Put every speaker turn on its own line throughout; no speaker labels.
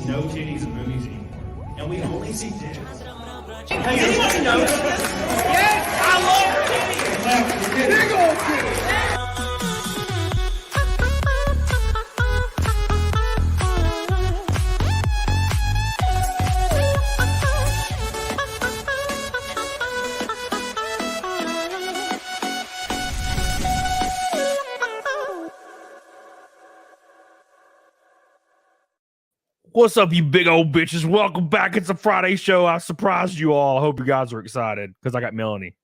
no titties in movies anymore, and we only see dicks. Hey, anybody notice this? Yes, I love titties. Big old titties.
What's up, you big old bitches? Welcome back. It's a Friday show. I surprised you all. I hope you guys are excited because I got Melanie.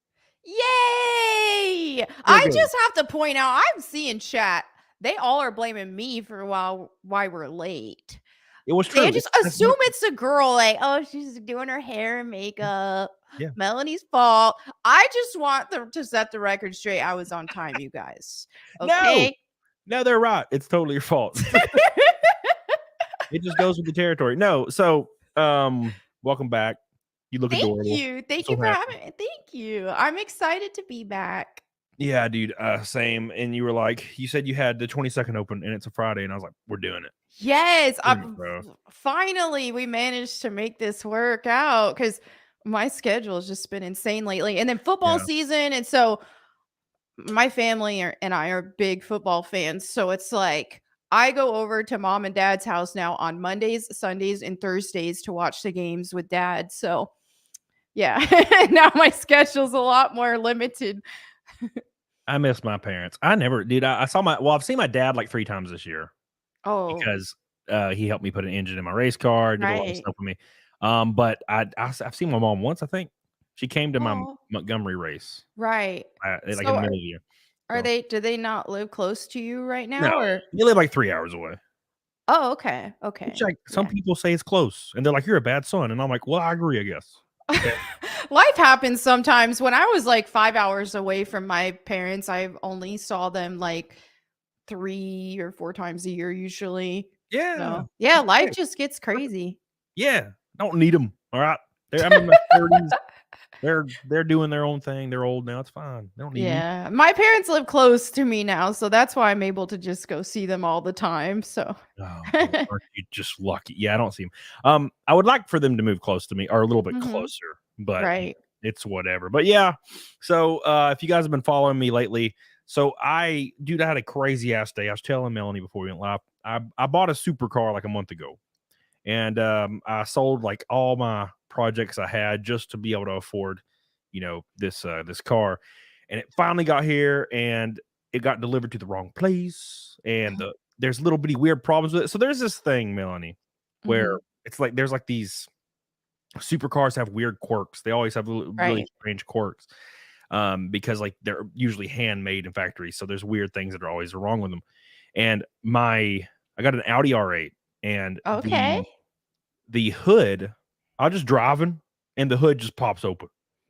Yay! I just have to point out, I'm seeing chat. They all are blaming me for why we're late.
It was true.
They just assume it's a girl, like, oh, she's doing her hair and makeup.
Yeah.
Melanie's fault. I just want to set the record straight. I was on time, you guys. Okay.
No, they're right. It's totally your fault. It just goes with the territory. No, so welcome back. You look adorable.
Thank you for having me. Thank you. I'm excited to be back.
Yeah, dude. Same. And you were like, you said you had the 22nd open, and it's a Friday, and I was like, we're doing it.
Yes, finally we managed to make this work out because my schedule has just been insane lately, and then football season, and so my family and I are big football fans, so it's like I go over to mom and dad's house now on Mondays, Sundays, and Thursdays to watch the games with dad. So yeah, now my schedule's a lot more limited.
I miss my parents. I never did. I've seen my dad like 3 times this year.
Oh,
because he helped me put an engine in my race car, did a lot of stuff for me. But I've seen my mom once. I think she came to my Montgomery race,
right?
like in the middle of the year.
Do they not live close to you right now?
No,
or
you live like 3 hours away.
Oh, okay.
Which, like, some people say it's close, and they're like, "You're a bad son," and I'm like, "Well, I agree, I guess." Okay.
Life happens sometimes. When I was like 5 hours away from my parents, I only saw them like 3 or 4 times a year usually.
Yeah.
So, yeah, life just gets crazy.
Yeah. Don't need them. All right. I'm in my 30s. They're doing their own thing. They're old now. It's fine. They don't need me.
My parents live close to me now, so that's why I'm able to just go see them all the time. So
aren't you just lucky? Yeah, I don't see them. I would like for them to move close to me or a little bit closer, but it's whatever. But yeah, so if you guys have been following me lately, so I had a crazy ass day. I was telling Melanie before we went live. I bought a supercar like a month ago, and I sold like all my projects I had just to be able to afford, this car. And it finally got here, and it got delivered to the wrong place, and there's little bitty weird problems with it. So there's this thing, Melanie, where it's like there's like these supercars have weird quirks. They always have really strange quirks, because like they're usually handmade in factories. So there's weird things that are always wrong with them. And I got an Audi R8, and the hood, I was just driving, and the hood just pops open.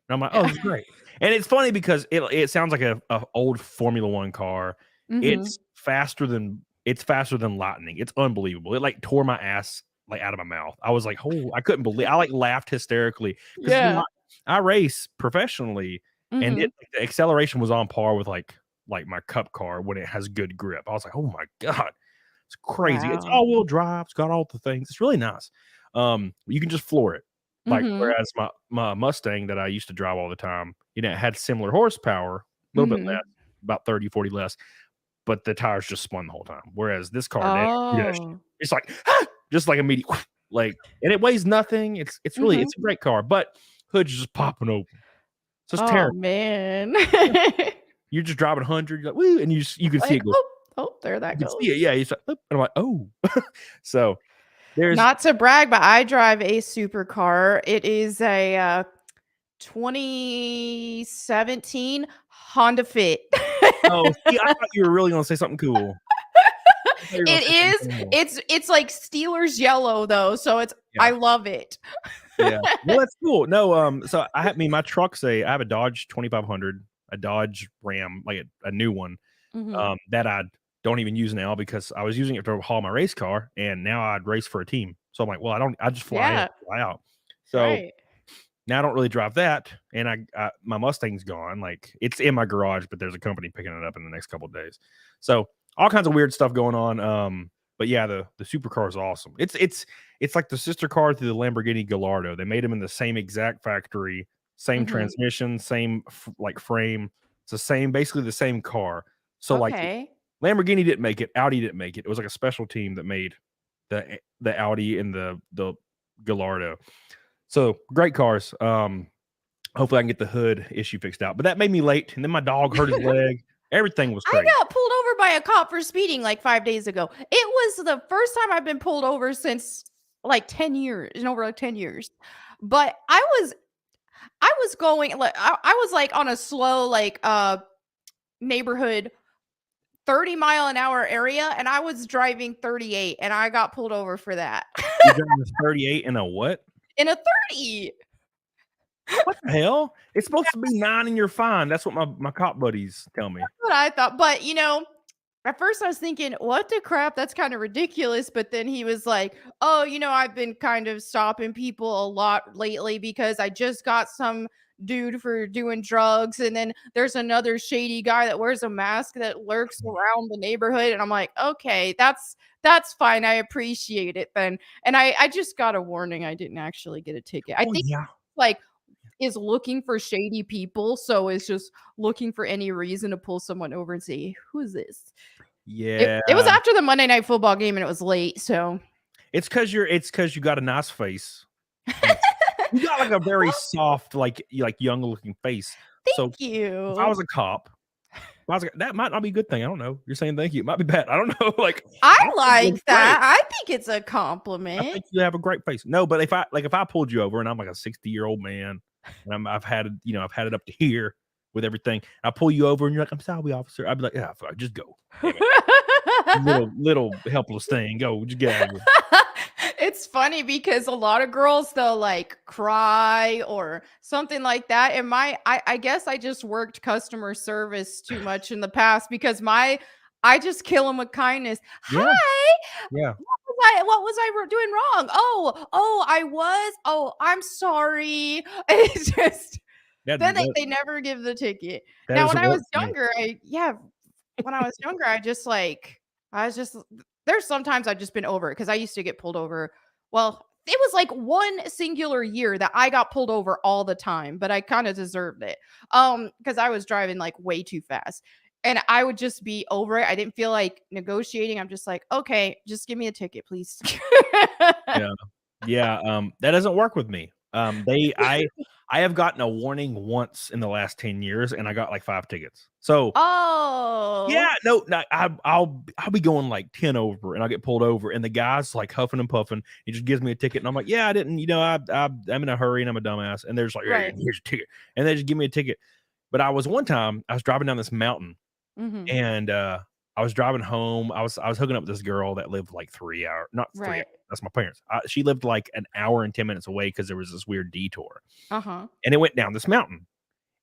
And I'm like, oh, this is great. And it's funny because it sounds like a old Formula One car. It's faster than lightning. It's unbelievable. It like tore my ass like out of my mouth. I was like, oh, I couldn't believe. I like laughed hysterically. Yeah, I race professionally, and the acceleration was on par with like my cup car when it has good grip. I was like, oh my god, it's crazy. It's all-wheel drive. It's got all the things. It's really nice. You can just floor it. Like, whereas my Mustang that I used to drive all the time, it had similar horsepower, a little bit less, about 30, 40 less, but the tires just spun the whole time. Whereas this car, it's like, just like immediate, like, and it weighs nothing. It's really, it's a great car, but hood's just popping open. So it's terrible.
Man.
You're just driving 100, you're like, woo, and you can see it go.
Oh, there that goes.
See it, yeah. It's like, and I'm like, oh. So there's
not to brag, but I drive a supercar. It is a 2017 Honda Fit.
Oh, see, I thought you were really going to say something cool.
It's like Steelers yellow though, so I love it.
Yeah, well, that's cool. No, so my truck's I have a Dodge 2500, a Dodge Ram, like a new one, that I don't even use now because I was using it to haul my race car, and now I'd race for a team. So I'm like, well, I just fly in, fly out. So now I don't really drive that, and my Mustang's gone. Like, it's in my garage, but there's a company picking it up in the next couple of days. So all kinds of weird stuff going on. But yeah, the supercar is awesome. It's like the sister car to the Lamborghini Gallardo. They made them in the same exact factory, same transmission, same like frame. It's the same, basically the same car. So like Lamborghini didn't make it, Audi didn't make it. It was like a special team that made the Audi and the Gallardo. So great cars. Hopefully I can get the hood issue fixed out. But that made me late, and then my dog hurt his leg. Everything was crazy.
I got pulled over by a cop for speeding like 5 days ago. It was the first time I've been pulled over since like 10 years, over like 10 years. But I was going like I was like on a slow like neighborhood 30-mile-an-hour area, and I was driving 38, and I got pulled over for that.
You're driving a 38 in a what?
In a 30.
What the hell? It's supposed to be 9 and you're fine. That's what my cop buddies tell me.
That's what I thought. But at first I was thinking, what the crap? That's kind of ridiculous. But then he was like, oh, I've been kind of stopping people a lot lately because I just got some dude for doing drugs. And then there's another shady guy that wears a mask that lurks around the neighborhood. And I'm like, okay, that's fine. I appreciate it then. And I just got a warning. I didn't actually get a ticket. I think like is looking for shady people, so it's just looking for any reason to pull someone over and say, who is this?
Yeah,
it was after the Monday Night Football game and it was late, so
it's because you got a nice face. You got like a very soft, like young looking face.
Thank you.
If I was a cop, that might not be a good thing. I don't know. You're saying thank you. It might be bad. I don't know. Like
I like that. I think it's a compliment.
I think you have a great face. No, but if I pulled you over and I'm like a 60-year-old man and I've had it up to here with everything, I pull you over and you're like, I'm sorry, officer. I'd be like, yeah, fuck, just go. little helpless thing. Go, just get out of here.
It's funny because a lot of girls they'll like cry or something like that. And I guess I just worked customer service too much in the past because I just kill them with kindness.
Yeah.
Hi.
Yeah.
What was I doing wrong? Oh, I'm sorry. It's just then they never give the ticket. Now when I was younger, there's sometimes I've just been over it because I used to get pulled over. Well, it was like one singular year that I got pulled over all the time, but I kind of deserved it. Because I was driving like way too fast. And I would just be over it. I didn't feel like negotiating. I'm just like, okay, just give me a ticket, please.
Yeah. That doesn't work with me. I have gotten a warning once in the last 10 years and I got like 5 tickets. So yeah, no, I'll be going like 10 over and I'll get pulled over and the guy's like huffing and puffing. He just gives me a ticket and I'm like, yeah, I didn't, I'm in a hurry and I'm a dumbass. And they're just like, hey, here's a ticket. And they just give me a ticket. But one time I was driving down this mountain and I was driving home. I was hooking up with this girl that lived like 3 hours, not 3 hours. That's my parents. She lived like an hour and 10 minutes away because there was this weird detour. And it went down this mountain.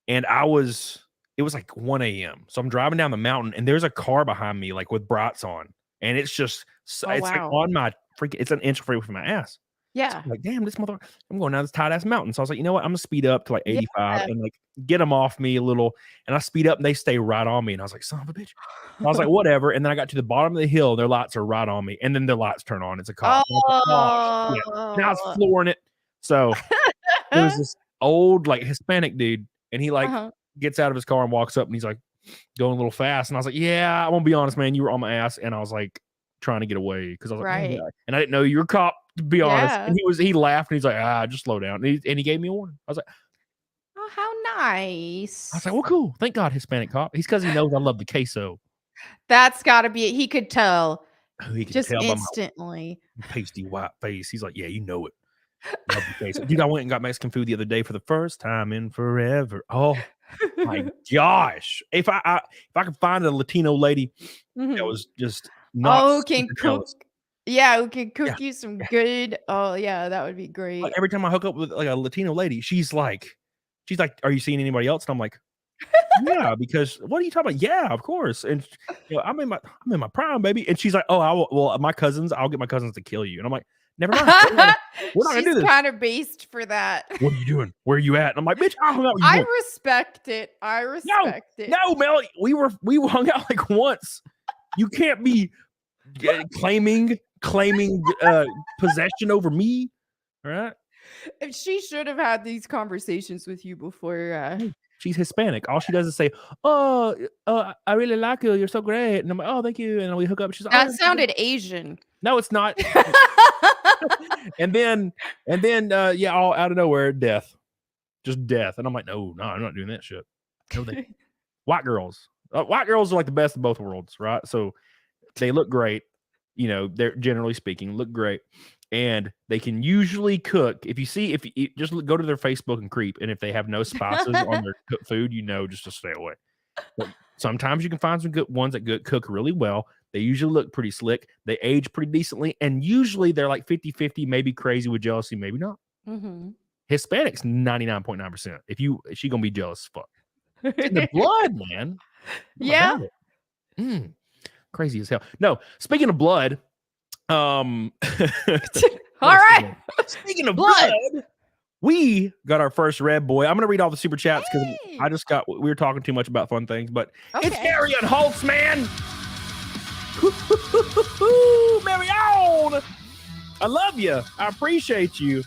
And it was like 1 a.m. So I'm driving down the mountain and there's a car behind me, like with brights on. And it's just, like on my freaking, it's an inch away from my ass. Yeah. So I'm like, damn, this mother, I'm going down this tight ass mountain. So I was like, you know what? I'm gonna speed up to like 85 and like get them off me a little. And I speed up and they stay right on me. And I was like, son of a bitch. And I was like, whatever. And then I got to the bottom of the hill. Their lights are right on me. And then their lights turn on. It's a cop. And I was flooring it. So there was this old like Hispanic dude. And he like gets out of his car and walks up and he's like going a little fast. And I was like, yeah, I'm gonna be honest, man. You were on my ass. And I was like trying to get away because I was like, oh, yeah. And I didn't know you were a cop, to be honest. And he laughed and he's like, just slow down. And he gave me a warning. I was like,
oh, how nice.
I was like, well, cool. Thank God, Hispanic cop. He's because he knows I love the queso.
That's got to be it. He could tell.
He could
just
tell
instantly.
By my pasty white face. He's like, yeah, you know it. Love the queso. Dude, I went and got Mexican food the other day for the first time in forever. Oh my gosh! If I could find a Latino lady that was just not
can cook. Yeah, who can cook you some good. Oh yeah, that would be great.
Like, every time I hook up with like a Latino lady, she's like, are you seeing anybody else? And I'm like, yeah, because what are you talking about? Yeah, of course. And I'm in my prime, baby. And she's like, oh, my cousins, I'll get my cousins to kill you. And I'm like, never mind. We're not gonna do this.
She's kind of based for that.
What are you doing? Where are you at? And I'm like, bitch, I hung out with you.
I respect it.
No, Melody, we hung out like once. You can't be claiming possession over me. All right.
She should have had these conversations with you before.
She's Hispanic. All she does is say, "Oh, I really like you. You're so great." And I'm like, "Oh, thank you." And we hook up. She's like,
That
"Oh,
sounded Asian.
no, it's not." and then, yeah, all out of nowhere, death, just death. And I'm like, no, I'm not doing that shit. No, white girls are like the best of both worlds, right? So they look great. They're generally speaking look great. And they can usually cook. If you just go to their Facebook and creep, and if they have no spices on their cooked food, just to stay away. But sometimes you can find some good ones that cook really well. They usually look pretty slick. They age pretty decently, and usually they're like 50-50, maybe crazy with jealousy, maybe not.
Mm-hmm.
Hispanics 99.9%. She gonna be jealous as fuck. It's in the blood, man.
Yeah.
Crazy as hell. No, speaking of blood. All
right.
Speaking of blood, we got our first red boy. I'm gonna read all the super chats because we were talking too much about fun things, but it's Marion Holtz, man. Marion, I love you. I appreciate you.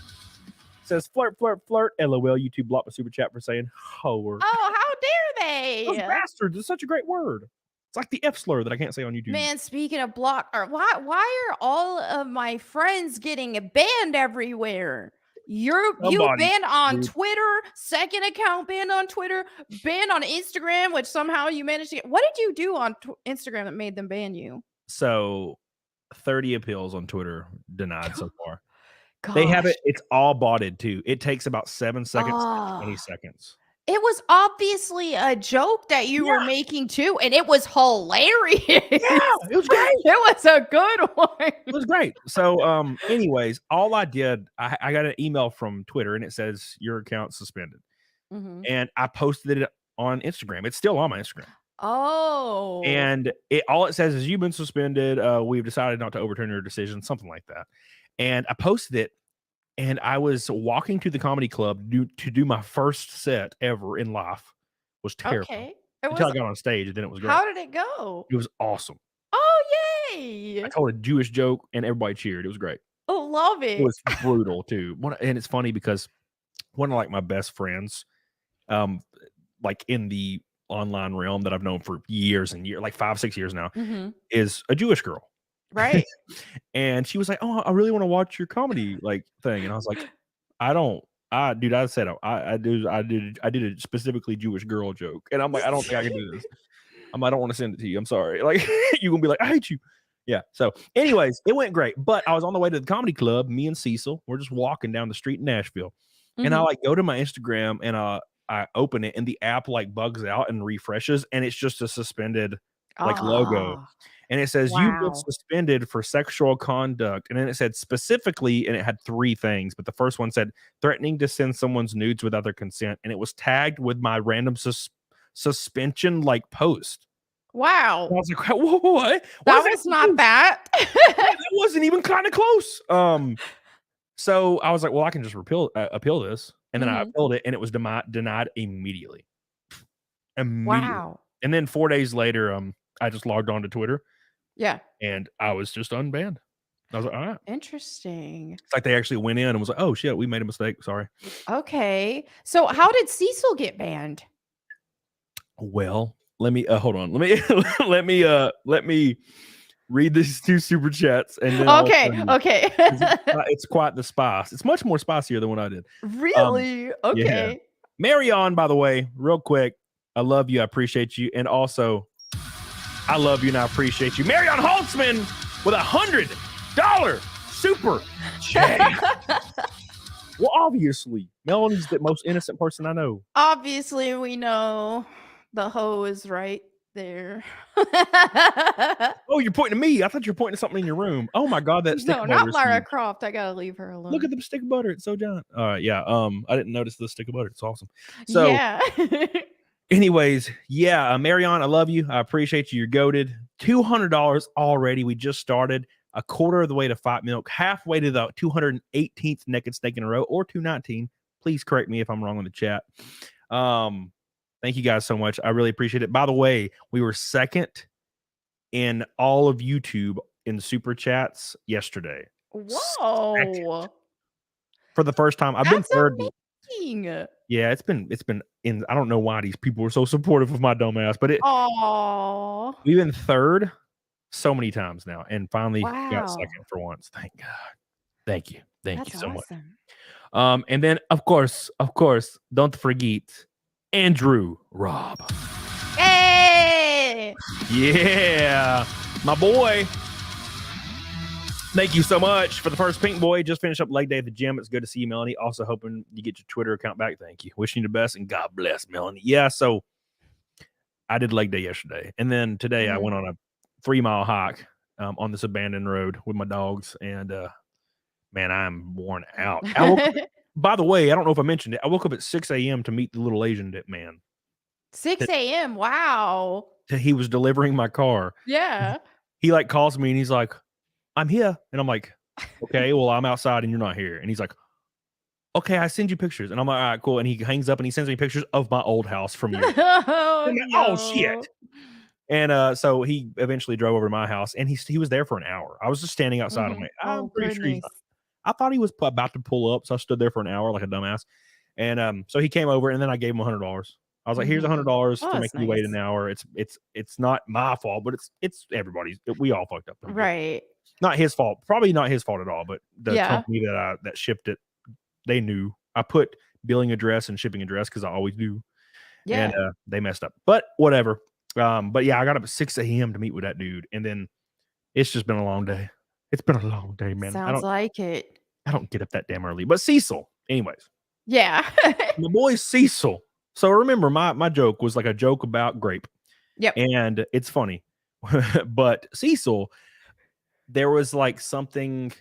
Says flirt, flirt, flirt. LOL. YouTube blocked my super chat for saying whore.
Oh, how dare they?
Those bastards. It's such a great word. It's like the F slur that I can't say on YouTube.
Man, speaking of block, why are all of my friends getting banned everywhere? You banned on Twitter, second account banned on Twitter, banned on Instagram, which somehow you managed to get. What did you do on Instagram that made them ban you?
So 30 appeals on Twitter denied so far.
Gosh.
They have it. It's all botted too. It takes about 7 seconds to 20 seconds.
It was obviously a joke that you were making too, and it was hilarious. Yeah,
it was great.
It was a good one.
It was great. So, anyways, all I did, I got an email from Twitter, and it says your account suspended, and I posted it on Instagram. It's still on my Instagram.
Oh,
and all it says is you've been suspended. We've decided not to overturn your decision, something like that. And I posted it. And I was walking to the comedy club to do my first set ever in life. It was terrible.
Okay.
Until I got on stage, and then it was great.
How did it go?
It was awesome.
Oh, yay.
I told a Jewish joke, and everybody cheered. It was great.
Oh, love it.
It was brutal, too. And it's funny because one of like my best friends, like in the online realm that I've known for years and years, like 5-6 years now, is a Jewish girl.
Right.
And she was like, "Oh, I really want to watch your comedy like thing." And I was like, I did a specifically Jewish girl joke. And I'm like, I don't think I can do this. I don't want to send it to you. I'm sorry. Like, you're gonna be like, I hate you. Yeah. So anyways, it went great. But I was on the way to the comedy club. Me and Cecil, we're just walking down the street in Nashville. And I like go to my Instagram and I open it, and the app like bugs out and refreshes, and it's just a suspended logo. And it says, you've been suspended for sexual conduct. And then it said specifically, and it had 3 things. But the first one said, threatening to send someone's nudes without their consent. And it was tagged with my random suspension post.
Wow.
And I was like, what?
That was not that.
That wasn't even kind of close. So I was like, well, I can just appeal this. And then I appealed it, and it was denied immediately.
Wow.
And then 4 days later, I just logged on to Twitter.
Yeah.
And I was just unbanned. I was like, all right.
Interesting.
It's like they actually went in and was like, oh shit, we made a mistake. Sorry.
Okay. So how did Cecil get banned?
Well, let me hold on. Let me read these 2 super chats and then
okay.
It's quite the spice. It's much more spicier than what I did.
Really? Okay.
Yeah. Marion, by the way, real quick, I love you. I appreciate you. And also, I love you and I appreciate you. Marion Holtzman with $100 super chat. Well, obviously, Melonie's the most innocent person I know.
Obviously, we know the hoe is right there.
Oh, you're pointing to me. I thought you were pointing to something in your room. Oh my God, that stick of butter.
No, not Lara Croft. I gotta leave her alone.
Look at the stick of butter. It's so giant. Yeah. I didn't notice the stick of butter. It's awesome. So
yeah.
Anyways, yeah, Marion, I love you. I appreciate you. You're goated. $200 already. We just started. A quarter of the way to Fight Milk, halfway to the 218th naked snake in a row, or 219. Please correct me if I'm wrong in the chat. Thank you guys so much. I really appreciate it. By the way, we were second in all of YouTube in super chats yesterday.
Whoa.
For the first time. I've been third.
Amazing.
Yeah, it's been in. I don't know why these people are so supportive of my dumb ass, but we've been third so many times now, and finally got second for once. Thank God. Thank you. Thank you so much. And then of course, don't forget Andrew Robb.
Hey!
Yeah, my boy. Thank you so much for the first pink boy. Just finished up leg day at the gym. It's good to see you, Melanie. Also hoping you get your Twitter account back. Thank you. Wishing you the best and God bless, Melanie. Yeah, so I did leg day yesterday. And then today I went on a 3-mile hike on this abandoned road with my dogs. And man, I'm worn out. By the way, I don't know if I mentioned it. I woke up at 6 a.m. to meet the little Asian man.
6 a.m. Wow.
He was delivering my car.
Yeah.
He like calls me and he's like, I'm here. And I'm like, okay, well, I'm outside and you're not here. And he's like, okay, I send you pictures. And I'm like, all right, cool. And he hangs up and he sends me pictures of my old house from years. Oh, shit. And so he eventually drove over to my house and he was there for an hour. I was just standing outside. I'm like, I'm pretty sure I thought he was about to pull up. So I stood there for an hour like a dumbass. And so he came over and then I gave him $100. I was like, here's $100 to make you wait an hour. It's not my fault, but it's everybody's. We all fucked up.
Right.
Not his fault. Probably not his fault at all, but the company that shipped it, they knew. I put billing address and shipping address because I always do. Yeah. And they messed up. But whatever. But yeah, I got up at 6 a.m. to meet with that dude. And then it's just been a long day. It's been a long day, man.
Sounds like it.
I don't get up that damn early. But Cecil, anyways.
Yeah.
My boy Cecil. So remember, my joke was like a joke about grape.
Yep.
And it's funny. But Cecil, there was like something,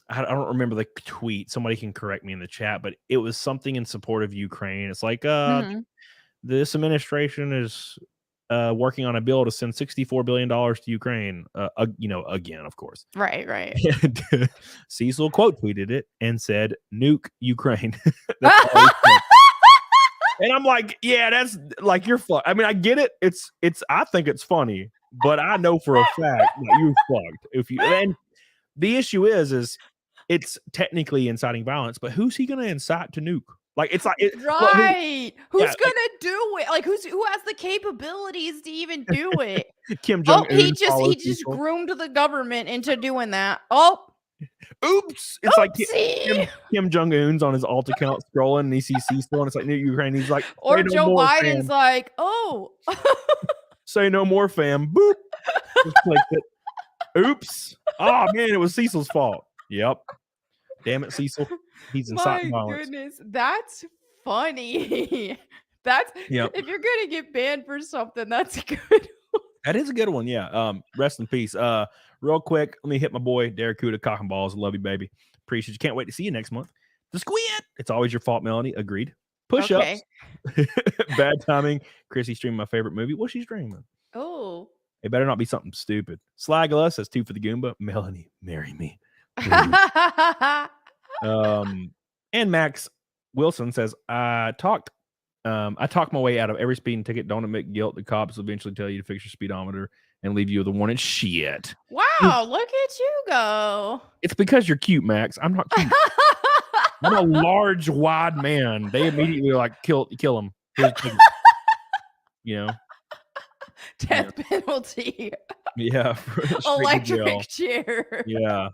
I don't remember the tweet. Somebody can correct me in the chat, but it was something in support of Ukraine. It's like, this administration is working on a bill to send $64 billion to Ukraine. Again, of course.
Right.
And Cecil quote tweeted it and said, nuke Ukraine. That's all he said. And I'm like, yeah, that's like, you're fucked. I mean, I get it. I think it's funny, but I know for a fact that you're fucked. And the issue is it's technically inciting violence, but who's he going to incite to nuke? Like, it's like,
right. Who's going to do it? Like, who has the capabilities to even do it?
Kim Jong-un.
He just groomed the government into doing that. Oh,
oops. It's like Kim Jong-un's on his alt account scrolling and he sees Cecil and it's like New Ukraine. He's like,
or Joe Biden's like, oh,
say no more, fam. Boop. Just clicked it. Oops. Oh man, it was Cecil's fault. Yep. Damn it, Cecil. He's inciting violence.
My goodness, that's funny. If you're gonna get banned for something, that's a good one.
That is a good one, yeah. Rest in peace. Real quick, let me hit my boy Derek Cuda, cock and balls. Love you, baby. Appreciate you. Can't wait to see you next month. The squid. It's always your fault, Melanie. Agreed. Push-ups. Bad timing. Chrissy streamed my favorite movie. What's she streaming?
Oh.
It better not be something stupid. Slagula says 2 for the Goomba. Melanie, marry me. And Max Wilson says, I talked my way out of every speeding ticket. Don't admit guilt. The cops will eventually tell you to fix your speedometer and leave you with a warning. Shit.
Wow, look at you go.
It's because you're cute, Max. I'm not cute. I'm a large, wide man. They immediately like kill him.
Death penalty.
Yeah.
Electric chair.
Yeah.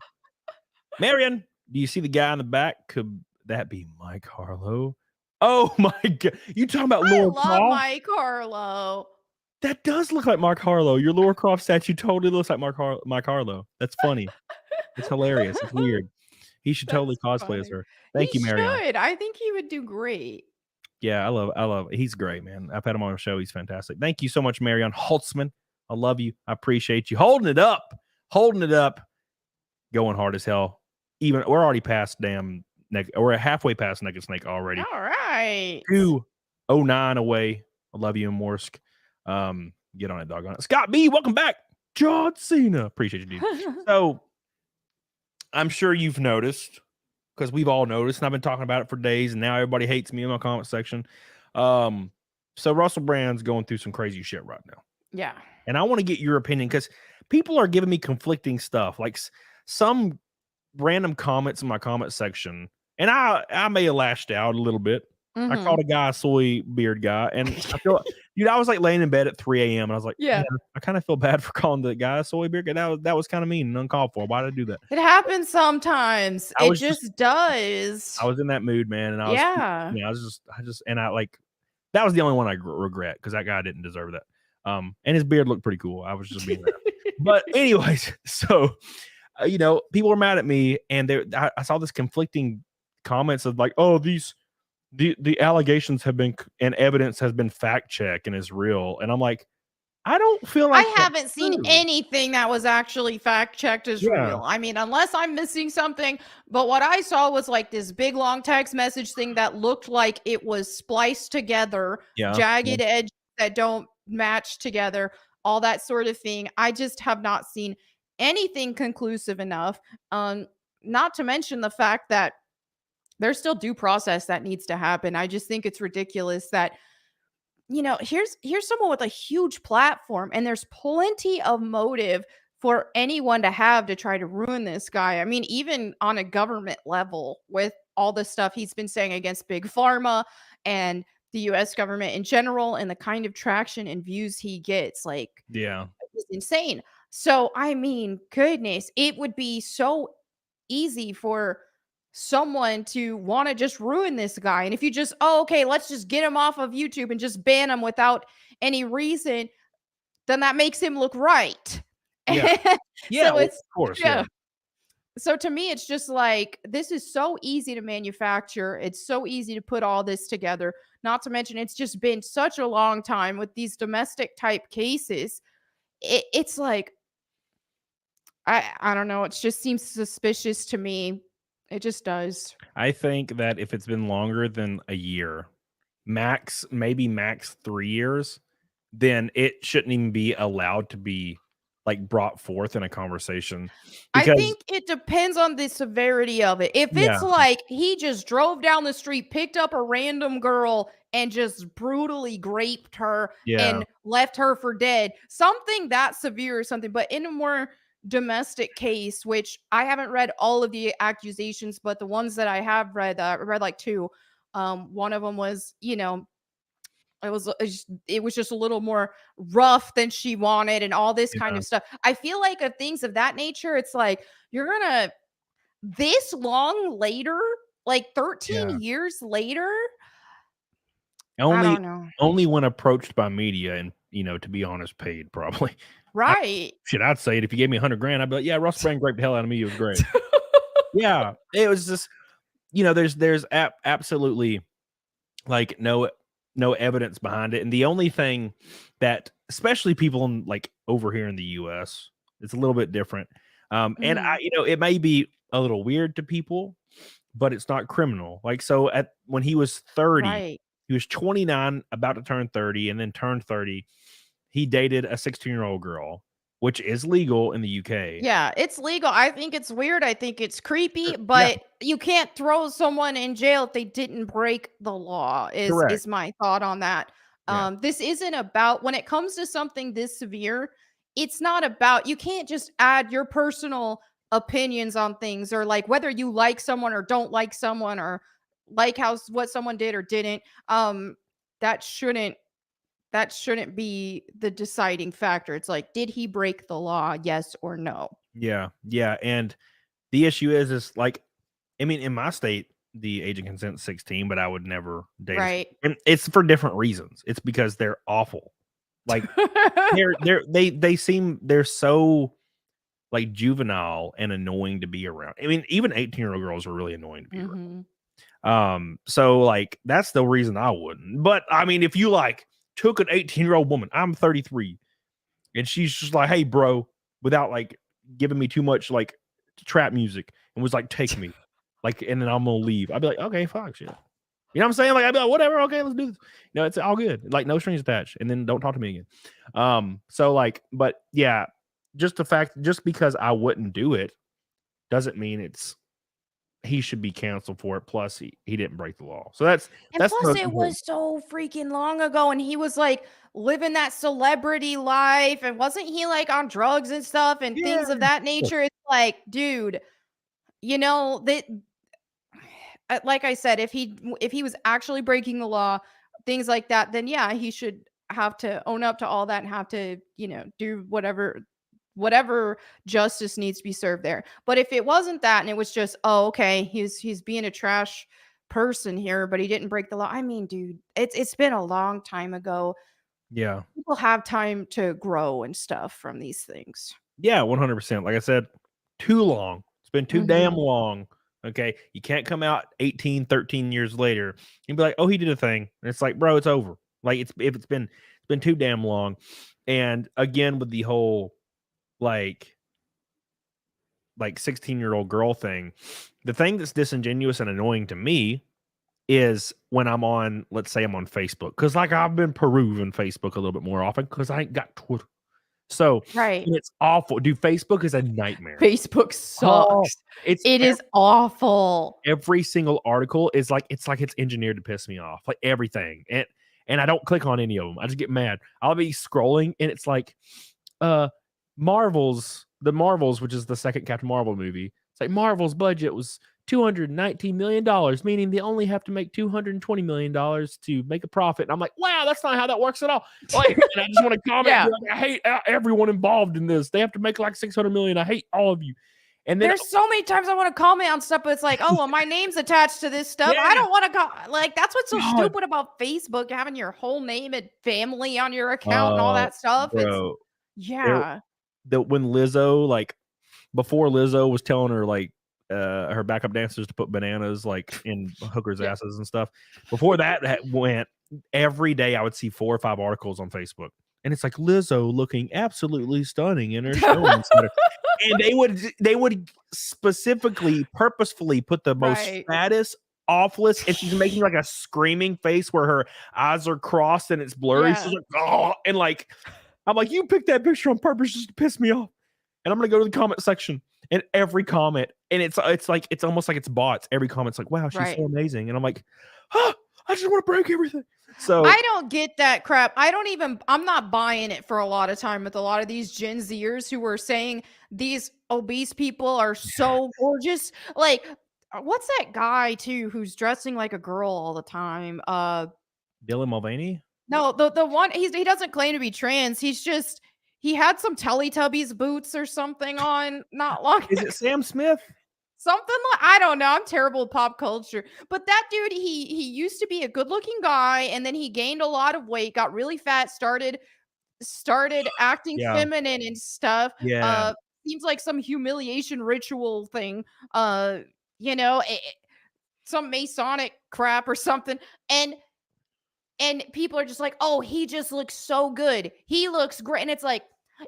Marion, do you see the guy in the back? Could that be Mike Harlow? Oh my God. You talking about Laura Croft? I love
Mike Harlow.
That does look like Mark Harlow. Your Laura Croft statue totally looks like Mike Harlow. That's funny. It's hilarious. It's weird. He should totally cosplay as her. Thank you, Marion.
Should. I think he would do great.
Yeah, I love it. He's great, man. I've had him on the show. He's fantastic. Thank you so much, Marion Holtzman. I love you. I appreciate you. Holding it up. Going hard as hell. We're already past we're halfway past Naked Snake already.
All right.
209 away. I love you in Morsk. Get on it, doggone it. Scott B, welcome back. John Cena. Appreciate you, dude. So I'm sure you've noticed, because we've all noticed, and I've been talking about it for days, and now everybody hates me in my comment section. So Russell Brand's going through some crazy shit right now.
Yeah.
and I want to get your opinion because people are giving me conflicting stuff, like some random comments in my comment section, and I may have lashed out a little bit. I called a guy a soy beard guy, and I feel, dude, I was like laying in bed at 3 a.m. and I was like,
Yeah,
I kind of feel bad for calling the guy a soy beard guy. That was kind of mean and uncalled for. Why did I do that?
it happens sometimes. It just does.
I was in that mood, man, and I was,
Yeah.
and I like that was the only one I regret because that guy didn't deserve that. And his beard looked pretty cool. I was just being that. But anyways, so people were mad at me, and I saw this conflicting comments of like, oh, the allegations have been and evidence has been fact checked and is real, and I'm like, I don't feel like
I haven't seen anything that was actually fact checked as real. I mean, unless I'm missing something, but what I saw was like this big long text message thing that looked like it was spliced together, jagged edges that don't match together, all that sort of thing. I just have not seen anything conclusive enough. Not to mention the fact that there's still due process that needs to happen. I just think it's ridiculous that, here's someone with a huge platform, and there's plenty of motive for anyone to have to try to ruin this guy. I mean, even on a government level, with all the stuff he's been saying against big pharma and the US government in general, and the kind of traction and views he gets, like, it's insane. So, I mean, goodness, it would be so easy for someone to want to just ruin this guy. And if you just, okay, let's just get him off of YouTube and just ban him without any reason, then that makes him look right.
Yeah.
So
of course. Yeah.
So to me, it's just like, this is so easy to manufacture. It's so easy to put all this together. Not to mention, it's just been such a long time with these domestic type cases. It's like, I don't know. It just seems suspicious to me. It just does.
I think that if it's been longer than a year, maybe max 3 years, then it shouldn't even be allowed to be like brought forth in a conversation.
I think it depends on the severity of it. If it's like he just drove down the street, picked up a random girl, and just brutally raped her and left her for dead, something that severe or something. But in a more domestic case, which I haven't read all of the accusations, but the ones that I have read, I read like 2. One of them was, it was just a little more rough than she wanted, and all this kind of stuff. I feel like of things of that nature, it's like, you're gonna, this long later, like 13 years later, I don't know.
Only when approached by media and, to be honest, paid probably.
Right.
I'd say it if you gave me $100,000, I'd be like, yeah, Russ Brand raped the hell out of me. It was great. Yeah. It was just, there's absolutely like no evidence behind it. And the only thing that, especially people in like over here in the US, it's a little bit different. And it may be a little weird to people, but it's not criminal. Like, so when he was 30, he was 29, about to turn 30, and then turned 30. He dated a 16-year-old girl, which is legal in the UK.
Yeah, it's legal. I think it's weird. I think it's creepy, but you can't throw someone in jail if they didn't break the law, is my thought on that. This isn't about, when it comes to something this severe, it's not about, you can't just add your personal opinions on things, or like whether you like someone or don't like someone, or like what someone did or didn't. That shouldn't be the deciding factor. It's like, did he break the law? Yes or no?
Yeah. And the issue is like, I mean, in my state, the age of consent is 16, but I would never date.
Right.
And it's for different reasons. It's because they're awful. Like they're so like juvenile and annoying to be around. I mean, even 18-year-old girls are really annoying to be around. So like, that's the reason I wouldn't. But I mean, if you like took an 18-year-old woman, I'm 33, and she's just like, hey bro, without like giving me too much like trap music, and was like, take me, like, and then I'm gonna leave, I'd be like, okay, fuck, shit. You know what I'm saying? Like, I'd be like, whatever, okay, let's do this. It's all good, like no strings attached, and then don't talk to me again. So like, but yeah, just because I wouldn't do it doesn't mean it's he should be canceled for it. Plus, he didn't break the law. So that's
plus it was so freaking long ago, and he was like living that celebrity life, and wasn't he like on drugs and stuff and things of that nature? It's like, dude, you know that. Like I said, if he was actually breaking the law, things like that, then yeah, he should have to own up to all that and have to, do whatever justice needs to be served there. But if it wasn't that and it was just, oh, okay, he's being a trash person here, but he didn't break the law. I mean, dude, it's been a long time ago.
Yeah.
People have time to grow and stuff from these things.
Yeah, 100%. Like I said, too long. It's been too damn long. Okay. You can't come out 18, 13 years later and be like, oh, he did a thing. And it's like, bro, it's over. Like it's been too damn long. And again, with the whole like 16-year-old girl thing, the thing that's disingenuous and annoying to me is when I'm on, let's say I'm on Facebook. Cause like I've been perusing Facebook a little bit more often because I ain't got Twitter. So it's awful. Dude, Facebook is a nightmare.
Facebook sucks. It is awful.
Every single article is like it's engineered to piss me off. Like everything. And I don't click on any of them. I just get mad. I'll be scrolling and it's like the Marvels, which is the second Captain Marvel movie. It's like Marvel's budget was $219 million, meaning they only have to make $220 million to make a profit. And I'm like, wow, that's not how that works at all. Like, and I just want to comment. Like, I hate everyone involved in this. They have to make like $600 million. I hate all of you. And then
there's so many times I want to comment on stuff, but it's like, oh, well, my name's attached to this stuff. I don't want to like, that's what's so stupid about Facebook, having your whole name and family on your account and all that stuff.
Bro,
when
Lizzo, like before Lizzo was telling her like her backup dancers to put bananas like in hookers' asses and stuff. Before that went, every day I would see 4 or 5 articles on Facebook, and it's like Lizzo looking absolutely stunning in her show. And they would specifically, purposefully put the most fattest, awfulest, and she's making like a screaming face where her eyes are crossed and it's blurry. She's like, oh, and like I'm like, you picked that picture on purpose just to piss me off. And I'm gonna go to the comment section. And every comment, and it's like it's almost like it's bots. Every comment's like, "Wow, she's so amazing," and I'm like, "I just want to break everything." So
I don't get that crap. I'm not buying it for a lot of time with a lot of these Gen Zers who were saying these obese people are so gorgeous. Like, what's that guy too who's dressing like a girl all the time?
Dylan Mulvaney?
No, the one he doesn't claim to be trans. He had some Teletubbies boots or something on not long ago.
Is it Sam Smith?
Something like, I don't know. I'm terrible with pop culture. But that dude, he used to be a good-looking guy, and then he gained a lot of weight, got really fat, started acting feminine and stuff. Seems like some humiliation ritual thing. Some Masonic crap or something. And people are just like, oh, he just looks so good. He looks great. And it's like,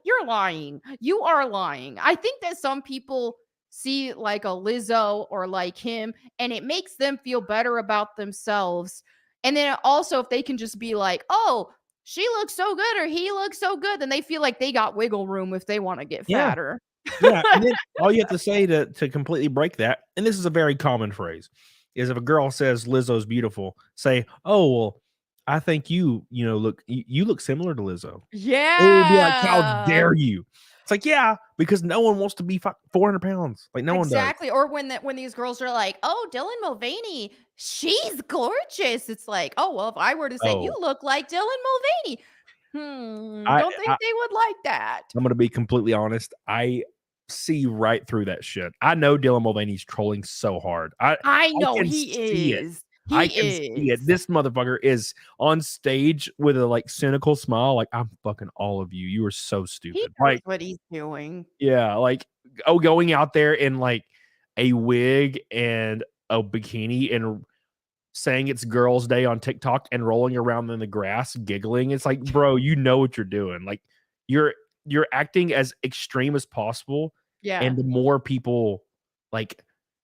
you're lying. You are lying. I think that some people see like a Lizzo or like him, and it makes them feel better about themselves. And then also, if they can just be like, oh, she looks so good or he looks so good, then they feel like they got wiggle room if they want to get fatter.
And then all you have to say to completely break that, and this is a very common phrase, is if a girl says Lizzo's beautiful, say, oh, well, I think you look similar to Lizzo.
Yeah.
It would be like, how dare you? It's like, yeah, because no one wants to be 400 pounds. Like no one does.
Exactly. Or when these girls are like, oh, Dylan Mulvaney, she's gorgeous. It's like, oh, well, if I were to say you look like Dylan Mulvaney, don't think they would like that.
I'm going to be completely honest. I see right through that shit. I know Dylan Mulvaney's trolling so hard.
I know he is.
I can see it. This motherfucker is on stage with a like cynical smile. Like, I'm fucking all of you. You are so stupid.
He knows what he's doing.
Yeah. Like, going out there in like a wig and a bikini and saying it's girls' day on TikTok and rolling around in the grass, giggling. It's like, bro, you know what you're doing. Like, you're acting as extreme as possible.
Yeah.
And the more people like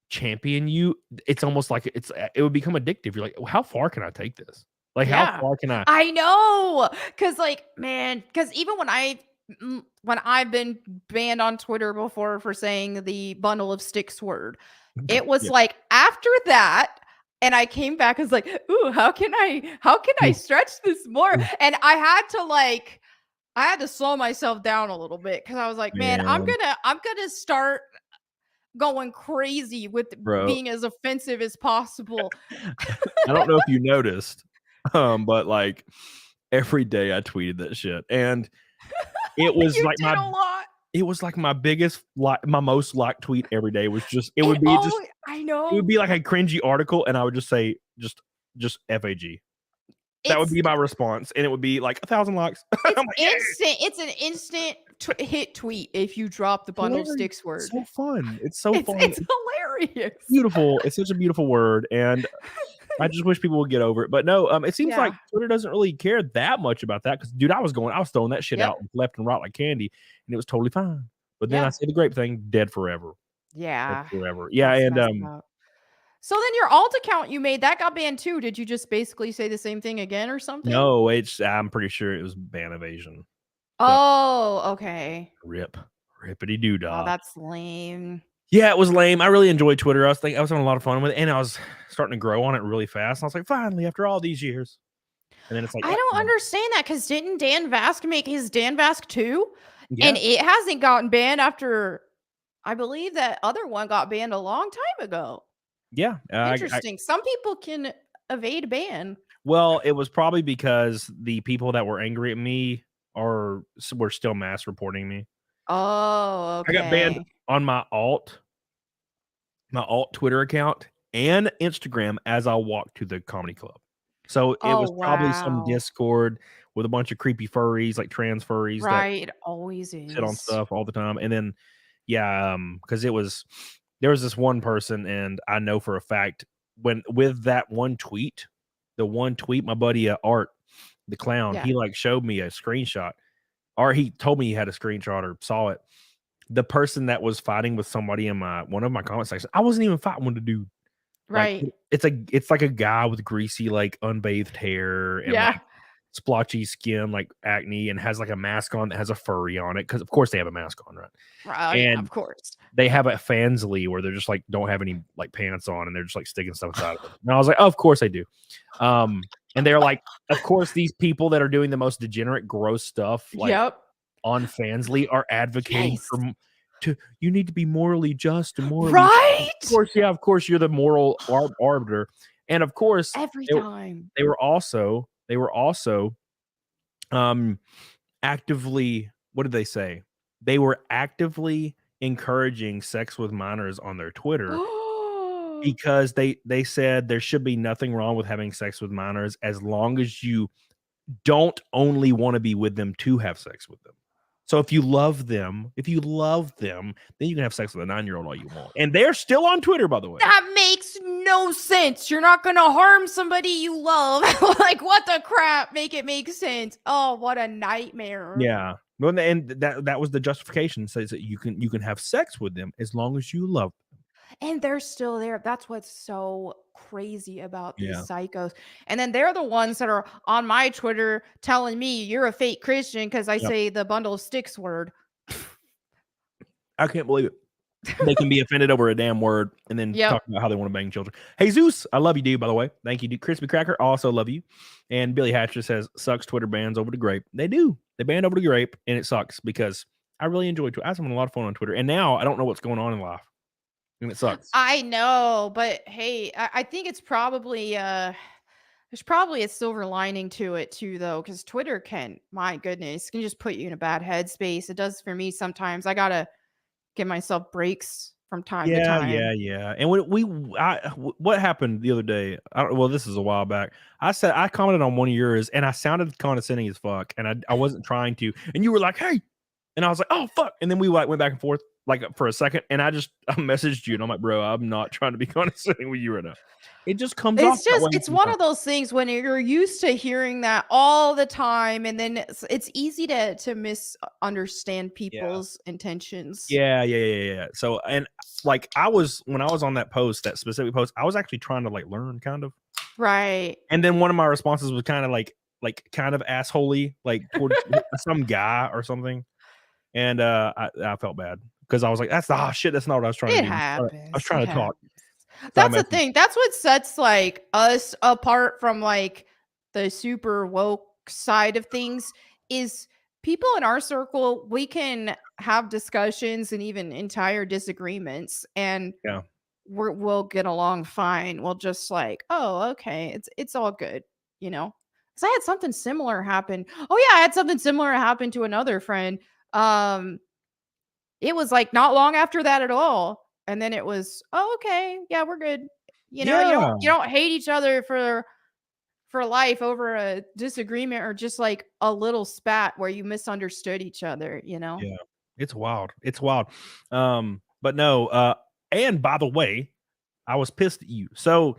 champion you, it's almost like it would become addictive. You're like, well, how far can I take this? Like, how far can I
know, because like, man, because even when I when I've been banned on Twitter before for saying the bundle of sticks word. It was like after that, and I came back, I was like, ooh, how can I stretch this more? And I had to slow myself down a little bit because I was like, man, I'm gonna start going crazy with being as offensive as possible.
I don't know if you noticed, but like every day I tweeted that shit, and it was like it was like my biggest my most liked tweet every day was just it would be
I know
it would be like a cringy article, and I would just say just FAG. That would be my response, and it would be like 1,000 likes.
It's like, instant. It's an instant hit tweet if you drop the bundle of sticks word.
So fun. It's so fun.
It's hilarious.
Beautiful. It's such a beautiful word, and I just wish people would get over it. But no, it seems like Twitter doesn't really care that much about that because, dude, I was throwing that shit out left and right like candy, and it was totally fine. But then I say the grape thing, dead forever.
Yeah.
Dead forever. Yeah, and
so then your alt account you made, that got banned too. Did you just basically say the same thing again or something?
No, I'm pretty sure it was ban evasion.
Oh, okay.
Rippity doo dah.
Oh, that's lame.
Yeah, it was lame. I really enjoyed Twitter. I was having a lot of fun with it, and I was starting to grow on it really fast. And I was like, finally, after all these years. And then it's like,
I don't understand that because didn't Dan Vask make his Dan Vask 2?
Yeah.
And it hasn't gotten banned after, I believe that other one got banned a long time ago.
Yeah.
Interesting. Some people can evade ban.
Well, it was probably because the people that were angry at me were still mass reporting me.
Oh, okay.
I got banned on my alt Twitter account and Instagram as I walked to the comedy club. So it was probably some Discord with a bunch of creepy furries, like trans furries.
Right. It always is.
Sit on stuff all the time. And then, because there was this one person, and I know for a fact with that one tweet, my buddy Art, the clown, he like showed me a screenshot, or he told me he had a screenshot or saw it. The person that was fighting with somebody in one of my comment sections, I wasn't even fighting with the dude.
Right.
Like, it's like a guy with greasy, like unbathed hair and like splotchy skin, like acne, and has like a mask on that has a furry on it. Cause of course they have a mask on, right?
And of course
they have a fansly where they're just like don't have any like pants on and they're just like sticking stuff inside of it. And I was like, oh, of course they do. And they're like, of course, these people that are doing the most degenerate, gross stuff, like on Fansly, are advocating for you need to be morally just and morally
right.
Of course, you're the moral arbiter, and of course,
every time
they were also actively. What did they say? They were actively encouraging sex with minors on their Twitter. Because they said there should be nothing wrong with having sex with minors as long as you don't only want to be with them to have sex with them. So if you love them, then you can have sex with a 9-year-old all you want. And they're still on Twitter, by the way.
That makes no sense. You're not going to harm somebody you love. Like, what the crap? Make it make sense. Oh, what a nightmare.
Yeah. And that was the justification. Says that you can have sex with them as long as you love them.
And they're still there. That's what's so crazy about these psychos. And then they're the ones that are on my Twitter telling me you're a fake Christian because I say the bundle of sticks word.
I can't believe it. They can be offended over a damn word and then talk about how they want to bang children. Hey, Zeus, I love you, dude, by the way. Thank you, dude. Crispy Cracker, also love you. And Billy Hatcher says, sucks Twitter bans over the grape. They do. They banned over the grape, and it sucks because I really enjoy Twitter. I was having a lot of fun on Twitter. And now I don't know what's going on in life. And it sucks.
I know, but hey, I think it's probably there's probably a silver lining to it too, though, because Twitter my goodness, can just put you in a bad headspace. It does for me sometimes. I gotta give myself breaks from time to time.
Yeah. And what happened the other day? This is a while back. I commented on one of yours, and I sounded condescending as fuck, and I wasn't trying to. And you were like, "Hey," and I was like, "Oh fuck," and then we went back and forth. Like for a second, and I messaged you, and I'm like, bro, I'm not trying to be condescending with you right now. It just comes off.
It's one of those things when you're used to hearing that all the time, and then it's easy to misunderstand people's intentions.
Yeah. So, and like when I was on that specific post, I was actually trying to like learn kind of.
Right.
And then one of my responses was kind of like kind of assholey, like towards some guy or something. And I felt bad because I was like, that's shit. That's not what I was trying to do.
Happens.
I was trying to talk.
That's the thing. That's what sets like us apart from like the super woke side of things is people in our circle, we can have discussions and even entire disagreements and we'll get along fine. We'll just like, oh, okay, it's all good, you know. Because I had something similar happen. Oh yeah, I had something similar happen to another friend. It was like not long after that at all. And then it was, oh, okay, yeah, we're good. You know, you don't hate each other for life over a disagreement or just like a little spat where you misunderstood each other, you know?
Yeah. It's wild. It's wild. But no, and by the way, I was pissed at you. So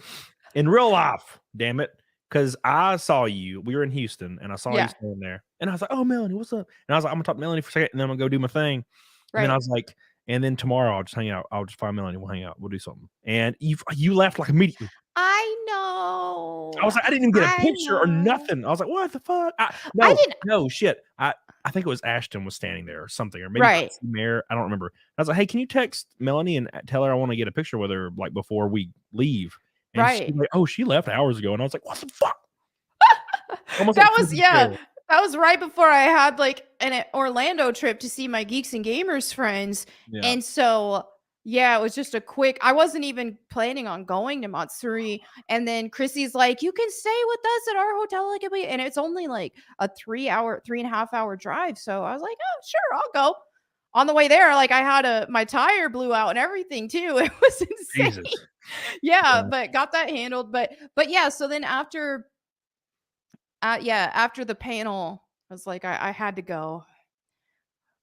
in real life, damn it, because I saw you. We were in Houston and I saw you standing there. And I was like, oh, Melanie, what's up? And I was like, I'm gonna talk to Melanie for a second and then I'm gonna go do my thing. And then I was like, and then tomorrow I'll just hang out. I'll just find Melanie. We'll hang out. We'll do something. And you left like immediately.
I know.
I was like, I didn't even get a picture or nothing. I was like, what the fuck? No shit. I think it was Ashton was standing there or something, or maybe Mayor. I don't remember. I was like, hey, can you text Melanie and tell her I want to get a picture with her like before we leave? And she's like, oh, she left hours ago. And I was like, what the fuck?
That was right before I had like an Orlando trip to see my Geeks and Gamers friends. Yeah. And so, yeah, it was just a quick, I wasn't even planning on going to Matsuri. And then Chrissy's like, you can stay with us at our hotel. And it's only like a 3.5 hour drive. So I was like, oh, sure, I'll go. On the way there, like I had my tire blew out and everything too. It was insane. Yeah, but got that handled. But yeah, so then after the panel, I was like, I had to go.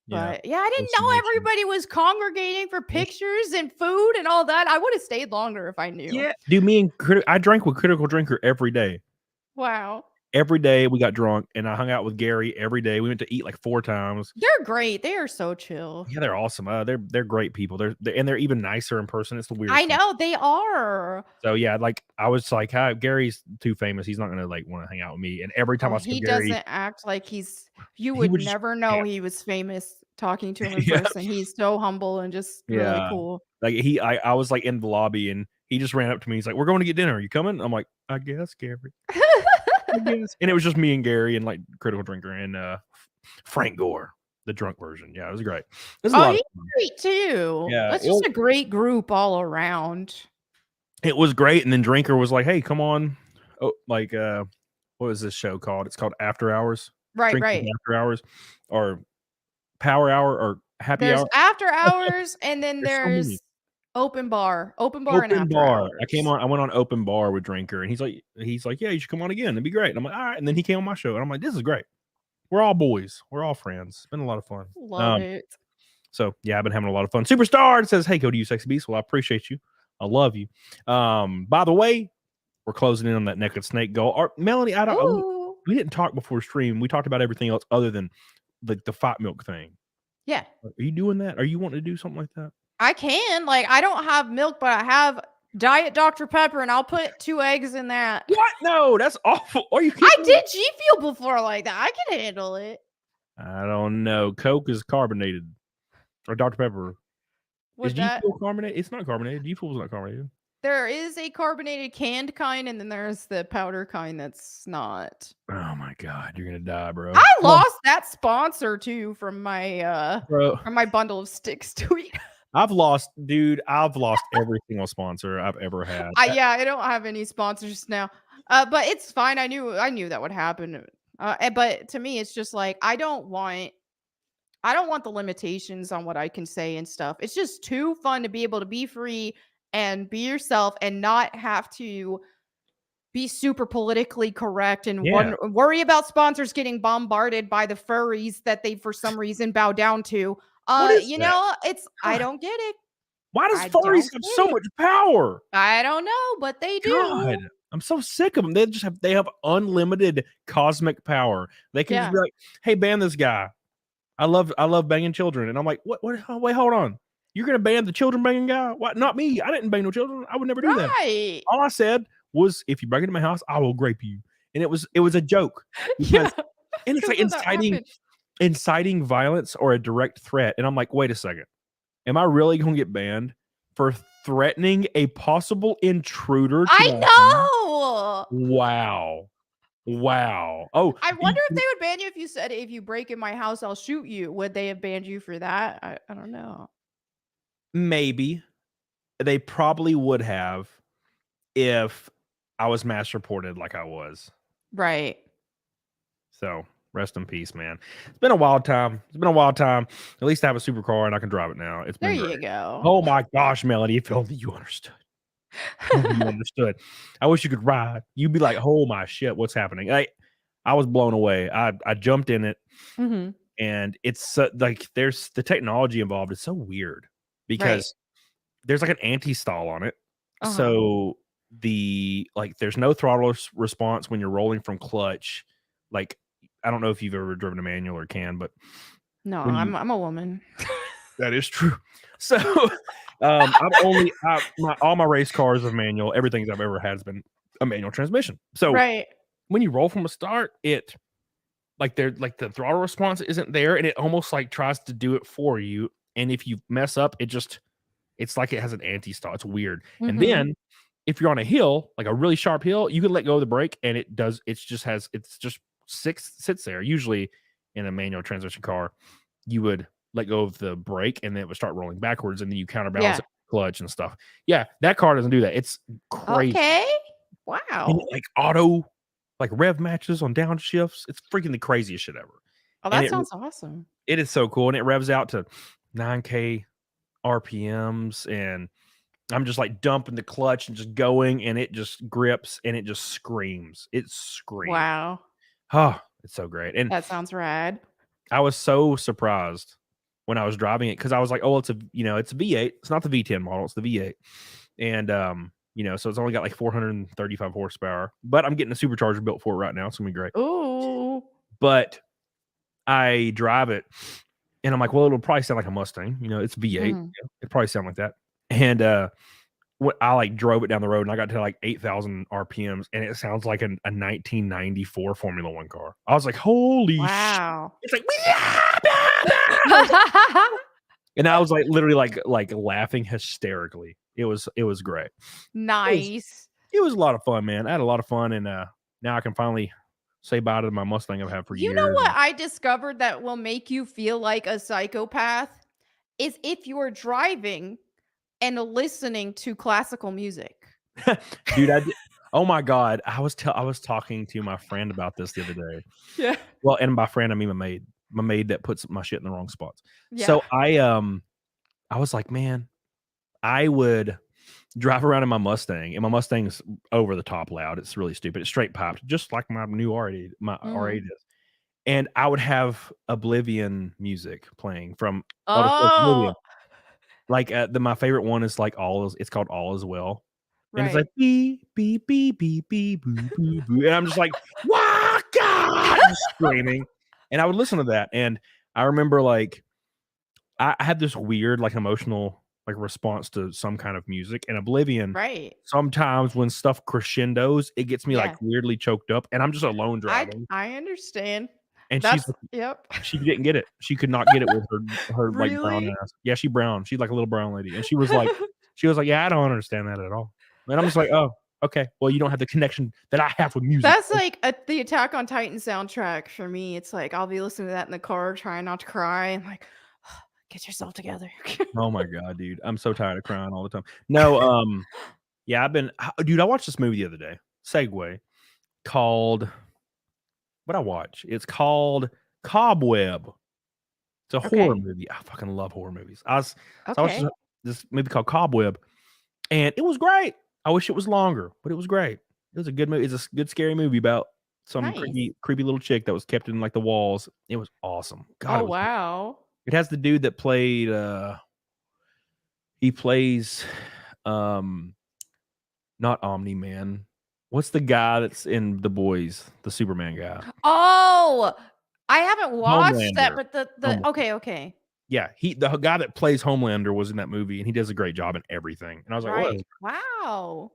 But yeah, I didn't know everybody was congregating for pictures and food and all that. I would have stayed longer if I knew.
Yeah, dude, I drank with Critical Drinker every day.
Wow.
Every day we got drunk and I hung out with Gary every day. We went to eat like 4 times.
They're great. They are so chill.
Yeah, they're awesome. They're great people. They're even nicer in person. It's the weird.
I know they are.
So yeah, like I was like, hi, Gary's too famous. He's not gonna like want to hang out with me. And every time I see Gary,
doesn't act like you would never know he was famous talking to him in person. He's so humble and just really cool.
Like I was like in the lobby and he just ran up to me. He's like, we're going to get dinner. Are you coming? I'm like, I guess, Gary. And it was just me and Gary and like Critical Drinker and Frank Gore, the drunk version. Yeah, it was great.
He's great too. Yeah, that's just a great group all around.
It was great. And then Drinker was like, hey, come on. Oh, like what is this show called? It's called After Hours.
Right.
After Hours or Power Hour or Happy Hour.
There's After Hours and then there's Open bar and After Hours.
I went on Open Bar with Drinker and he's like, yeah, you should come on again. It'd be great. And I'm like, all right. And then he came on my show and I'm like, this is great. We're all boys. We're all friends. It's been a lot of fun.
Love it.
So yeah, I've been having a lot of fun. Superstar says, hey, Cody, you sexy beast. Well, I appreciate you. I love you. By the way, we're closing in on that naked snake goal. Melanie, we didn't talk before stream. We talked about everything else other than like the fat milk thing.
Yeah.
Are you doing that? Are you wanting to do something like that?
I can. Like, I don't have milk, but I have Diet Dr. Pepper, and I'll put 2 eggs in that.
What? No, that's awful. Are you kidding
me? I did G Fuel before like that. I can handle it.
I don't know. Coke is carbonated. Or Dr. Pepper. Is G Fuel carbonated? It's not carbonated. G Fuel is not carbonated.
There is a carbonated canned kind, and then there's the powder kind that's not.
Oh my God, you're gonna die, bro.
I lost that sponsor too from my bundle of sticks tweet.
I've lost every single sponsor I've ever had.
I don't have any sponsors now. But it's fine. I knew that would happen. But to me, it's just like I don't want the limitations on what I can say and stuff. It's just too fun to be able to be free and be yourself and not have to be super politically correct and worry about sponsors getting bombarded by the furries that they for some reason bow down to. I don't get it.
Why does furries have so much power?
I don't know, but they do.
God, I'm so sick of them. They have unlimited cosmic power. They can just be like, hey, ban this guy. I love banging children. And I'm like, what? Wait, hold on. You're going to ban the children banging guy? What? Not me. I didn't bang no children. I would never do that. All I said was, if you break into my house, I will grape you. And it was a joke. And it's like inciting. inciting violence or a direct threat. And I'm like, wait a second. Am I really going to get banned for threatening a possible intruder to my home? Wow. Oh,
I wonder if they would ban you if you said, if you break in my house, I'll shoot you. Would they have banned you for that? I don't know.
Maybe. They probably would have if I was mass reported like I was.
Right.
So rest in peace, man. It's been a wild time. At least I have a supercar and I can drive it now. It's been
There
great.
you go.
Oh my gosh, Melody, if only you understood. You understood. I wish you could ride. You'd be like, oh my shit, what's happening? I was blown away. I jumped in it, and it's like there's the technology involved is so weird because there's like an anti-stall on it. So there's no throttle response when you're rolling from clutch. Like, I don't know if you've ever driven a manual or can, but
no, I'm a woman.
That is true. So all my race cars are manual. Everything I've ever had has been a manual transmission. So when you roll from a start, the throttle response isn't there, and it almost like tries to do it for you. And if you mess up, it's like it has an anti-stall. It's weird. And then if you're on a hill, like a really sharp hill, you can let go of the brake, and it just sits there. Usually in a manual transmission car, you would let go of the brake and then it would start rolling backwards, and then you counterbalance it with clutch and stuff. Yeah, that car doesn't do that. It's crazy.
Okay. Wow.
And like auto, like rev matches on downshifts. It's freaking the craziest shit ever.
Oh, that sounds awesome.
It is so cool. And it revs out to 9K RPMs, and I'm just like dumping the clutch and just going, and it just grips and it just screams. It screams.
Wow.
Oh, it's so great. And
that sounds rad.
I was so surprised when I was driving it because I was like, oh, it's a V8. It's not the V10 model, it's the V8. And so it's only got like 435 horsepower, but I'm getting a supercharger built for it right now. It's gonna be great.
Ooh.
But I drive it and I'm like, well, it'll probably sound like a Mustang. It's V8. It probably sound like that. And I like drove it down the road and I got to like 8,000 RPMs and it sounds like a 1994 Formula One car. I was like, holy
wow.
It's like, and I was like literally like laughing hysterically. It was great.
Nice.
It was a lot of fun, man. I had a lot of fun, and now I can finally say bye to my Mustang I've had for years.
You know what I discovered that will make you feel like a psychopath is if you're driving and listening to classical music.
Dude, oh my God. I was talking to my friend about this the other day.
Yeah.
Well, and by friend, I mean my maid that puts my shit in the wrong spots.
Yeah.
So I was like, man, I would drive around in my Mustang, and my Mustang's over the top loud. It's really stupid. It's straight piped, just like my new R8, R8 is. And I would have Oblivion music playing from Oblivion. Like my favorite one is like it's called All Is Well. And it's like beep, beep, beep, beep, beep, boo, boo, boo. And I'm just like, wow, God, just screaming. And I would listen to that. And I remember like I had this weird, like emotional like response to some kind of music, and Oblivion. Sometimes when stuff crescendos, it gets me like weirdly choked up, and I'm just alone driving.
I understand.
And she didn't get it. She could not get it with her like brown ass. Yeah, she's brown. She's like a little brown lady. And she was like, yeah, I don't understand that at all. And I'm just like, oh, okay. Well, you don't have the connection that I have with music.
That's like the Attack on Titan soundtrack for me. It's like I'll be listening to that in the car, trying not to cry. I'm like, get yourself together.
Oh my God, dude. I'm so tired of crying all the time. No, yeah, I watched this movie the other day. Segue. Called what I watch. It's called Cobweb. It's a horror movie. I fucking love horror movies. I watched this movie called Cobweb, and it was great. I wish it was longer, but it was great. It was a good movie. It's a good scary movie about some creepy little chick that was kept in like the walls. It was awesome. God,
wow.
It has the dude that played he plays not Omni-Man. What's the guy that's in The Boys, the Superman guy?
Oh, I haven't watched
Homelander.
that, but the okay.
Yeah, the guy that plays Homelander was in that movie, and he does a great job in everything. And I was like,
wow.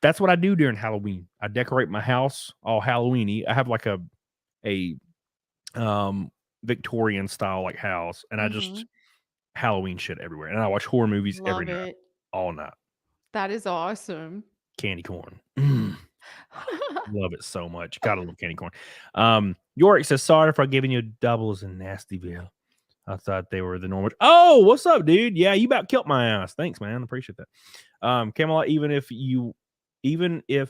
That's what I do during Halloween. I decorate my house all Halloweeny. I have like a Victorian style like house, and I just Halloween shit everywhere, and I watch horror movies every night, all night.
That is awesome.
Candy corn. Love it so much. Gotta love candy corn. Yorick says, sorry for giving you doubles in Nastyville. I thought they were the normal. Oh, what's up, dude? Yeah, you about killed my ass. Thanks, man. Appreciate that. Camelot, even if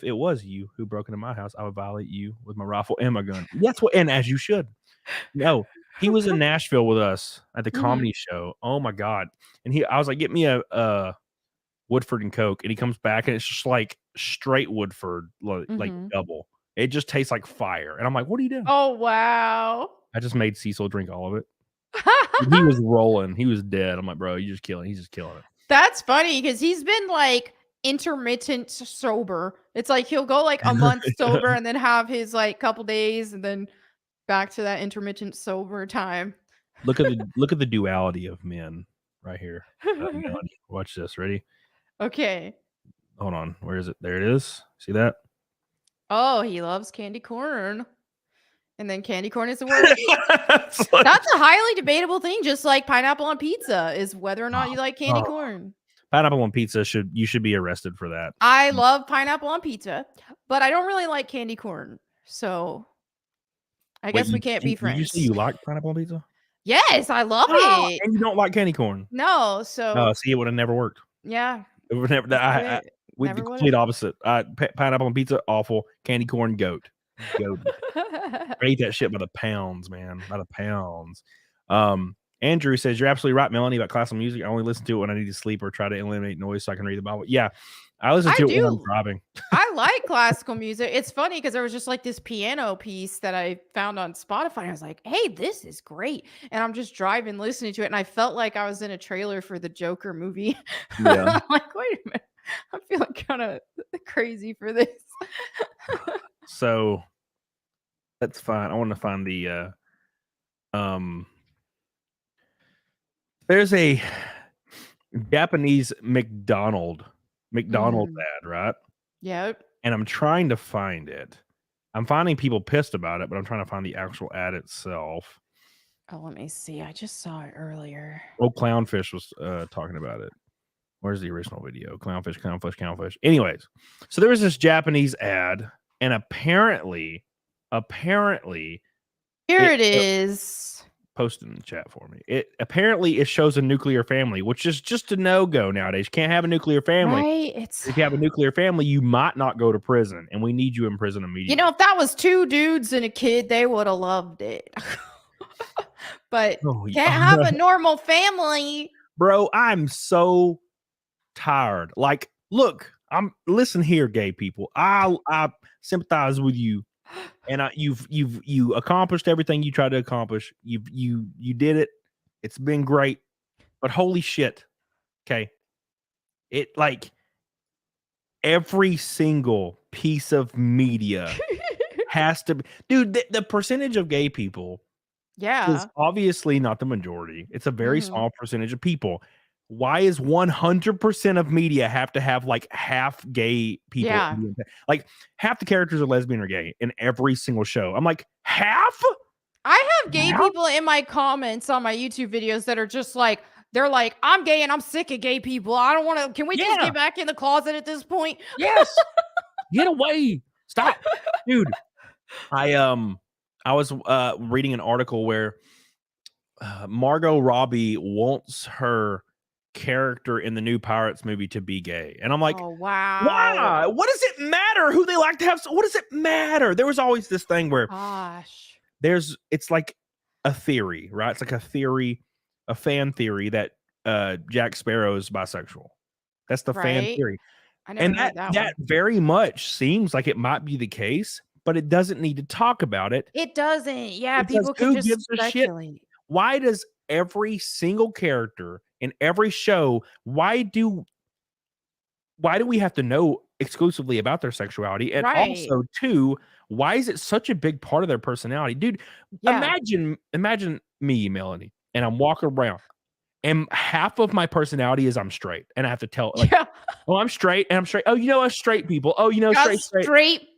it was you who broke into my house, I would violate you with my rifle and my gun. That's what, and as you should. No, he was in Nashville with us at the comedy show. Oh my God. And I was like, get me a Woodford and Coke, and he comes back and it's just like straight Woodford, like double. It just tastes like fire. And I'm like, what are you doing?
Oh, wow.
I just made Cecil drink all of it. He was rolling. He was dead. I'm like, bro, he's just killing it.
That's funny because he's been like intermittent sober. It's like he'll go like a month sober and then have his like couple days and then back to that intermittent sober time.
Look at the duality of men right here. Watch this. Ready?
Okay.
Hold on. Where is it? There it is. See that?
Oh, he loves candy corn. And then candy corn is the word. That's a highly debatable thing, just like pineapple on pizza is whether or not you like candy corn.
Pineapple on pizza you should be arrested for that.
I love pineapple on pizza, but I don't really like candy corn. So I guess we can't be friends.
Did you say you like pineapple on pizza?
Yes, I love it.
And you don't like candy corn?
No, so
see, it would have never worked.
Yeah.
It would never. With the complete opposite. Pineapple on pizza, awful. Candy corn, goat. I ate that shit by the pounds, man. By the pounds. Andrew says, you're absolutely right, Melanie, about classical music. I only listen to it when I need to sleep or try to eliminate noise so I can read the Bible. Yeah, I listen to it when I'm driving.
I like classical music. It's funny because there was just like this piano piece that I found on Spotify. And I was like, hey, this is great. And I'm just driving, listening to it. And I felt like I was in a trailer for the Joker movie. Yeah. I'm like, wait a minute. I'm feeling kind of crazy for this.
So that's fine. I want to find the there's a Japanese McDonald's ad, right?
Yep.
And I'm trying to find it. I'm finding people pissed about it, but I'm trying to find the actual ad itself.
Oh, let me see. I just saw it earlier.
Oh, Clownfish was talking about it. Where's the original video? Clownfish. Anyways, so there was this Japanese ad, and apparently,
here it is.
Post it in the chat for me. It shows a nuclear family, which is just a no-go nowadays. You can't have a nuclear family.
Right?
If you have a nuclear family, you might not go to prison, and we need you in prison immediately.
You know, if that was 2 dudes and a kid, they would have loved it. But can't have a normal family.
Bro, I'm so tired. Like, look, listen here, gay people. I sympathize with you. And you accomplished everything you tried to accomplish. You did it. It's been great. But holy shit. Okay. It like every single piece of media has to be, dude, the percentage of gay people is obviously not the majority. It's a very small percentage of people. Why is 100% of media have to have like half gay people?
Yeah.
Like half the characters are lesbian or gay in every single show. I'm like, half?
I have gay people in my comments on my YouTube videos that are just like, they're like, I'm gay and I'm sick of gay people. I don't want to. Can we just get back in the closet at this point?
Yes. Get away. Stop. Dude. I was reading an article where Margot Robbie wants her character in the new Pirates movie to be gay, and I'm like,
oh wow,
why? What does it matter who they like to have? What does it matter? There was always this thing where it's like a theory, right? It's like a fan theory that Jack Sparrow is bisexual. That's the fan theory. And that very much seems like it might be the case, but it doesn't need to talk about it.
It doesn't. Yeah, people can just speculate.
Why does every single character in every show, why do we have to know exclusively about their sexuality? And also, too, why is it such a big part of their personality? Dude, imagine me, Melanie, and I'm walking around, and half of my personality is I'm straight, and I have to tell, like, oh, I'm straight, and I'm straight. Oh, you know us straight people. Oh, you know,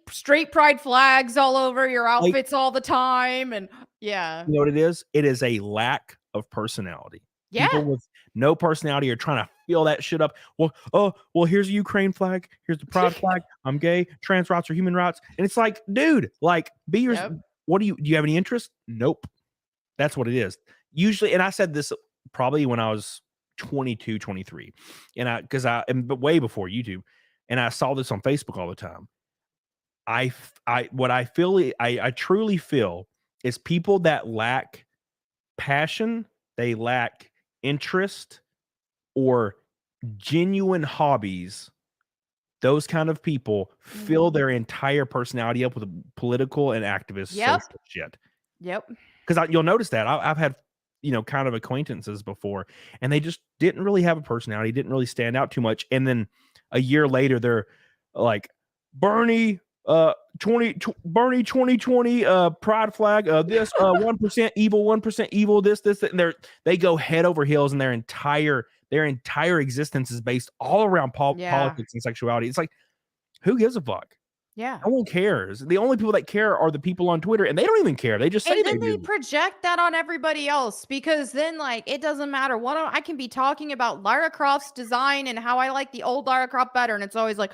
straight
pride flags all over your outfits all the time, and Yeah.
You know what it is? It is a lack of personality.
Yeah.
People with no personality are trying to fill that shit up. Well, here's a Ukraine flag. Here's the pride flag. I'm gay. Trans rights are human rights. And it's like, dude, like, be your.
Yep.
What do you have any interest? Nope. That's what it is. Usually, and I said this probably when I was 22, 23, but way before YouTube, and I saw this on Facebook all the time. I truly feel is people that lack passion, they lack interest or genuine hobbies. Those kind of people fill their entire personality up with political and activist social shit.
Yep.
Because you'll notice that I've had, kind of acquaintances before, and they just didn't really have a personality, didn't really stand out too much. And then a year later, they're like, Bernie 2020 pride flag, this 1% evil, 1% evil, this, and they go head over heels, and their entire existence is based all around politics and sexuality. It's like, who gives a fuck?
Yeah.
No one cares. The only people that care are the people on Twitter, and they don't even care. They just say
and then they project that on everybody else, because then, like, it doesn't matter. I can be talking about Lara Croft's design and how I like the old Lara Croft better, and it's always like,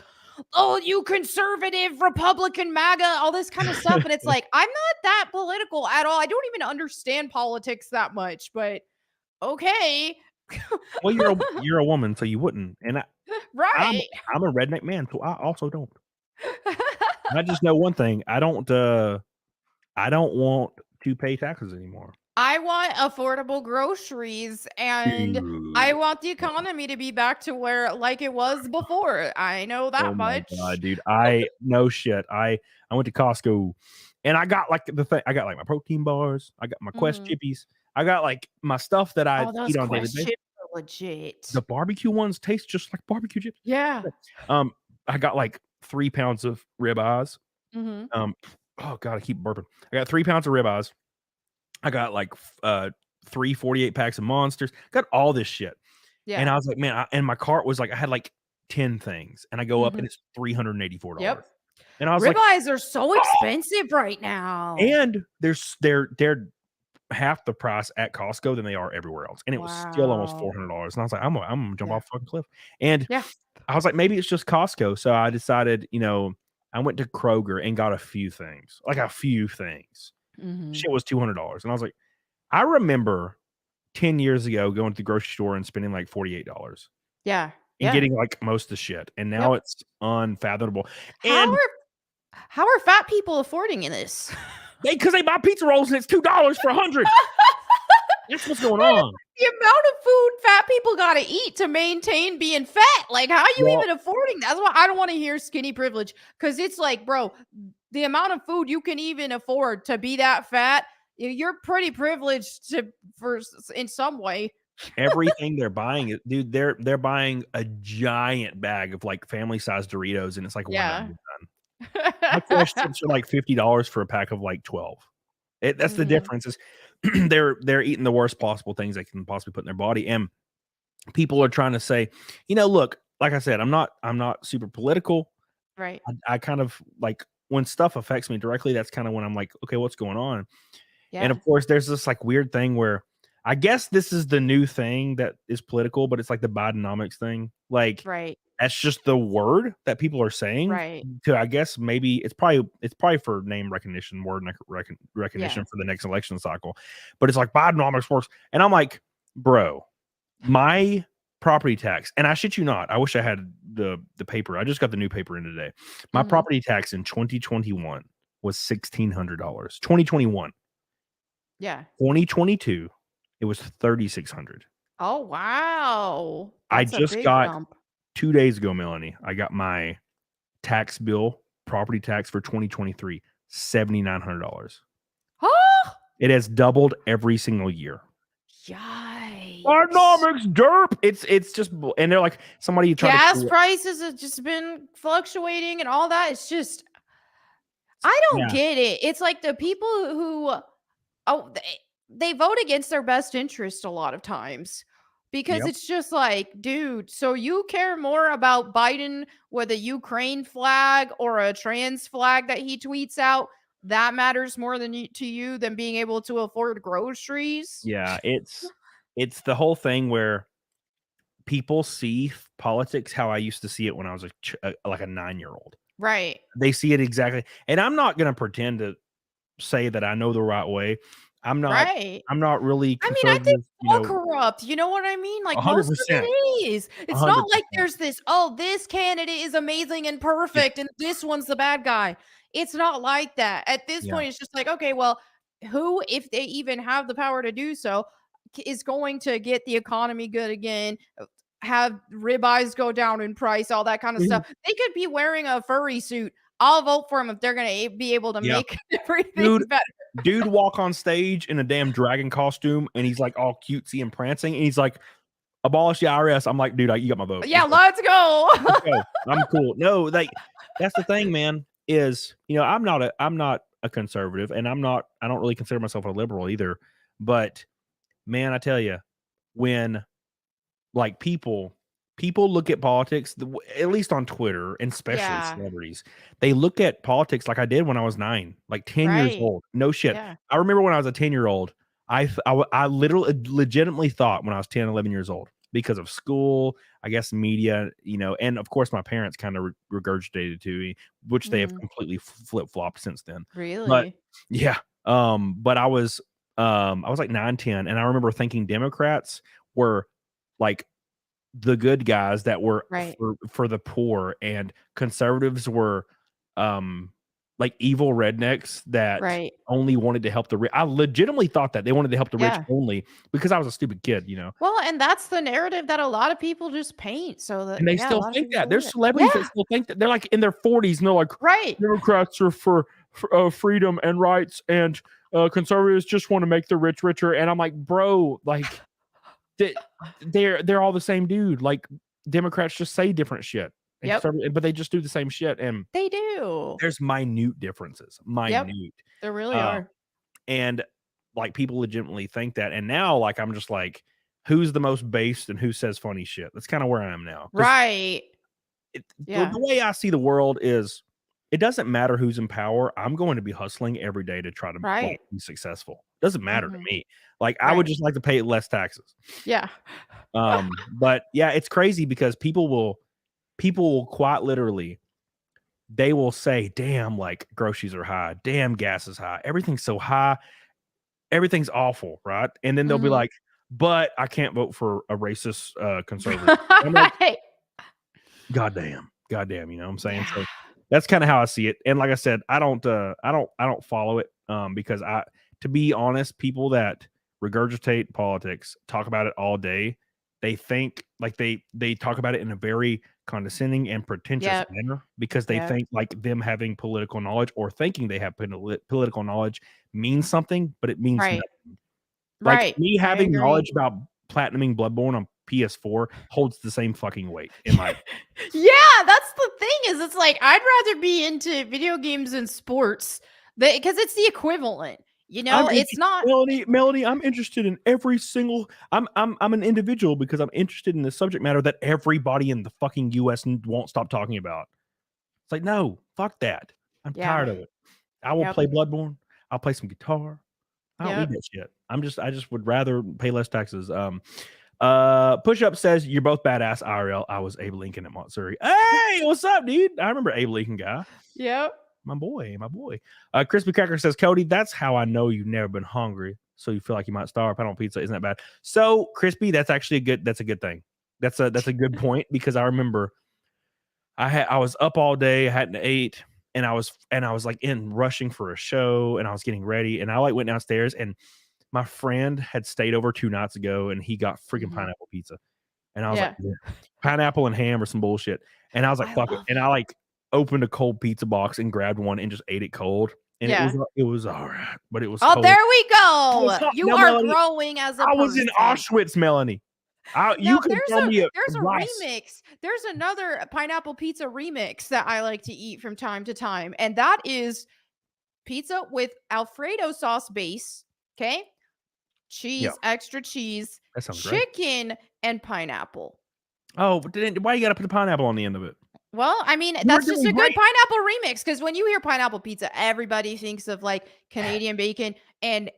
oh, you conservative Republican MAGA, all this kind of stuff. And it's like, I'm not that political at all. I don't even understand politics that much, but okay.
Well, you're a woman, so you wouldn't. And
right.
I'm a redneck man, so I also don't. I just know one thing. I don't want to pay taxes anymore.
I want affordable groceries, and I want the economy to be back to where like it was before. I know that much.
God, dude. No shit. I went to Costco, and I got like I got like my protein bars. I got my Quest chippies. I got like my stuff that I eat on daily basis.
Legit.
The barbecue ones taste just like barbecue chips.
Yeah.
I got like 3 pounds of ribeyes.
Mm-hmm.
Oh god, I keep burping. I got 3 pounds of ribeyes. I got like 3 48 packs of Monsters. Got all this shit. Yeah. And I was like, man, and my cart was like, I had like 10 things, and I go up and it's $384.
Yep.
And I was
ribeyes are so expensive right now.
And they're half the price at Costco than they are everywhere else. And it was still almost $400. And I was like, I'm gonna jump off the fucking cliff. And I was like, maybe it's just Costco. So I decided, I went to Kroger and got a few things. Shit was $200. And I was like, I remember 10 years ago going to the grocery store and spending like $48.
Yeah.
And getting like most of the shit. And now it's unfathomable. And
how are fat people affording this?
Because they buy pizza rolls and it's $2 for 100. That's what's going on.
The amount of food fat people got to eat to maintain being fat. Like, how are you even affording that? That's why I don't want to hear skinny privilege. Because it's like, bro, the amount of food you can even afford to be that fat, you're pretty privileged in some way.
Everything they're buying, dude, they're buying a giant bag of like family size Doritos, and it's like $1.99. My Fresh chips are like $50 for a pack of like 12. That's the difference. Is they're eating the worst possible things they can possibly put in their body, and people are trying to say, look, like I said, I'm not super political,
right?
I kind of like when stuff affects me directly. That's kind of when I'm like, okay, what's going on? Yeah. And of course, there's this like weird thing where I guess this is the new thing that is political, but it's like the Bidenomics thing, like
right.
That's just the word that people are saying.
Right.
To I guess maybe it's probably for name recognition, word recognition for the next election cycle. But it's like Bidenomics works. And I'm like, bro, my property tax, and I shit you not, I wish I had the paper. I just got the new paper in today. My property tax in 2021 was $1,600. 2021.
Yeah.
2022, it was $3,600.
Oh wow.
That's I just got jump. 2 days ago, Melanie, I got my tax bill, property tax for 2023, $7,900.
Huh?
It has doubled every single year.
Yikes.
Bidenomics, derp. It's just, and they're like, somebody tried
gas prices have just been fluctuating and all that. It's just, I don't get it. It's like the people who, they vote against their best interest a lot of times. Because it's just like, dude, so you care more about Biden with a Ukraine flag or a trans flag that he tweets out that matters more to you than being able to afford groceries.
Yeah, it's the whole thing where people see politics how I used to see it when I was like a 9-year-old.
Right.
They see it exactly. And I'm not going to pretend to say that I know the right way. I'm not really
I mean, I think
conservative,
it's all corrupt. You know what I mean? Like most of
100%.
it is. It's not like there's this, this candidate is amazing and perfect and this one's the bad guy. It's not like that. At this point, it's just like, okay, well, who, if they even have the power to do so, is going to get the economy good again, have ribeyes go down in price, all that kind of stuff. They could be wearing a furry suit. I'll vote for them if they're going to be able to make everything better.
Dude walk on stage in a damn dragon costume and he's like all cutesy and prancing and he's like, abolish the IRS. I'm like, dude, you got my vote.
Yeah, let's go.
I'm cool. No, like that's the thing, man, is, I'm not a conservative and I don't really consider myself a liberal either. But man, I tell you, when like people look at politics, at least on Twitter, and especially celebrities, they look at politics like I did when I was 9, like 10 years old. No shit.
Yeah.
I remember when I was a 10-year-old, I literally legitimately thought when I was 10, 11 years old, because of school, I guess media, and of course my parents kind of regurgitated to me, which they have completely flip-flopped since then.
Really?
But yeah. But I was like 9, 10, and I remember thinking Democrats were like the good guys that were for the poor, and conservatives were like evil rednecks that only wanted to help the rich. I legitimately thought that they wanted to help the rich only because I was a stupid kid,
Well, and that's the narrative that a lot of people just paint. So that,
and they still think that. There's celebrities that still think that. They're like in their 40s and they're like, Democrats are for freedom and rights, and conservatives just want to make the rich richer. And I'm like, bro, like they're all the same dude. Like Democrats just say different shit. But they just do the same shit, and
they do.
There's minute differences.
There really are.
And like people legitimately think that. And now, like, I'm just like, who's the most based and who says funny shit? That's kind of where I am now.
Right.
The way I see the world is, it doesn't matter who's in power. I'm going to be hustling every day to try to be successful. Doesn't matter to me. Like, I would just like to pay less taxes.
Yeah.
But yeah, it's crazy because people will quite literally, they will say, damn, like groceries are high, damn, gas is high, everything's so high, everything's awful, right? And then they'll be like, but I can't vote for a racist conservative. Like, goddamn, you know what I'm saying?
Yeah.
So that's kind of how I see it. And like I said, I don't follow it because to be honest, people that regurgitate politics talk about it all day. They think like they talk about it in a very condescending and pretentious manner because they think like them having political knowledge or thinking they have political knowledge means something, but it means nothing. Like me having knowledge about platinuming Bloodborne on PS4 holds the same fucking weight in my
Yeah, that's the thing, is it's like I'd rather be into video games and sports because it's the equivalent. It's not
Melanie. I'm interested in every single. I'm an individual because I'm interested in the subject matter that everybody in the fucking U.S. won't stop talking about. It's like, no, fuck that. I'm tired of it. I will play Bloodborne. I'll play some guitar. I don't need that shit. I just would rather pay less taxes. Push Up says you're both badass IRL. I was Abe Lincoln at Montsuri. Hey, what's up, dude? I remember Abe Lincoln guy.
Yep.
My boy. Crispy Cracker says, Cody, that's how I know you've never been hungry. So you feel like you might starve. Pound on pizza isn't that bad. So Crispy, that's actually that's a good thing. That's a good point, because I remember I was up all day, I hadn't ate, and I was like rushing for a show, and I was getting ready, and I like went downstairs, and my friend had stayed over 2 nights ago, and he got freaking pineapple pizza. And I was like, pineapple and ham or some bullshit. And I was like, fuck it. And I like opened a cold pizza box and grabbed one and just ate it cold. And it was all right, but it was cold.
There we go. You are Melanie, growing as a person.
I was in Auschwitz, Melanie. You can tell me
there's a remix. There's another pineapple pizza remix that I like to eat from time to time. And that is pizza with Alfredo sauce base. Okay. Cheese, extra cheese, chicken, and pineapple.
Oh, but why you got to put the pineapple on the end of it?
Well, I mean, that's just a good pineapple remix, because when you hear pineapple pizza, everybody thinks of like Canadian bacon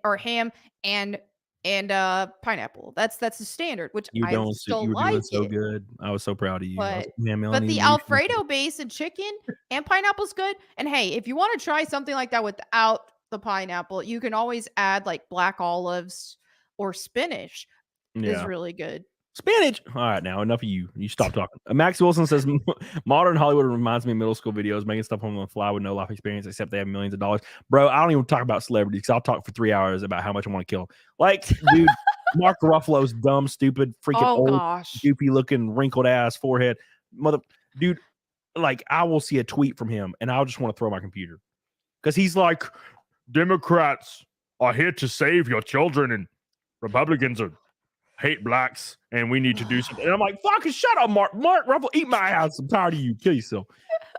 or ham and pineapple. That's the standard, which
You
I
were
still
doing
like
so
it.
good. I was so proud of you. I was
But
like, man,
but
Melanie,
the Alfredo base and chicken and pineapple's good. And hey, if you want to try something like that without the pineapple, you can always add like black olives or spinach. Is really good.
Spinach. All right, now enough of you. You stop talking. Max Wilson says modern Hollywood reminds me of middle school videos, making stuff on the fly with no life experience, except they have millions of dollars. Bro, I don't even talk about celebrities because I'll talk for 3 hours about how much I want to kill. Like, dude, Mark Ruffalo's dumb, stupid, freaking old, goopy looking, wrinkled ass forehead, dude. Like, I will see a tweet from him and I'll just want to throw my computer because he's like, Democrats are here to save your children and Republicans are hate blacks and we need to do something. And I'm like, fucking shut up, Mark Ruffalo, eat my ass. I'm tired of you. Kill yourself.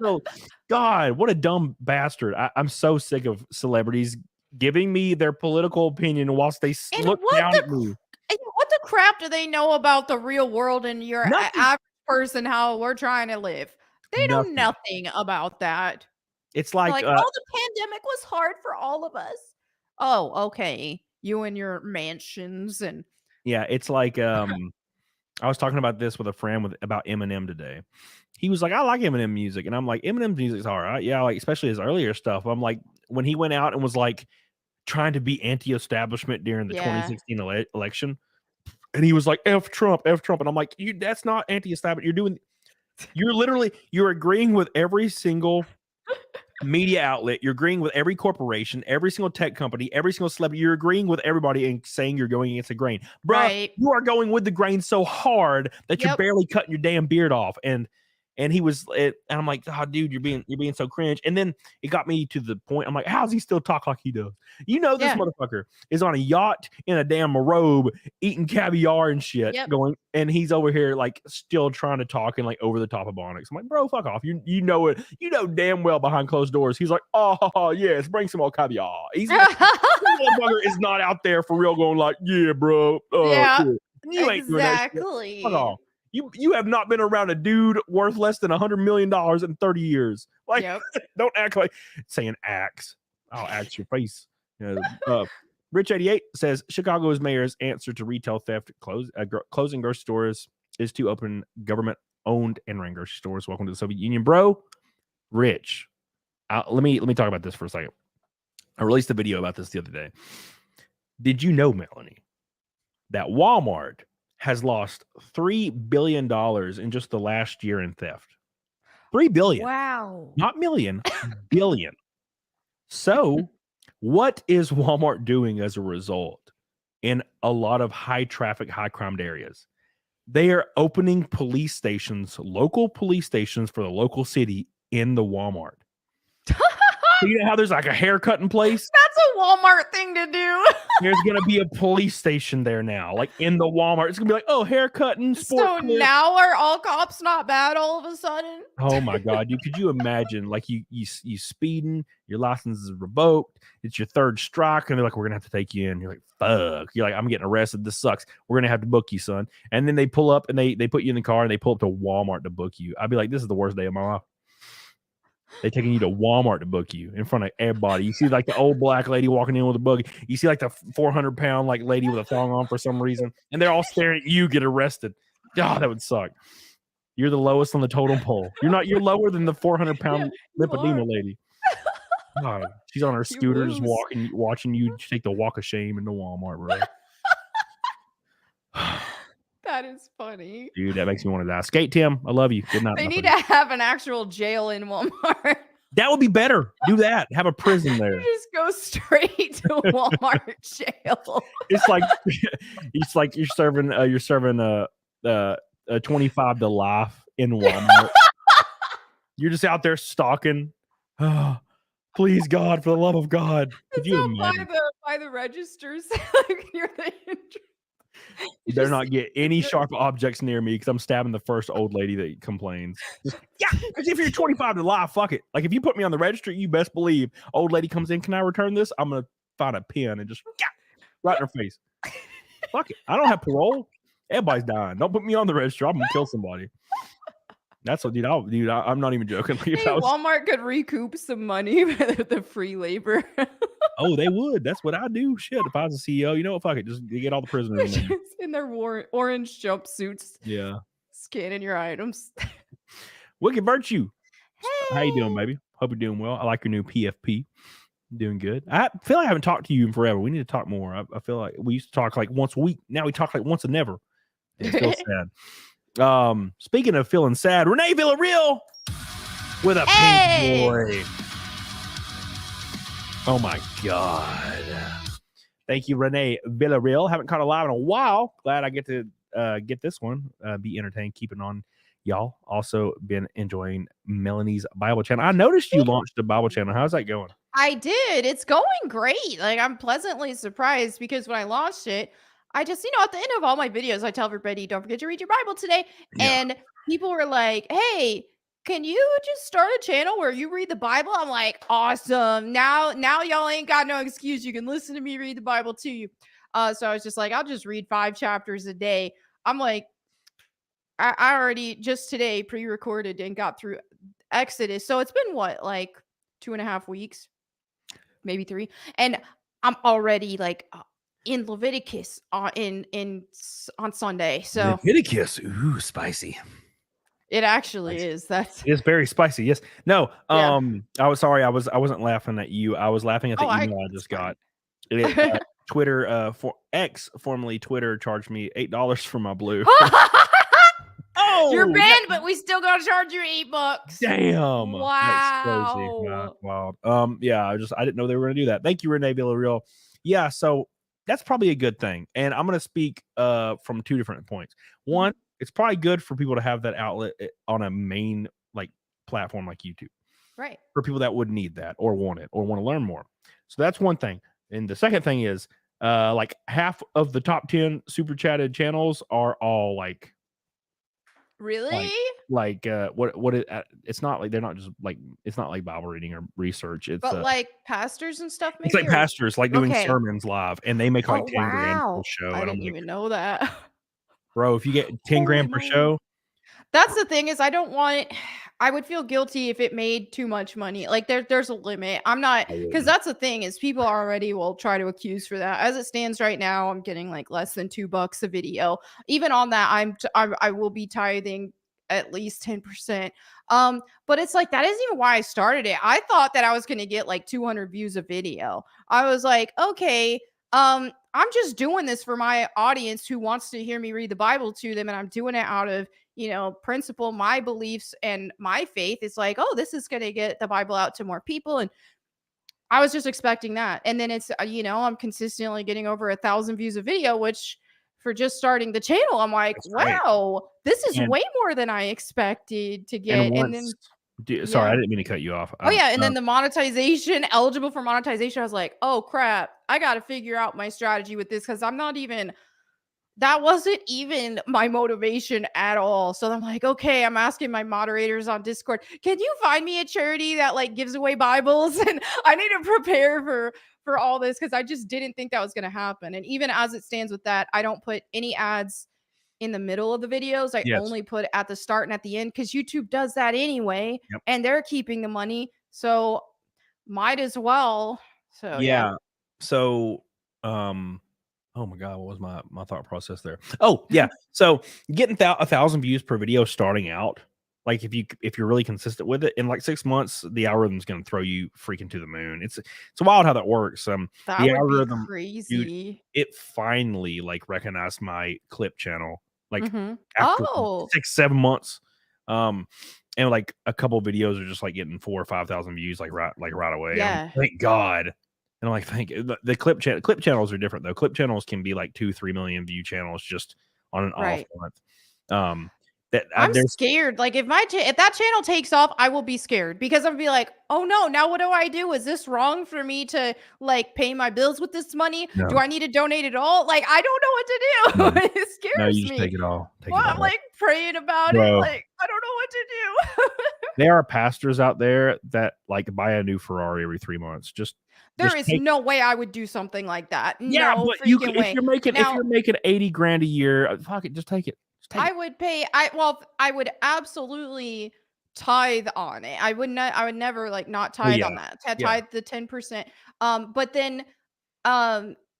So, God, what a dumb bastard. I'm so sick of celebrities giving me their political opinion whilst they look down at me.
And what the crap do they know about the real world and your average person, how we're trying to live? They know nothing about that.
It's like,
the pandemic was hard for all of us. Oh, okay. You and your mansions and
yeah, it's like I was talking about this with a friend about Eminem today. He was like, I like Eminem music. And I'm like, Eminem's music's all right. Yeah, like especially his earlier stuff. I'm like, when he went out and was like trying to be anti-establishment during the 2016 election. And he was like, F Trump. And I'm like, that's not anti-establishment. You're agreeing with every single media outlet. You're agreeing with every corporation, every single tech company, every single celebrity. You're agreeing with everybody and saying you're going against the grain. Bro, you are going with the grain so hard that you're barely cutting your damn beard off. And he was, and I'm like, oh, dude, you're being so cringe. And then it got me to the point. I'm like, how's he still talk like he does? You know, this motherfucker is on a yacht in a damn robe, eating caviar and shit, going, and he's over here like still trying to talk and like over the top of Onyx. I'm like, bro, fuck off. You know it. You know damn well behind closed doors. He's like, oh yes, bring some more caviar. He's like, this motherfucker is not out there for real, going like, yeah, bro. You ain't doing that shit. Fuck off. You have not been around a dude worth less than $100 million in 30 years. Like, don't act like saying axe. I'll axe your face. Rich88 says Chicago's mayor's answer to retail theft, closing grocery stores, is to open government-owned and ran grocery stores. Welcome to the Soviet Union, bro. Rich, let me talk about this for a second. I released a video about this the other day. Did you know, Melanie, that Walmart has lost $3 billion in just the last year in theft? $3 billion.
Wow.
Not million, billion. So what is Walmart doing as a result in a lot of high traffic, high crime areas? They are opening police stations, local police stations for the local city in the Walmart. So you know how there's like a haircutting place?
That's a Walmart thing to do.
There's going to be a police station there now, like in the Walmart. It's going to be like, oh, haircutting.
So now are all cops not bad all of a sudden?
Oh my God, dude. Could you imagine, like you speeding, your license is revoked, it's your third strike, and they're like, we're going to have to take you in. You're like, fuck. You're like, I'm getting arrested. This sucks. We're going to have to book you, son. And then they pull up and they put you in the car and they pull up to Walmart to book you. I'd be like, this is the worst day of my life. They taking you to Walmart to book you in front of everybody. You see like the old black lady walking in with a buggy. You see like the 400-pound like lady with a thong on for some reason, and they're all staring at you. Get arrested. God, that would suck. You're the lowest on the totem pole. You're lower than the 400-pound lipedema lady. God, she's on her scooter just watching you take the walk of shame into Walmart, bro.
That is funny.
Dude, that makes me want to die. Skate Tim, I love you. Good night.
They need to have an actual jail in Walmart.
That would be better. Do that. Have a prison there.
You just go straight to Walmart jail.
It's like you're serving a 25 to life in Walmart. You're just out there stalking. Oh, please, God, for the love of God. Could you imagine?
By the registers. You're the
You better not get any sharp objects near me because I'm stabbing the first old lady that complains. Yeah, because if you're 25 to life, fuck it. Like if you put me on the registry, you best believe old lady comes in, can I return this? I'm gonna find a pen and just right in her face. Fuck it. I don't have parole. Everybody's dying. Don't put me on the registry. I'm gonna kill somebody. That's what, dude. I'm not even joking.
Hey, Walmart could recoup some money with the free labor.
Oh, they would. That's what I do. Shit, if I was a CEO, you know what? Fuck it. Just get all the prisoners in there.
In their orange jumpsuits.
Yeah.
Scanning your items.
Wicked Virtue.
Hey.
How you doing, baby? Hope you're doing well. I like your new PFP. Doing good. I feel like I haven't talked to you in forever. We need to talk more. I feel like we used to talk like once a week. Now we talk like once a never. It's still sad. Speaking of feeling sad, Renee Villarreal with a pink boy. Oh my God. Thank you, Renee Villarreal. Haven't caught a live in a while. Glad I get to get this one. Be entertained, keeping on, y'all. Also been enjoying Melonie's Bible channel. I noticed you launched a Bible channel. How's that going?
I did. It's going great. Like, I'm pleasantly surprised because when I launched it, I just, at the end of all my videos, I tell everybody, don't forget to read your Bible today. Yeah. And people were like, hey, can you just start a channel where you read the Bible? I'm like, awesome. Now y'all ain't got no excuse. You can listen to me read the Bible to you. So I was just like, I'll just read 5 chapters a day. I'm like, I already just today pre-recorded and got through Exodus. So it's been what, like 2.5 weeks, maybe 3. And I'm already like in Leviticus on Sunday. So
Leviticus, ooh, spicy.
It actually is.
It's very spicy. Yes. No. Yeah. I was sorry. I wasn't laughing at you. I was laughing at the email I just got. Twitter, for X, formerly Twitter, charged me $8 for my blue.
Oh, you're banned, but we still gotta charge you $8.
Damn.
Wow.
Wow. Yeah. I didn't know they were gonna do that. Thank you, Renee Villarreal. Yeah. So that's probably a good thing, and I'm gonna speak from 2 different points. One. It's probably good for people to have that outlet on a main like platform like YouTube,
right?
For people that would need that or want it or want to learn more. So that's one thing. And the second thing is, like half of the top 10 super chatted channels are all like,
really,
like what it, it's not like they're not just like it's not like Bible reading or research. It's
but like pastors and stuff.
Maybe, it's like pastors like doing sermons live, and they make like 10 grand per show.
I didn't even know that.
Bro, if you get 10 grand per show.
That's the thing is I would feel guilty if it made too much money. Like there's a limit. I'm not, because that's the thing is people already will try to accuse for that. As it stands right now, I'm getting like less than $2 a video. Even on that, I will be tithing at least 10%. But it's like that isn't even why I started it. I thought that I was gonna get like 200 views a video. I was like, okay, I'm just doing this for my audience who wants to hear me read the Bible to them. And I'm doing it out of, principle, my beliefs and my faith. It's like, oh, this is going to get the Bible out to more people. And I was just expecting that. And then it's, I'm consistently getting over 1,000 views a video, which for just starting the channel, I'm like, wow, this is way more than I expected to get. And then
sorry, I didn't mean to cut you off.
Oh, yeah. And then the monetization, eligible for monetization. I was like, oh, crap. I got to figure out my strategy with this because that wasn't even my motivation at all. So I'm like, okay, I'm asking my moderators on Discord, can you find me a charity that like gives away Bibles? And I need to prepare for all this because I just didn't think that was going to happen. And even as it stands with that, I don't put any ads in the middle of the videos. I only put at the start and at the end because YouTube does that anyway. Yep. And they're keeping the money. So might as well. So yeah.
So oh my God, what was my thought process there? Oh yeah. So getting 1,000 views per video starting out, like if you're really consistent with it, in like 6 months, the algorithm's gonna throw you freaking to the moon. It's wild how that works.
That the algorithm, crazy.
Dude, it finally like recognized my clip channel. Like after 6-7 months, and like a couple videos are just like getting 4,000 or 5,000 views like right away.
Yeah,
thank God. And I'm like, the clip channels are different though. Clip channels can be like 2-3 million view channels just on an off month.
I'm scared. Like if that channel takes off, I will be scared because I'm gonna be like, oh no, now what do I do? Is this wrong for me to like pay my bills with this money? No. Do I need to donate it all? Like I don't know what to do.
No.
It scares
me. No, you
me.
just take it all.
I'm like praying about it. Like I don't know what to do.
There are pastors out there that like buy a new Ferrari every 3 months.
There is no way I would do something like that.
Yeah,
no
but if you're making 80 grand a year, fuck it, just take it.
I would pay. I would absolutely tithe on it. I would not. I would never like not
Well,
tithe
yeah.
on that. Tithe the 10%. But then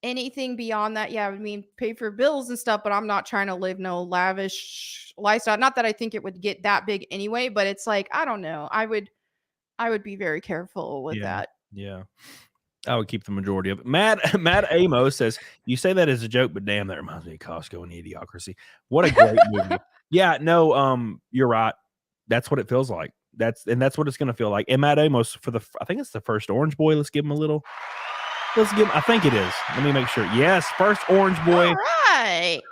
anything beyond that, yeah, I mean pay for bills and stuff. But I'm not trying to live no lavish lifestyle. Not that I think it would get that big anyway. But it's like I don't know. I would be very careful with that.
Yeah. I would keep the majority of it. Matt Amos says, you say that as a joke, but damn, that reminds me of Costco and Idiocracy. What a great movie. Yeah, no, you're right. That's what it feels like. That's what it's gonna feel like. And Matt Amos I think it's the first Orange Boy. Let's give him a little. I think it is. Let me make sure. Yes, first Orange Boy.
All right.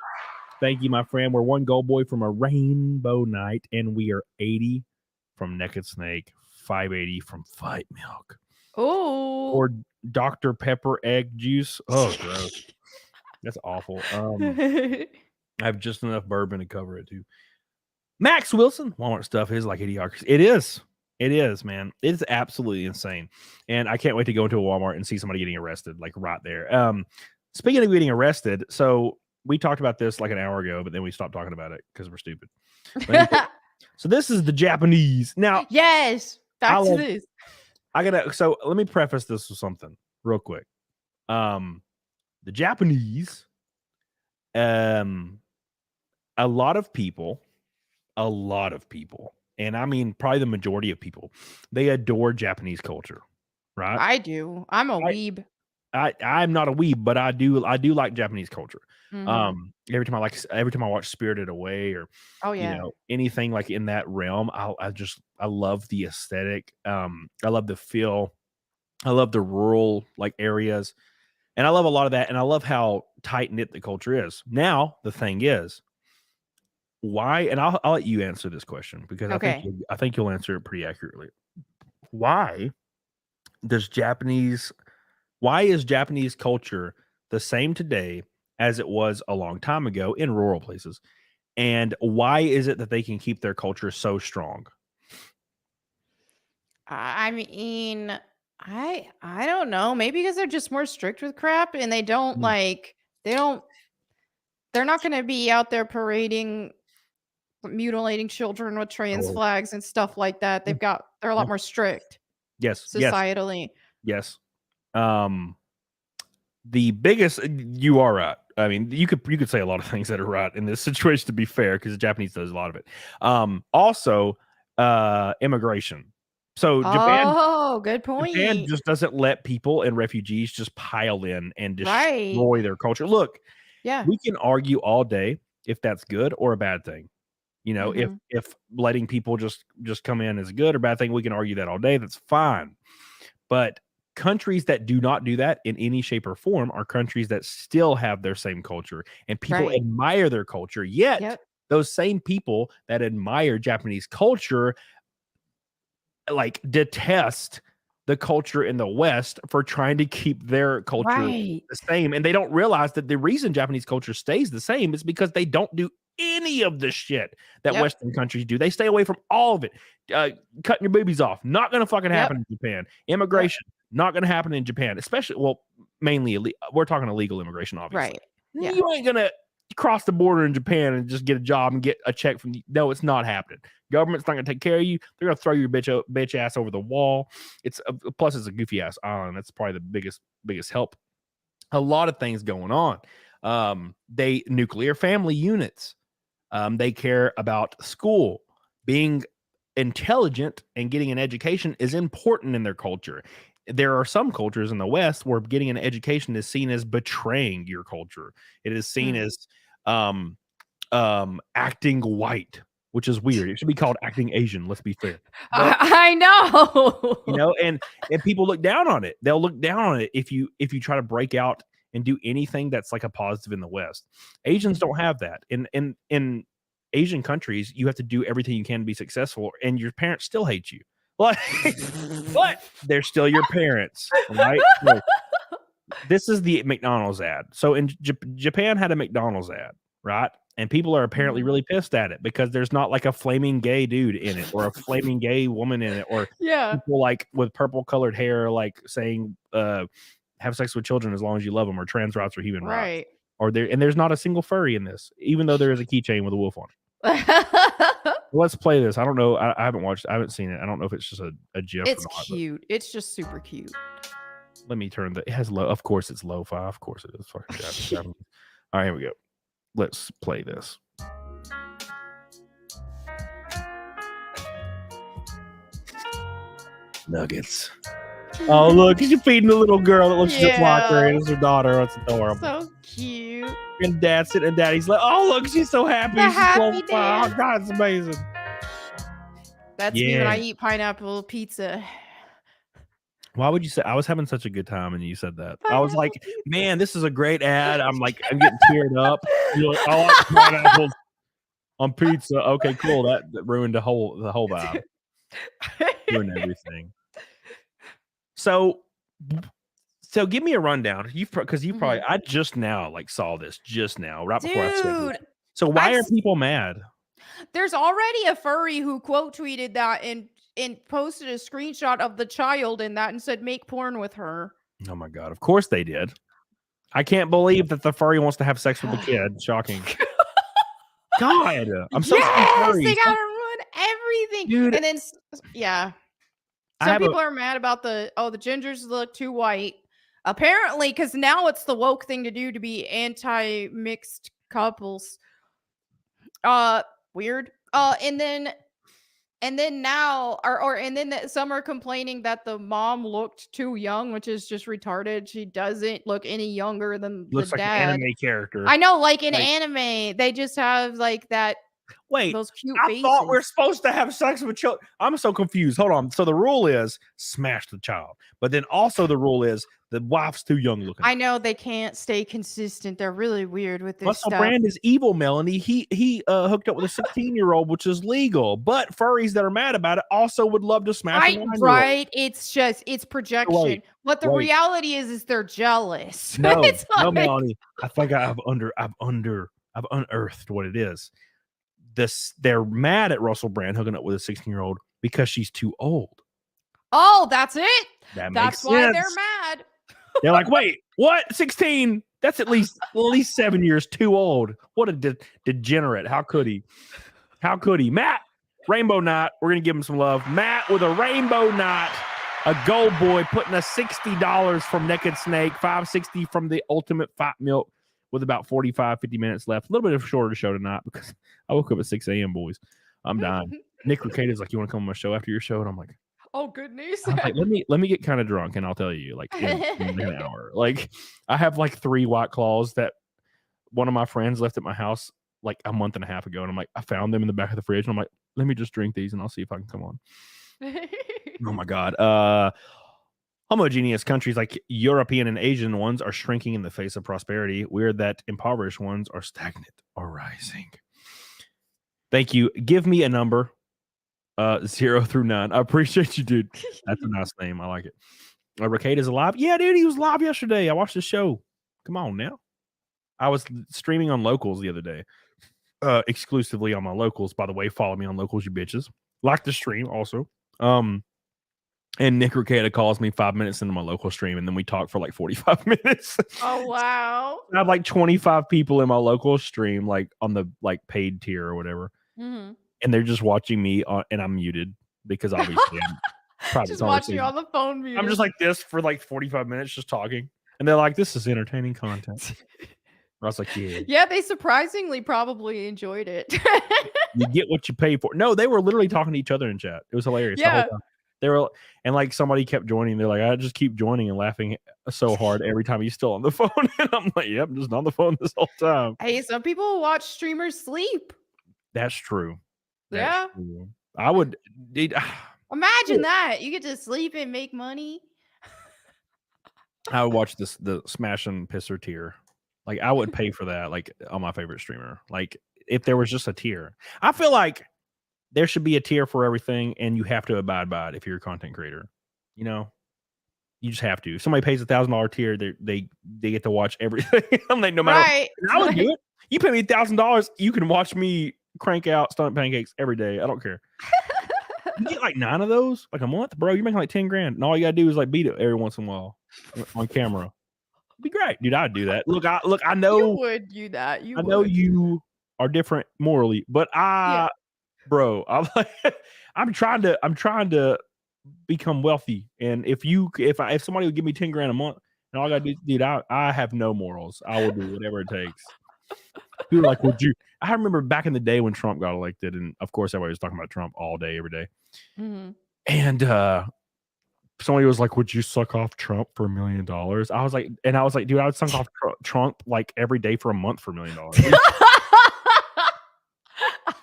Thank you, my friend. We're one gold boy from a rainbow night, and we are 80 from Naked Snake, 580 from Fight Milk.
Oh.
Or Dr. Pepper egg juice. Oh, gross. That's awful. I have just enough bourbon to cover it too. Max Wilson, Walmart stuff is like idiocracy. It is. It is, man. It's absolutely insane. And I can't wait to go into a Walmart and see somebody getting arrested, like right there. Speaking of getting arrested, so we talked about this like an hour ago, but then we stopped talking about it because we're stupid. So this is the Japanese. Now,
yes, back to this.
So let me preface this with something real quick. The Japanese, a lot of people, and I mean probably the majority of people, they adore Japanese culture, right?
I do. I'm a weeb.
I'm not a weeb, but I do like Japanese culture.
Mm-hmm.
Every time I watch Spirited Away or anything like in that realm, I love the aesthetic. I love the feel. I love the rural like areas, and I love a lot of that. And I love how tight knit the culture is. Now the thing is, why? And I'll let you answer this question because I think you'll answer it pretty accurately. Why is Japanese culture the same today as it was a long time ago in rural places? And why is it that they can keep their culture so strong?
I mean, I don't know. Maybe because they're just more strict with crap and they're not going to be out there parading, mutilating children with trans flags and stuff like that. They're a lot more strict.
Yes.
Societally.
Yes. The biggest, you are right. I mean, you could say a lot of things that are right in this situation, to be fair, because the Japanese does a lot of it. Also, immigration. So Japan,
good point.
Japan just doesn't let people and refugees just pile in and destroy their culture. Look, we can argue all day if that's good or a bad thing. You know, if letting people just come in is a good or bad thing, we can argue that all day. That's fine. But countries that do not do that in any shape or form are countries that still have their same culture and people admire their culture. Yet those same people that admire Japanese culture like detest the culture in the West for trying to keep their culture the same. And they don't realize that the reason Japanese culture stays the same is because they don't do any of the shit that Western countries do. They stay away from all of it. Cutting your boobies off, not going to fucking happen in Japan. Immigration, not going to happen in Japan, especially, well, mainly, we're talking illegal immigration, obviously.
Right. Yeah.
You ain't going to cross the border in Japan and just get a job and get a check from you. No, it's not happening. Government's not going to take care of you. They're going to throw your bitch ass over the wall. Plus it's a goofy ass island. That's probably the biggest help. A lot of things going on. They nuclear family units. They care about school. Being intelligent and getting an education is important in their culture. There are some cultures in the West where getting an education is seen as betraying your culture. It is seen as acting white, which is weird. It should be called acting Asian. Let's be fair. But,
I know.
You know, and people look down on it. They'll look down on it if you try to break out and do anything that's like a positive in the West. Asians don't have that. In Asian countries, you have to do everything you can to be successful, and your parents still hate you. But they're still your parents, right? So, this is the McDonald's ad. So in Japan had a McDonald's ad, right? And people are apparently really pissed at it because there's not like a flaming gay dude in it or a flaming gay woman in it or people like with purple colored hair like saying have sex with children as long as you love them or trans rights or human rights. Or there's not a single furry in this, even though there is a keychain with a wolf on it. Let's play this. I don't know. I haven't watched. I haven't seen it. I don't know if it's just a GIF.
It's
or not,
cute. It's just super cute.
Let me turn it has low. Of course, it's lo-fi. Of course, it is. Fucking all right, here we go. Let's play this. Nuggets. Oh, look, she's feeding a little girl that looks just like her. It's her daughter. It's adorable.
So cute.
And Dad's sitting, and Daddy's like, oh, look, she's so happy.
The happy
so oh, God, it's amazing.
That's me when I eat pineapple pizza.
Why would you say? I was having such a good time, and you said that. I was like, man, this is a great ad. I'm getting teared up. You're like, I like pineapples on pizza. Okay, cool. That ruined the whole vibe. Ruined everything. So give me a rundown. Because you probably I just now saw this just now right before I said this. So why are people mad?
There's already a furry who quote tweeted that and posted a screenshot of the child in that and said make porn with her.
Oh my God! Of course they did. I can't believe that the furry wants to have sex with the kid. Shocking. God, I'm so sorry.
They gotta ruin everything,
dude.
And then some people are mad about the gingers look too white. Apparently, because now it's the woke thing to do to be anti-mixed couples. Weird. And then now, and then some are complaining that the mom looked too young, which is just retarded. She doesn't look any younger than
looks
the
like
dad.
an anime character.
I know, like in anime, they just have that.
Wait,
those cute
I
faces.
thought we're supposed to have sex with children. I'm so confused. Hold on. So the rule is smash the child, but then also the rule is the wife's too young looking.
I know they can't stay consistent. They're really weird with this
Russell
stuff.
Brand is evil, Melanie. He hooked up with a 16-year-old, which is legal. But furries that are mad about it also would love to smash a 9-year-old.
Right? It's projection. What the reality is they're jealous.
No, no, Melanie. I think I've unearthed what it is. They're mad at Russell Brand hooking up with a 16-year-old because she's too old.
Oh, that's it.
That's
why they're mad.
They're like, wait, what? 16? That's at least 7 years too old. What a degenerate. How could he? Matt, Rainbow Knot. We're going to give him some love. Matt with a Rainbow Knot, a gold boy, putting us $60 from Naked Snake, $5.60 from the Ultimate Fat Milk with about 45, 50 minutes left. A little bit of a shorter show tonight because I woke up at 6 a.m., boys. I'm dying. Nick Ricada's like, you want to come on my show after your show? And I'm like,
oh, goodness.
I'm like, let me get kind of drunk and I'll tell you in an hour. I have 3 White Claws that one of my friends left at my house a month and a half ago. And I'm like, I found them in the back of the fridge. And I'm like, let me just drink these and I'll see if I can come on. Oh my God. Homogeneous countries like European and Asian ones are shrinking in the face of prosperity. Weird that impoverished ones are stagnant or rising. Thank you. Give me a number. 0 through 9. I appreciate you, dude. That's a nice name. I like it. Ricada's alive. Yeah, dude, he was live yesterday. I watched the show. Come on now. I was streaming on Locals the other day. Exclusively on my Locals. By the way, follow me on Locals, you bitches. Like the stream also. And Nick Ricada calls me 5 minutes into my local stream, and then we talk for 45 minutes.
Oh, wow.
I have 25 people in my local stream, on the paid tier or whatever.
Mm-hmm.
And they're just watching me and I'm muted because obviously I'm probably
just watching you on the phone muted.
I'm just like this for 45 minutes just talking. And they're like, this is entertaining content. I was like, yeah.
Yeah, they surprisingly probably enjoyed it.
You get what you pay for. No, they were literally talking to each other in chat. It was hilarious.
Yeah.
The whole time. They were, and somebody kept joining. They're like, I just keep joining and laughing so hard every time he's still on the phone. And I'm like, yep, I'm just on the phone this whole time.
Hey, some people watch streamers sleep.
That's true.
Yeah.
True. I would
imagine that. You get to sleep and make money.
I would watch the Smash and Pisser tier. I would pay for that, on my favorite streamer. If there was just a tier. I feel like there should be a tier for everything, and you have to abide by it if you're a content creator. You just have to. If somebody pays $1,000 tier, they get to watch everything. I'm like, no matter.
Right.
I would do it. You pay me $1,000, you can watch me crank out stomach pancakes every day. I don't care. You get 9 of those a month, bro. You're making $10,000, and all you gotta do is beat it every once in a while on camera. be great, dude. I'd do that. Look, I
You
know,
would do that. You
I know
would.
you are different morally, but
Yeah.
bro, I'm like, I'm trying to become wealthy, and if somebody would give me 10 grand a month, and all I gotta do, dude, I have no morals. I will do whatever it takes. People are like, would you? I remember back in the day when Trump got elected, and of course everybody was talking about Trump all day, every day.
Mm-hmm.
And somebody was like, would you suck off Trump for $1 million? I was like, dude, I would suck off Trump like every day for a month for $1 million.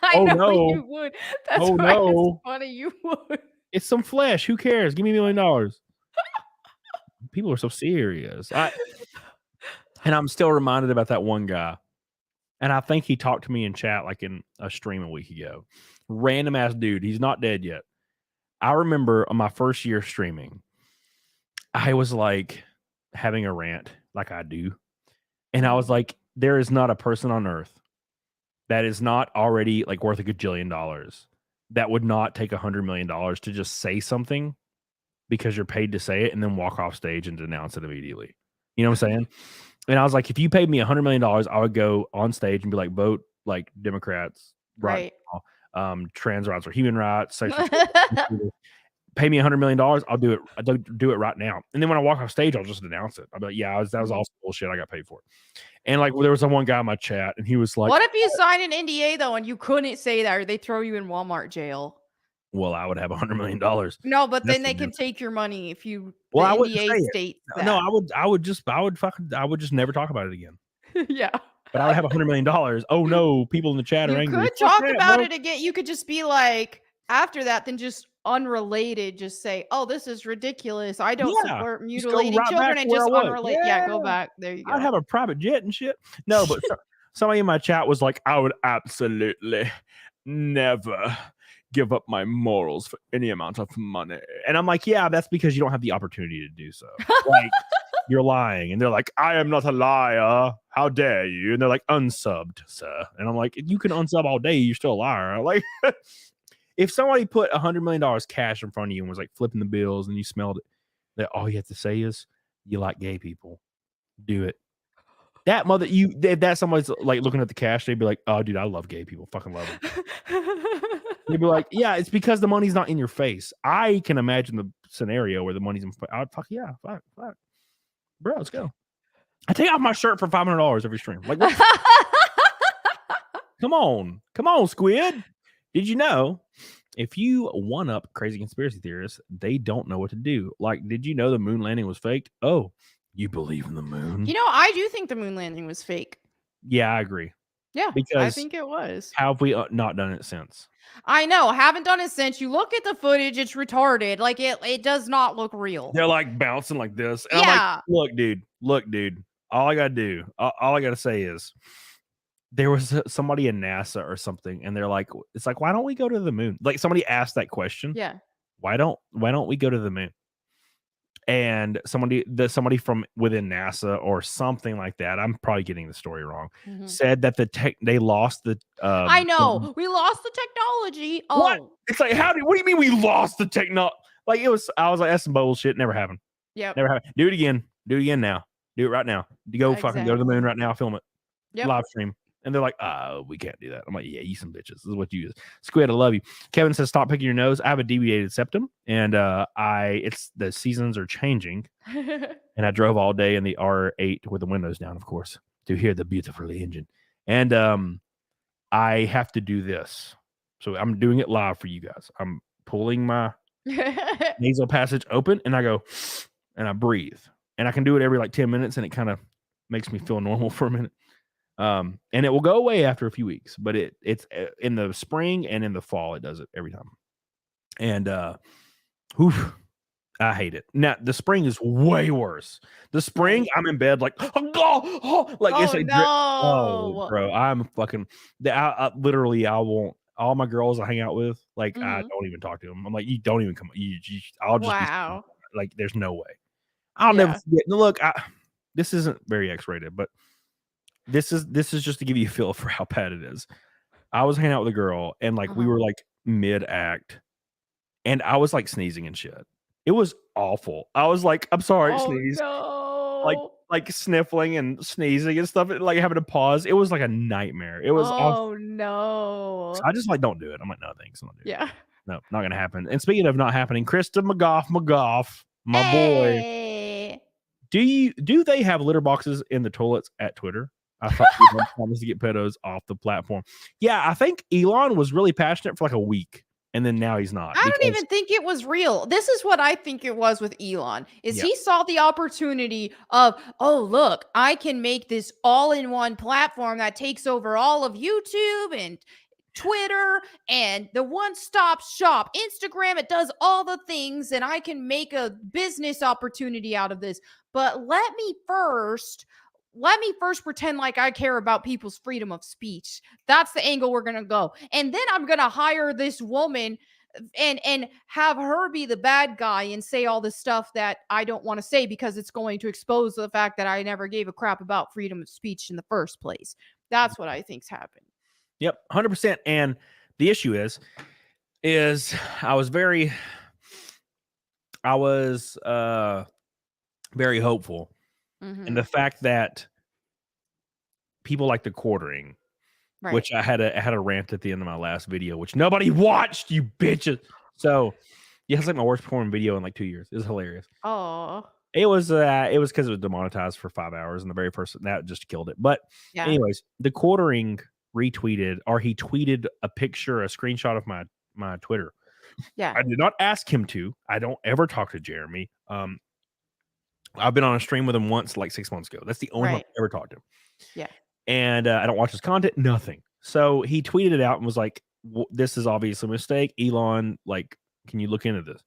I
Oh,
know
no.
you would. That's
Oh,
why
no.
it's funny. You would.
It's some flesh. Who cares? Give me $1 million. People are so serious. And I'm still reminded about that one guy. And I think he talked to me in chat like in a stream a week ago. Random ass dude. He's not dead yet. I remember on my first year streaming, I was like having a rant like I do. And I was like, there is not a person on earth that is not already like worth a gajillion dollars that would not take $100 million to just say something because you're paid to say it and then walk off stage and denounce it immediately. You know what I'm saying? And I was like, if you paid me $100 million, I would go on stage and be like, vote like Democrats,
Right.
Trans rights or human rights, sexual pay me $100 million, I'll do it. I'll do it right now. And then when I walk off stage, I'll just denounce it. I'll be like, yeah, that was all bullshit. I got paid for it. And like, there was one guy in my chat, and he was like,
what if you signed an NDA though, and you couldn't say that, or they throw you in Walmart jail?
Well, I would have $100 million.
No, but then they can take your money if you.
Well, I
wouldn't say states that.
No, I would just never talk about it again.
Yeah.
But I would have $100 million. Oh no, people in the chat are angry.
You could talk about it again. You could just be like, after that, then just unrelated, just say, oh, this is ridiculous. I don't support mutilating children, and just unrelated. Yeah, go back. There you go.
I'd have a private jet and shit. No, but somebody in my chat was like, I would absolutely never give up my morals for any amount of money. And I'm like, yeah, that's because you don't have the opportunity to do so. Like, you're lying. And they're like, I am not a liar. How dare you? And they're like, unsubbed, sir. And I'm like, you can unsub all day. You're still a liar. Like, if somebody put $100 million cash in front of you and was like flipping the bills and you smelled it, that all you have to say is, you like gay people. Do it. If that somebody's like looking at the cash, they'd be like, oh, dude, I love gay people. Fucking love them. They'd be like, yeah, it's because the money's not in your face. I can imagine the scenario where the money's in. Fuck yeah, fuck. Bro, let's go. I take off my shirt for $500 every stream. Like, come on, Squid. Did you know if you one up crazy conspiracy theorists, they don't know what to do? Like, did you know the moon landing was faked? Oh, you believe in the moon?
You know, I do think the moon landing was fake.
Yeah, I agree.
Yeah,
because
I think it was.
How have we not done it since?
I know, haven't done it since. You look at the footage, it's retarded. Like, it does not look real.
They're like bouncing like this. And I'm like, look, dude. All I gotta say is, there was somebody in NASA or something, and they're like, it's like, why don't we go to the moon? Like, somebody asked that question.
Yeah.
Why don't we go to the moon? And somebody from within NASA or something like that, I'm probably getting the story wrong, said that they lost the
I know, we lost the technology. Oh,
what? It's like, what do you mean we lost the technology? Like, I was like, that's some bullshit. Never happened.
Yeah,
never happened. Do it again now. Do it right now. You go fucking go to the moon right now. Film it. Live stream. And they're like, we can't do that. I'm like, yeah, you some bitches. This is what you use. Squid, I love you. Kevin says, stop picking your nose. I have a deviated septum, and the seasons are changing. And I drove all day in the R8 with the windows down, of course, to hear the beautiful engine. And I have to do this. So I'm doing it live for you guys. I'm pulling my nasal passage open, and I go, and I breathe. And I can do it every like 10 minutes, and it kind of makes me feel normal for a minute. And it will go away after a few weeks, but it's in the spring and in the fall, it does it every time. And I hate it. Now the spring is way worse. The spring, I'm in bed like, it's like,
no,
bro, I'm fucking. I literally, I won't. All my girls I hang out with, like, I don't even talk to them. I'm like, you don't even come. I'll just like, there's no way. I'll never forget. Look, this isn't very X-rated, but this is just to give you a feel for how bad it is. I was hanging out with a girl, and like we were like mid-act, and I was like sneezing and shit. It was awful. I was like, I'm sorry, sneeze.
No.
like sniffling and sneezing and stuff, like having to pause. It was like a nightmare. It was awful.
Oh no.
So I just like don't do it. I'm like, no thanks. I'm not doing
Yeah.
it. No, not gonna happen. And speaking of not happening, Krista McGough, my boy.
Hey.
Do they have litter boxes in the toilets at Twitter? I thought we promised to get pedos off the platform. Yeah, I think Elon was really passionate for like a week, and then now he's not.
I don't even think it was real. This is what I think it was with Elon, is he saw the opportunity of, oh, look, I can make this all-in-one platform that takes over all of YouTube and Twitter and the one-stop shop, Instagram. It does all the things, and I can make a business opportunity out of this. But let me first pretend like I care about people's freedom of speech. That's the angle we're going to go. And then I'm going to hire this woman and have her be the bad guy and say all the stuff that I don't want to say because it's going to expose the fact that I never gave a crap about freedom of speech in the first place. That's what I think's happened.
Yep, 100%. And the issue is I was very hopeful. And the fact that people like the quartering, which I had a rant at the end of my last video, which nobody watched, you bitches. So yeah, it's like my worst performing video in like 2 years. It was hilarious.
Oh,
it was because it was demonetized for 5 hours, and the very first that just killed it. But anyways, the quartering retweeted, or he tweeted a screenshot of my Twitter. Yeah, I did not ask him to. I don't ever talk to Jeremy. I've been on a stream with him once, like 6 months ago. That's the only time I've ever talked to him.
Yeah.
And I don't watch his content, nothing. So he tweeted it out and was like, this is obviously a mistake. Elon, like, can you look into this?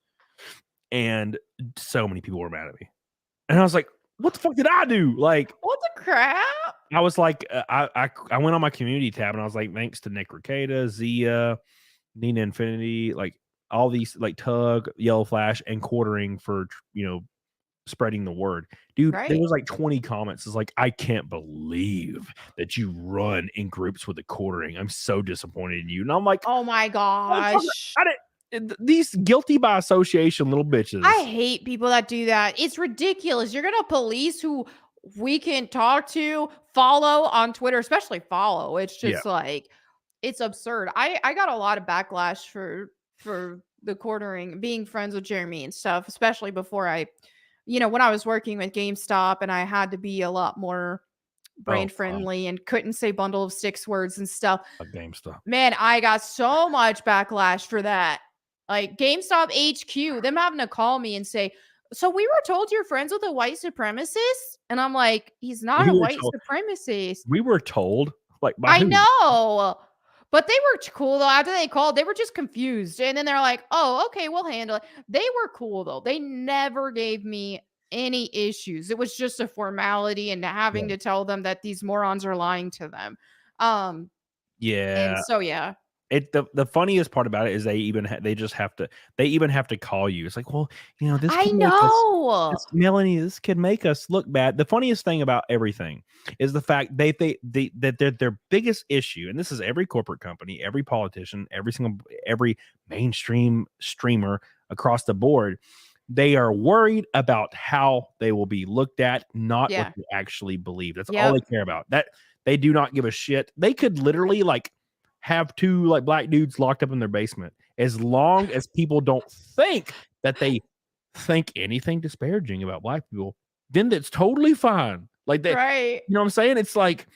And so many people were mad at me. And I was like, what the fuck did I do? Like,
what the crap?
I was like, I went on my community tab and I was like, thanks to Nick Ricada, Zia, Nina Infinity, like all these, like Tug, Yellow Flash, and quartering for, spreading the word. Dude, there was like 20 comments. It's like, I can't believe that you run in groups with the quartering. I'm so disappointed in you. And I'm like,
oh my gosh.
These guilty by association little bitches.
I hate people that do that. It's ridiculous. You're gonna police who we can talk to, follow on Twitter, especially follow. It's just like, it's absurd. I got a lot of backlash for the quartering, being friends with Jeremy and stuff, especially before when I was working with GameStop and I had to be a lot more brand friendly and couldn't say bundle of 6 words and stuff.
GameStop.
Man, I got so much backlash for that. Like GameStop HQ, them having to call me and say, so we were told you're friends with a white supremacist? And I'm like, he's not a white supremacist.
We were told. Like,
I know. But they were cool, though. After they called, they were just confused. And then they're like, oh, okay, we'll handle it. They were cool, though. They never gave me any issues. It was just a formality and having to tell them that these morons are lying to them.
Yeah.
And so, yeah.
The funniest part about it is they even have to call you. It's like, well, this.
I know.
Melanie, this could make us look bad. The funniest thing about everything is the fact that their biggest issue, and this is every corporate company, every politician, every mainstream streamer across the board. They are worried about how they will be looked at, not what they actually believe. That's all they care about. That they do not give a shit. They could literally have 2 like black dudes locked up in their basement, as long as people don't think that they think anything disparaging about black people, then that's totally fine. Like that,
right?
You know what I'm saying? It's like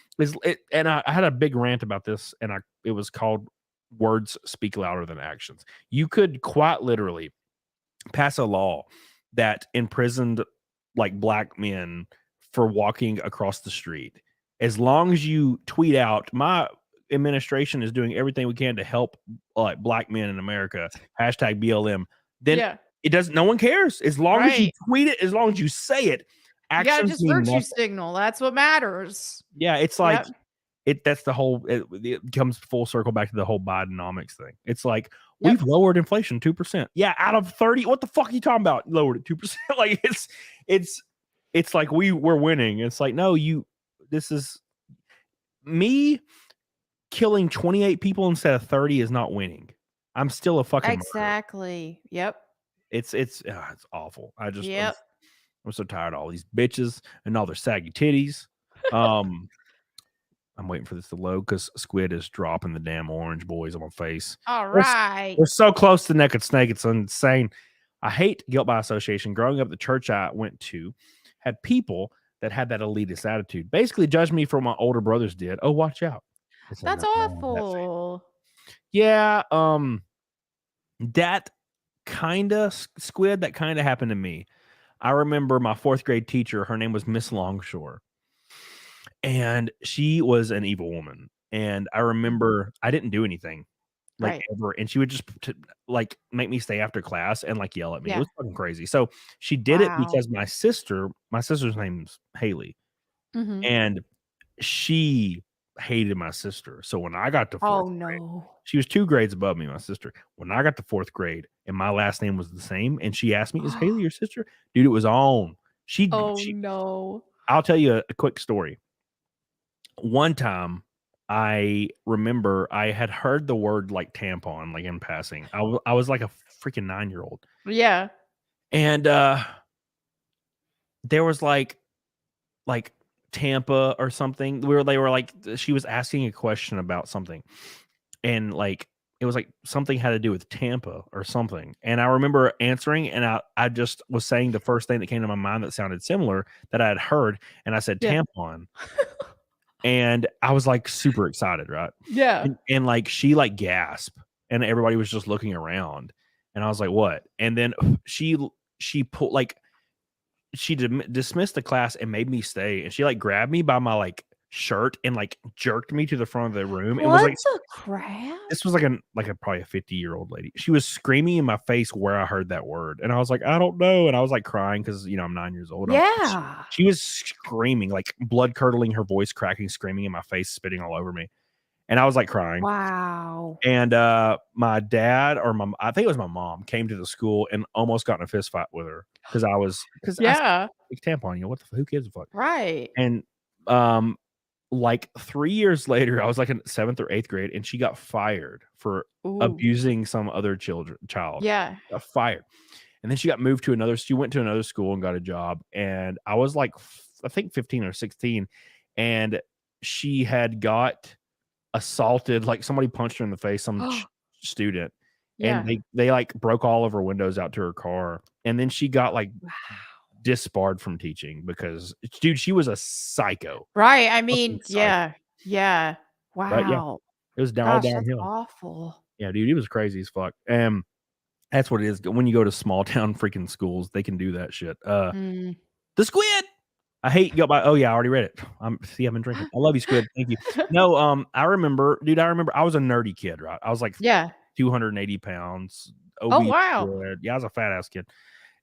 and I had a big rant about this, and it was called "Words Speak Louder Than Actions." You could quite literally pass a law that imprisoned like black men for walking across the street, as long as you tweet out, my administration is doing everything we can to help like black men in America, #BLM, then it doesn't, no one cares. As long as you tweet it, as long as you say it, actions
you gotta just virtue signal. That's what matters.
Yeah, it's like that's the whole, it comes full circle back to the whole Bidenomics thing. It's like, we've lowered inflation 2%. Yeah, out of 30, what the fuck are you talking about? Lowered it 2%. Like it's like we're winning. It's like, no, this is me killing 28 people instead of 30 is not winning. I'm still a fucking
exactly murderer. Yep.
It's awful. I just I'm so tired of all these bitches and all their saggy titties. I'm waiting for this to load because Squid is dropping the damn orange boys on my face.
All right.
We're so close to Naked Snake. It's insane. I hate guilt by association. Growing up, the church I went to had people that had that elitist attitude. Basically, judged me for what my older brothers did. Oh, watch out.
That's awful.
Yeah. That kind of Squid, that kind of happened to me. I remember my 4th grade teacher. Her name was Miss Longshore. And she was an evil woman. And I remember I didn't do anything like ever. And she would just like make me stay after class and like yell at me. It was fucking crazy. So she did it because my sister's name's Haley. And she hated my sister. So when I got to 4th grade, she was 2 grades above me, my sister. When I got to 4th grade and my last name was the same, and she asked me, "Is Haley your sister?" Dude, it was on. I'll tell you a quick story. One time, I remember I had heard the word like tampon, like in passing. I was like a freaking 9-year-old.
Yeah.
And there was like Tampa or something where they were like, she was asking a question about something. And like, it was like something had to do with Tampa or something. And I remember answering, and I just was saying the first thing that came to my mind that sounded similar that I had heard. And I said tampon. And I was like super excited, right?
Yeah.
And like she like gasped, and everybody was just looking around, and I was like, "What?" And then she pulled like she dismissed the class and made me stay, and she like grabbed me by my like shirt and like jerked me to the front of the room.
What
It was like
the crap?
This was like a probably a 50-year-old lady. She was screaming in my face where I heard that word, and I was like, "I don't know," and I was like crying because I'm 9 years old.
Yeah.
She was screaming, like blood curdling, her voice cracking, screaming in my face, spitting all over me. And I was like crying.
Wow.
And my dad I think it was my mom came to the school and almost got in a fist fight with her because I tampon, what who gives a fuck?
Right.
And like 3 years later, I was like in 7th or 8th grade, and she got fired for abusing some other child.
Yeah.
Got fired. And then she went to another school and got a job. And I was like, I think 15 or 16. And she had got assaulted. Like somebody punched her in the face, some student.
Yeah.
And they like broke all of her windows out to her car. And then she got like disbarred from teaching because, dude, she was a psycho.
Right. I mean, yeah. Wow.
But yeah, it was all downhill.
That's awful.
Yeah, dude, it was crazy as fuck. That's what it is. When you go to small town freaking schools, they can do that shit. The Squid. I hate go by. Oh yeah, I already read it. I've been drinking. I love you, Squid. Thank you. No, I remember I was a nerdy kid, right? I was like 280 pounds.
Oh wow.
Kid. Yeah, I was a fat ass kid,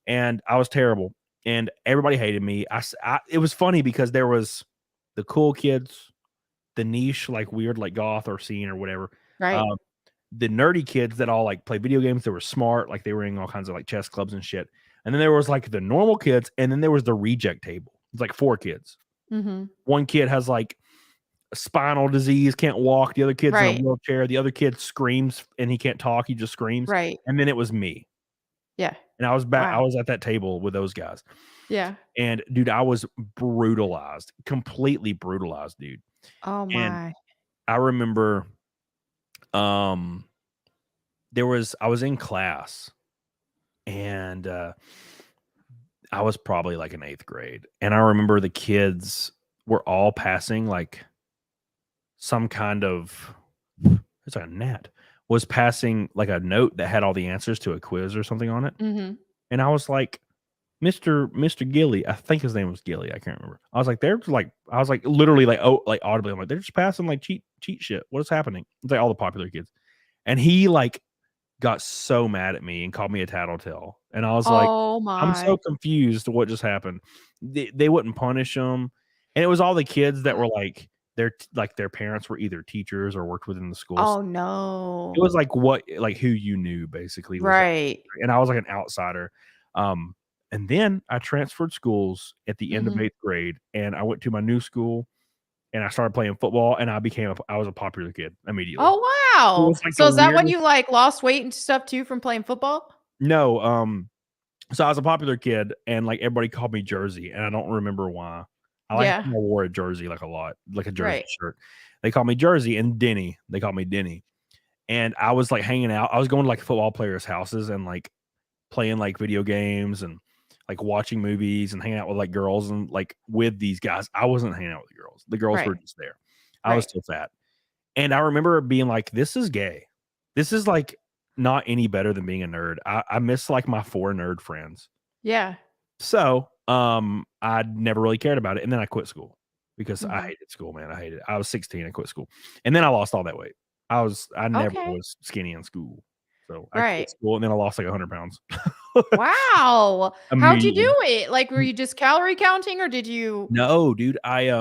and I was terrible, and everybody hated me. It was funny because there was the cool kids, the niche, like weird, like goth or scene or whatever.
Right.
The nerdy kids that all like play video games, they were smart, like they were in all kinds of like chess clubs and shit. And then there was like the normal kids, and then there was the reject table. It's like 4 kids. One kid has like a spinal disease, can't walk. The other kid's in a wheelchair. The other kid screams and he can't talk. He just screams.
Right.
And then it was me.
Yeah.
And I was back. Wow. I was at that table with those guys.
Yeah.
And dude, I was brutalized, completely brutalized, dude.
Oh my.
And I remember I was in class, and I was probably like in 8th grade, and I remember the kids were all passing like some kind of it's like a gnat was passing like a note that had all the answers to a quiz or something on it. And I was like, Mr. Gilly, I think his name was Gilly, I can't remember. I was like, literally like audibly, I'm like, they're just passing like cheat shit. What is happening? It's like all the popular kids. And he like got so mad at me and called me a tattletale. And I was like, I'm so confused what just happened. They wouldn't punish him. And it was all the kids that were like, their parents were either teachers or worked within the schools.
Oh no.
It was like who you knew basically.
Right.
And I was like an outsider. And then I transferred schools at the end of 8th grade, and I went to my new school, and I started playing football, and I was a popular kid immediately.
Oh wow!
Like
so is that when you like lost weight and stuff too from playing football?
No, So I was a popular kid, and like everybody called me Jersey, and I don't remember why. I wore a jersey like a lot, like a jersey shirt. They called me Jersey, and Denny. They called me Denny. And I was like hanging out. I was going to like football players' houses and like playing like video games and like watching movies and hanging out with like girls and like with these guys. I wasn't hanging out with the girls. The girls were just there. I was still fat. And I remember being like, this is gay. This is like not any better than being a nerd. I miss like my 4 nerd friends.
Yeah.
So I never really cared about it. And then I quit school because I hated school, man. I hated it. I was 16, I quit school. And then I lost all that weight. I never was skinny in school. So I quit school and then I lost like 100 pounds.
Wow. How'd you do it? Like, were you just calorie counting or did you?
No, dude. I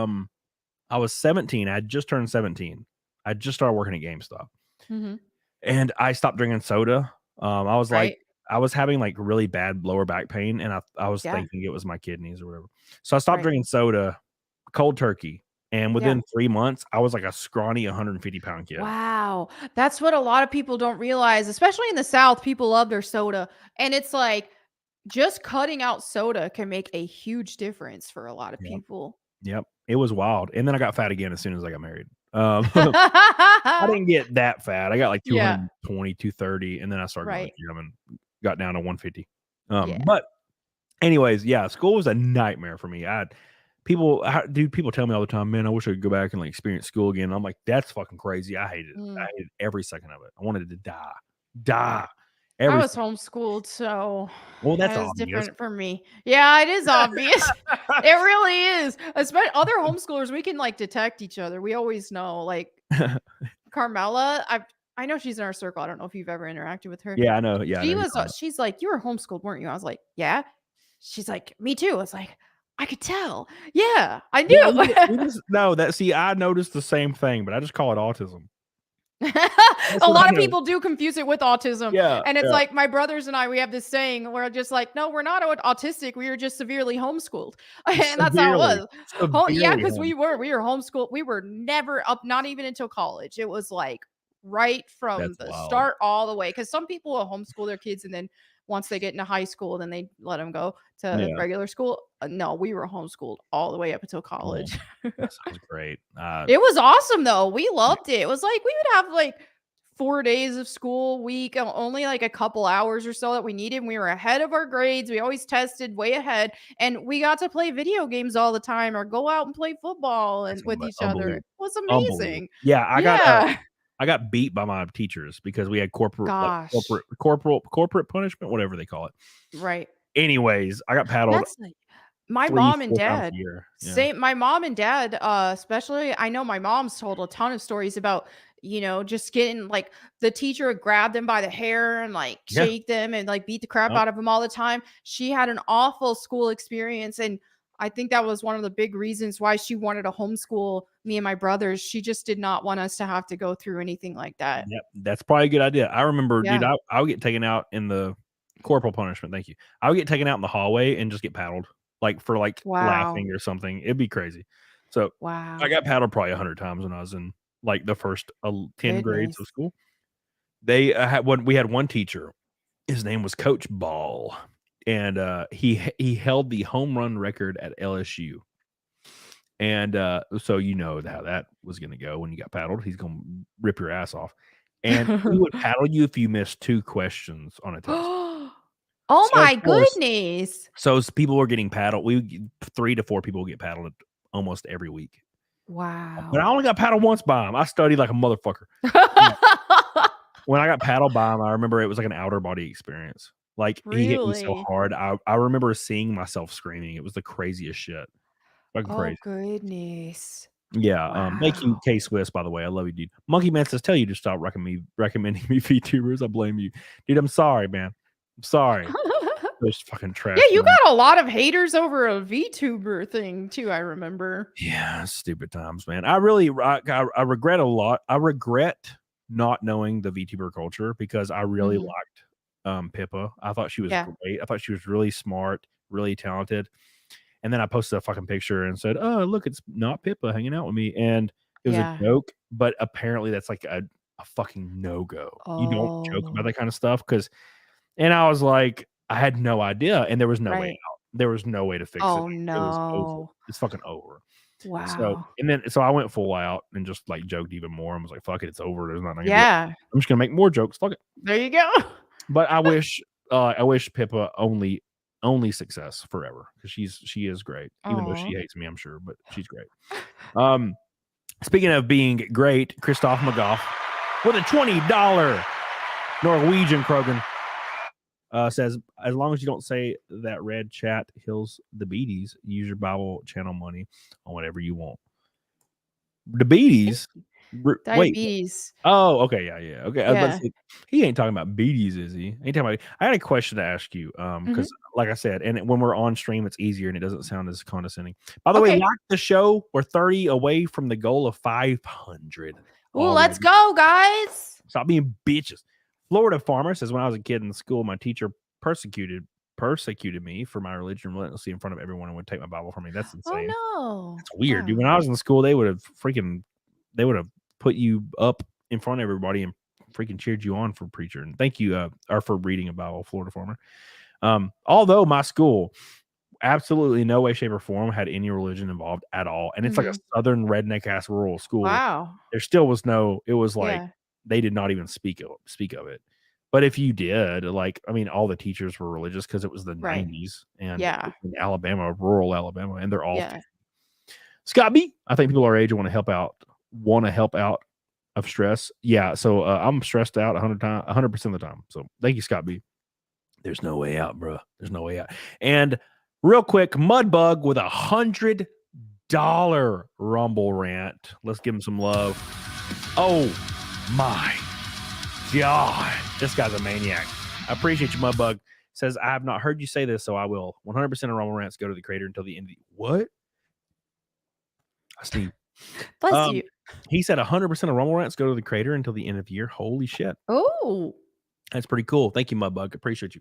was 17. I had just turned 17. I just started working at GameStop. And I stopped drinking soda. I was like, I was having like really bad lower back pain, and I was thinking it was my kidneys or whatever. So I stopped drinking soda, cold turkey. And within 3 months, I was like a scrawny 150-pound kid.
Wow. That's what a lot of people don't realize, especially in the South. People love their soda. And it's like just cutting out soda can make a huge difference for a lot of people.
Yep. It was wild. And then I got fat again as soon as I got married. I didn't get that fat. I got like 220, 230. And then I started going to the gym and got down to 150. But anyways, school was a nightmare for me. People tell me all the time, man, I wish I could go back and like experience school again. I'm like, that's fucking crazy. I hated it. I hated every second of it. I wanted to die.
I was homeschooled, so
that's
obvious. Different for me. Yeah, it is obvious. It really is. Especially other homeschoolers, we can like detect each other. We always know. Like Carmela, I know she's in our circle. I don't know if you've ever interacted with her.
Yeah, I know. Yeah,
she's like, you were homeschooled, weren't you? I was like, yeah. She's like, me too. I was like, I could tell. Yeah, I knew.
I noticed the same thing, but I just call it autism.
A lot of people do confuse it with autism.
Yeah.
And it's like my brothers and I, we have this saying, we're just like, no, we're not autistic. We were just severely homeschooled. And that's how it was. Because we were homeschooled. We were never up, not even until college. It was like right from the start all the way. Because some people will homeschool their kids and then once they get into high school, then they let them go to regular school. No, we were homeschooled all the way up until college.
That sounds great.
It was awesome, though. We loved it. It was like we would have like 4 days of school week, only like a couple hours or so that we needed. We were ahead of our grades. We always tested way ahead. And we got to play video games all the time or go out and play football and with each other. It was amazing.
Yeah, I got beat by my teachers because we had corporate punishment, whatever they call it.
Right.
Anyways, I got paddled.
My mom and dad. Same. My mom and dad, especially. I know my mom's told a ton of stories about just getting like the teacher would grab them by the hair and like shake them and like beat the crap out of them all the time. She had an awful school experience, and I think that was one of the big reasons why she wanted to homeschool me and my brothers. She just did not want us to have to go through anything like that.
Yep, that's probably a good idea. I remember, dude, I would get taken out in the corporal punishment. Thank you. I would get taken out in the hallway and just get paddled, like for like laughing or something. It'd be crazy. So I got paddled probably 100 times when I was in like the first 10 grades of school. We had one teacher. His name was Coach Ball. And he held the home run record at LSU. And so you know how that was going to go when you got paddled. He's going to rip your ass off. And he would paddle you if you missed 2 questions on a test.
Oh, so my goodness.
So people were getting paddled. 3 to 4 people would get paddled almost every week.
Wow.
But I only got paddled once by him. I studied like a motherfucker. When I got paddled by him, I remember it was like an outer body experience. Like he hit me so hard. I remember seeing myself screaming. It was the craziest shit. Fucking crazy.
Oh goodness.
Yeah. Wow. Thank you, K Swiss, by the way. I love you, dude. Monkey Man says, tell you to stop recommending me VTubers. I blame you. Dude, I'm sorry, man. I'm sorry. Those fucking trash.
Yeah, you got a lot of haters over a VTuber thing too, I remember.
Yeah, stupid times, man. I regret a lot. I regret not knowing the VTuber culture because I really liked Pippa. I thought she was great. I thought she was really smart, really talented. And then I posted a fucking picture and said, "Oh, look, it's not Pippa hanging out with me." And it was a joke, but apparently that's like a fucking no-go. You don't joke about that kind of stuff and I was like, I had no idea, and there was no way out. There was no way to fix it.
Oh,
It was over.
no.
It's fucking over. So,
Wow.
and then I went full out and just like joked even more and was like, "Fuck it, it's over. There's nothing I can do.
Yeah.
I'm just gonna make more jokes. Fuck it."
There you go.
But I wish Pippa only success forever because she is great, even though she
Aw.
hates me, I'm sure, but she's great. Speaking of being great, Christoph McGough with a $20 Norwegian Krogan says, as long as you don't say that red chat heals the beaties, use your Bible channel money on whatever you want. The beaties? Wait.
Diabetes.
Oh, okay. Yeah. Okay. I was about to
Yeah.
say, he ain't talking about beaties, is he? Ain't talking about. I had a question to ask you. Because like I said, and when we're on stream, it's easier and it doesn't sound as condescending. By the way, like the show, we're 30 away from the goal of 500.
Oh, let's go, guys.
Stop being bitches. Florida Farmer says, when I was a kid in school, my teacher persecuted me for my religion relentlessly in front of everyone and would take my Bible from me. That's insane.
Oh, no.
That's weird, dude. When I was in school, they would have put you up in front of everybody and freaking cheered you on for preacher. And thank you or for reading a Bible, Florida Farmer. Although my school, absolutely no way, shape, or form had any religion involved at all. And it's like a southern redneck ass rural school.
Wow.
There still was it was like they did not even speak of it. But if you did, like, I mean, all the teachers were religious because it was the 90s and in Alabama, rural Alabama, and they're all Scott B. I think people our age want to help out of stress. Yeah. So I'm stressed out 100% of the time. So thank you, Scott B. There's no way out, bro. There's no way out. And real quick, Mudbug with $100 Rumble rant. Let's give him some love. Oh my God. This guy's a maniac. I appreciate you, Mudbug. Says, I have not heard you say this, so I will. 100% of Rumble rants go to the creator until the end of the... What? I sneeze.
Bless you.
He said 100% of Rumble rants go to the creator until the end of the year. Holy shit.
Oh.
That's pretty cool. Thank you, Mudbug. Appreciate you.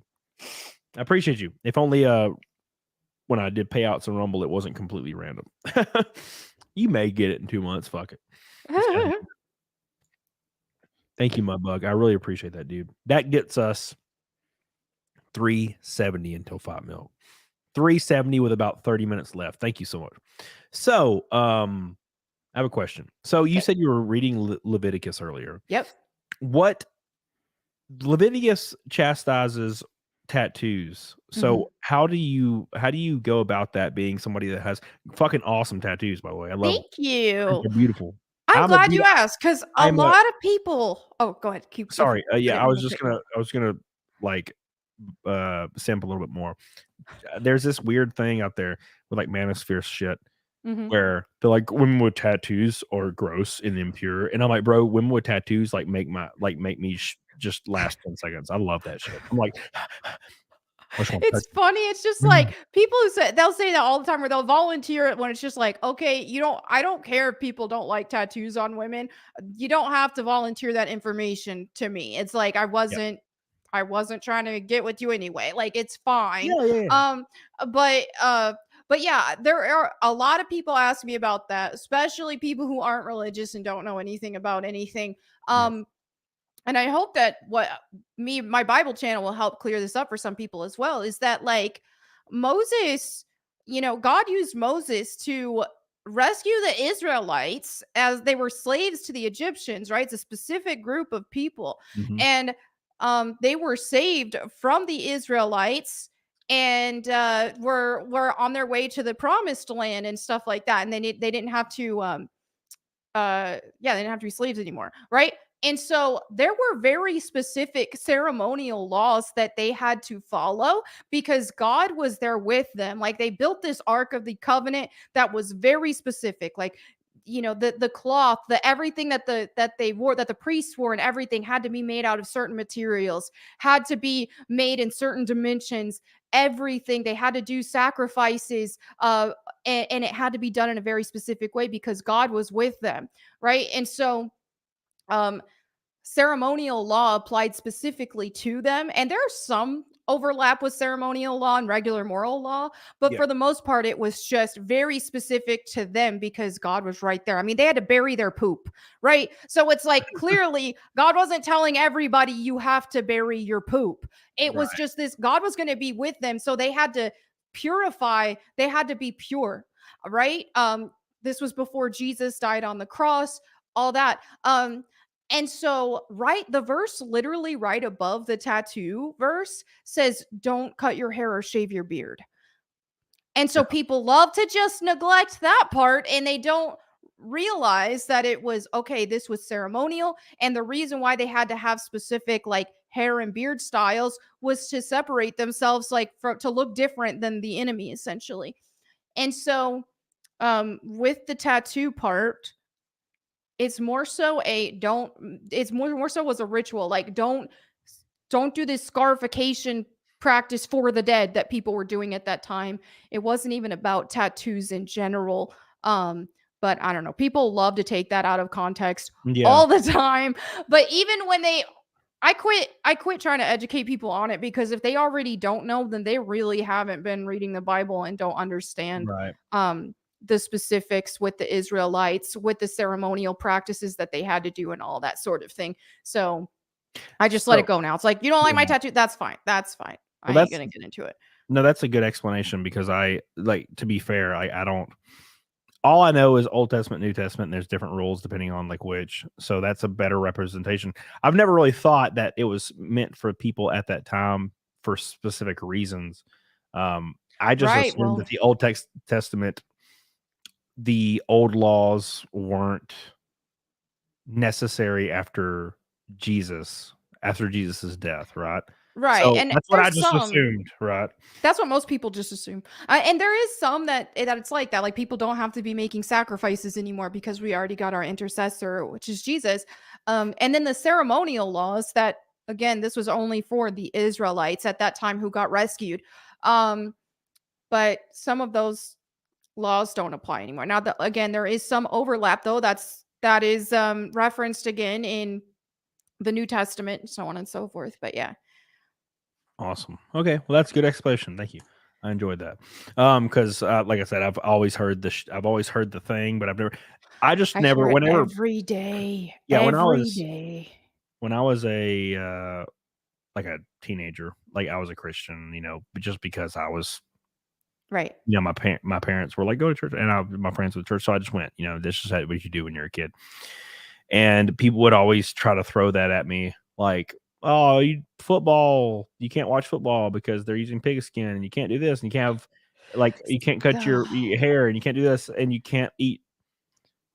I appreciate you. If only when I did payouts in Rumble, it wasn't completely random. You may get it in 2 months. Fuck it. Thank you, Mudbug. I really appreciate that, dude. That gets us 370 until 5 mil. 370 with about 30 minutes left. Thank you so much. So, I have a question. So you said you were reading Leviticus earlier.
Yep.
What Leviticus chastises tattoos. So how do you go about that, being somebody that has fucking awesome tattoos, by the way? I love
Thank you.
They're beautiful.
I'm glad you asked, because a lot of people. Oh, go ahead.
Sorry. I was gonna like sample a little bit more. There's this weird thing out there with like manosphere shit where they're like, women with tattoos are gross and impure, and I'm like, bro, women with tattoos like make me just last 10 seconds. I love that shit. I'm like,
it's funny. It's just like people who they'll say that all the time, where they'll volunteer it when it's just like, okay, I don't care if people don't like tattoos on women. You don't have to volunteer that information to me. It's like, I wasn't trying to get with you anyway. Like, it's fine. But yeah, there are a lot of people ask me about that, especially people who aren't religious and don't know anything about anything. And I hope that my Bible channel will help clear this up for some people as well, is that like Moses, God used Moses to rescue the Israelites as they were slaves to the Egyptians, right? It's a specific group of people. And they were saved from the Israelites and were on their way to the promised land and stuff like that. And they didn't have to they didn't have to be slaves anymore, right? And so there were very specific ceremonial laws that they had to follow because God was there with them. Like, they built this Ark of the Covenant that was very specific. Like, the cloth, everything that they wore, that the priests wore, and everything had to be made out of certain materials, had to be made in certain dimensions. Everything, they had to do sacrifices, and it had to be done in a very specific way because God was with them, right? And so ceremonial law applied specifically to them, and there are some overlap with ceremonial law and regular moral law, but for the most part, it was just very specific to them because God was right there. I mean, they had to bury their poop, right? So it's like clearly God wasn't telling everybody you have to bury your poop. It was just this, God was going to be with them. So they had to purify, they had to be pure, right? This was before Jesus died on the cross, all that. And so, the verse literally right above the tattoo verse says, don't cut your hair or shave your beard. And so people love to just neglect that part and they don't realize that it was, okay, this was ceremonial. And the reason why they had to have specific like hair and beard styles was to separate themselves, like to look different than the enemy, essentially. And so with the tattoo part, it's more so more so was a ritual. Like don't do this scarification practice for the dead that people were doing at that time. It wasn't even about tattoos in general. But I don't know. People love to take that out of context all the time. But even when I quit trying to educate people on it because if they already don't know, then they really haven't been reading the Bible and don't understand the specifics with the Israelites, with the ceremonial practices that they had to do and all that sort of thing. So I just let it go now. It's like, you don't like my tattoo? That's fine. That's fine. Well, I ain't going to get into it.
No, that's a good explanation because to be fair, I don't, all I know is Old Testament, New Testament, and there's different rules depending on like which. So that's a better representation. I've never really thought that it was meant for people at that time for specific reasons. I just assumed that the Old Testament, the old laws weren't necessary after Jesus' death, right?
Right.
So
and
that's what I just assumed, right?
That's what most people just assume. And there is some that it's like that. Like people don't have to be making sacrifices anymore because we already got our intercessor, which is Jesus. And then the ceremonial laws that, again, this was only for the Israelites at that time who got rescued. But some of those laws don't apply anymore. Now, again, there is some overlap, though. That is referenced again in the New Testament, so on and so forth. But yeah.
Awesome. Okay. Well, that's a good explanation. Thank you. I enjoyed that. Because like I said, I've always heard the thing, but I never whenever
every day.
Yeah,
day.
When I was a like a teenager, like I was a Christian, just because I was
right.
My parents were like, go to church, and my friends with church, so I just went. This is what you do when you're a kid. And people would always try to throw that at me, like, oh, football, you can't watch football because they're using pigskin, and you can't do this, and you can't cut your hair, and you can't do this, and you can't eat,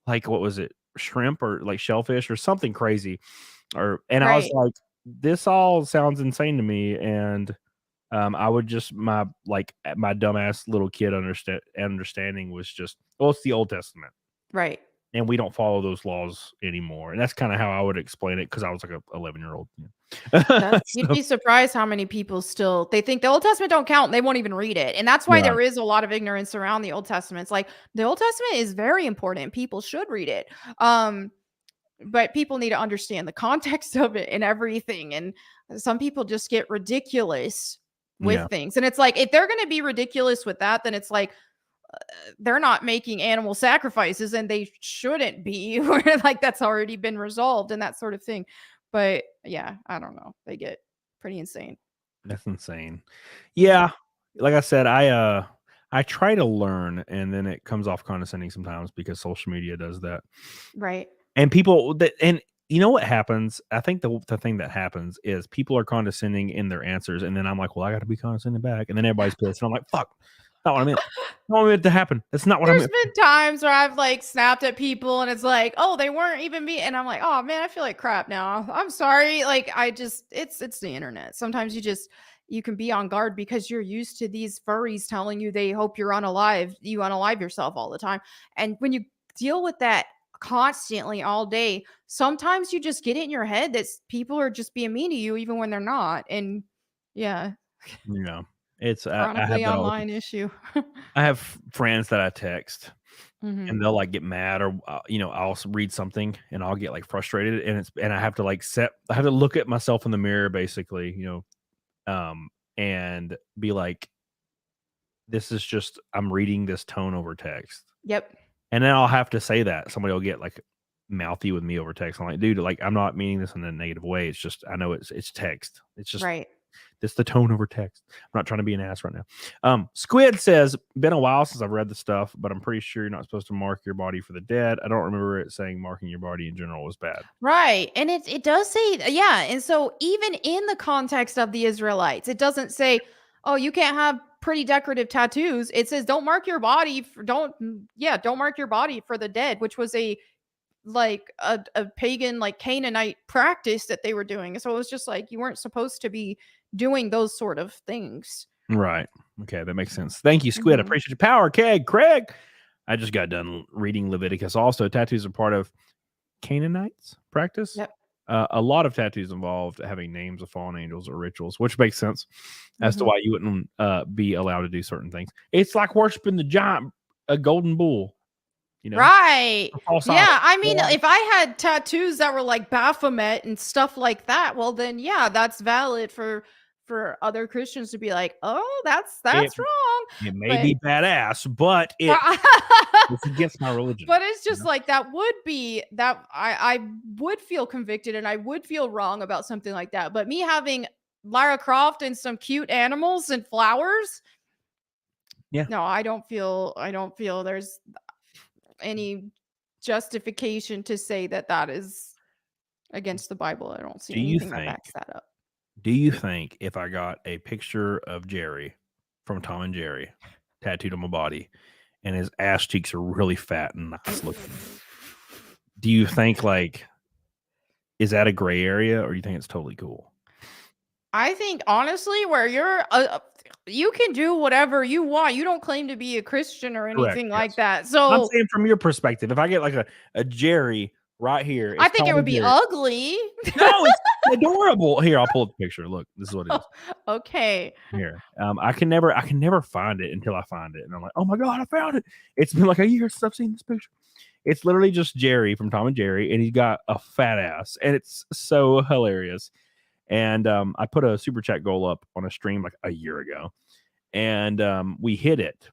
like, what was it, shrimp or like shellfish or something crazy, I was like, this all sounds insane to me, and I would just my dumbass little kid understanding was just, well, it's the Old Testament,
right?
And we don't follow those laws anymore. And that's kind of how I would explain it because I was like a 11-year-old.
You'd be surprised how many people they think the Old Testament don't count and they won't even read it. And that's why there is a lot of ignorance around the Old Testament. It's like the Old Testament is very important. People should read it. But people need to understand the context of it and everything. And some people just get ridiculous with things. And it's like, if they're going to be ridiculous with that, then it's like, they're not making animal sacrifices and they shouldn't be, where like that's already been resolved and that sort of thing. But yeah, I don't know. They get pretty insane.
That's insane. Yeah. Like I said, I try to learn and then it comes off condescending sometimes because social media does that.
Right.
And people and you know what happens? I think the thing that happens is people are condescending in their answers. And then I'm like, well, I got to be condescending back. And then everybody's pissed. And I'm like, fuck. Not what I meant. Not what I meant to happen. That's not what I meant.
There's been times where I've like snapped at people and it's like, oh, they weren't even me. And I'm like, oh man, I feel like crap now. I'm sorry. Like it's the internet. Sometimes you can be on guard because you're used to these furries telling you they hope you unalive yourself all the time. And when you deal with that constantly all day, sometimes you just get it in your head that people are just being mean to you even when they're not. And yeah.
It's
chronically online issue.
I have friends that I text and they'll like get mad or I'll read something and I'll get like frustrated and I have to like I have to look at myself in the mirror basically, and and be like, this is just, I'm reading this tone over text.
Yep.
And then I'll have to say that. Somebody will get like mouthy with me over text. I'm like, dude, like, I'm not meaning this in a negative way. It's just, I know it's text. It's just,
right.
It's the tone over text. I'm not trying to be an ass right now. Squid says, been a while since I've read the stuff, but I'm pretty sure you're not supposed to mark your body for the dead. I don't remember it saying marking your body in general was bad.
Right. And it does say, yeah. And so even in the context of the Israelites, it doesn't say, oh, you can't have pretty decorative tattoos. It says don't mark your body don't mark your body for the dead, which was a pagan, like Canaanite practice that they were doing. So it was just like you weren't supposed to be doing those sort of things.
Right. Okay, that makes sense. Thank you, Squid. I appreciate your power, Keg. Craig. I just got done reading Leviticus. Also, tattoos are part of Canaanites practice.
Yep.
A lot of tattoos involved having names of fallen angels or rituals, which makes sense as to why you wouldn't be allowed to do certain things. It's like worshiping the giant, a golden bull. You know?
Right. Yeah. I mean, if I had tattoos that were like Baphomet and stuff like that, well, then yeah, that's valid for other Christians to be like, oh, that's wrong.
It may be badass, but it's against my religion.
But it's just like that would be that I would feel convicted and I would feel wrong about something like that. But me having Lara Croft and some cute animals and flowers,
yeah,
no, I don't feel there's any justification to say that is against the Bible. I don't see anything that backs that up.
Do you think if I got a picture of Jerry from Tom and Jerry tattooed on my body and his ass cheeks are really fat and nice looking, do you think like, is that a gray area or do you think it's totally cool?
I think honestly, where you're you can do whatever you want. You don't claim to be a Christian or anything like that. So
I'm saying from your perspective, if I get like a Jerry right here,
I think it would be ugly.
No, it's adorable. Here, I'll pull up the picture. Look, this is what it is.
Okay.
Here, I can never find it until I find it, and I'm like, oh my god, I found it. It's been like a year since I've seen this picture. It's literally just Jerry from Tom and Jerry, and he's got a fat ass, and it's so hilarious. And I put a super chat goal up on a stream like a year ago, and we hit it,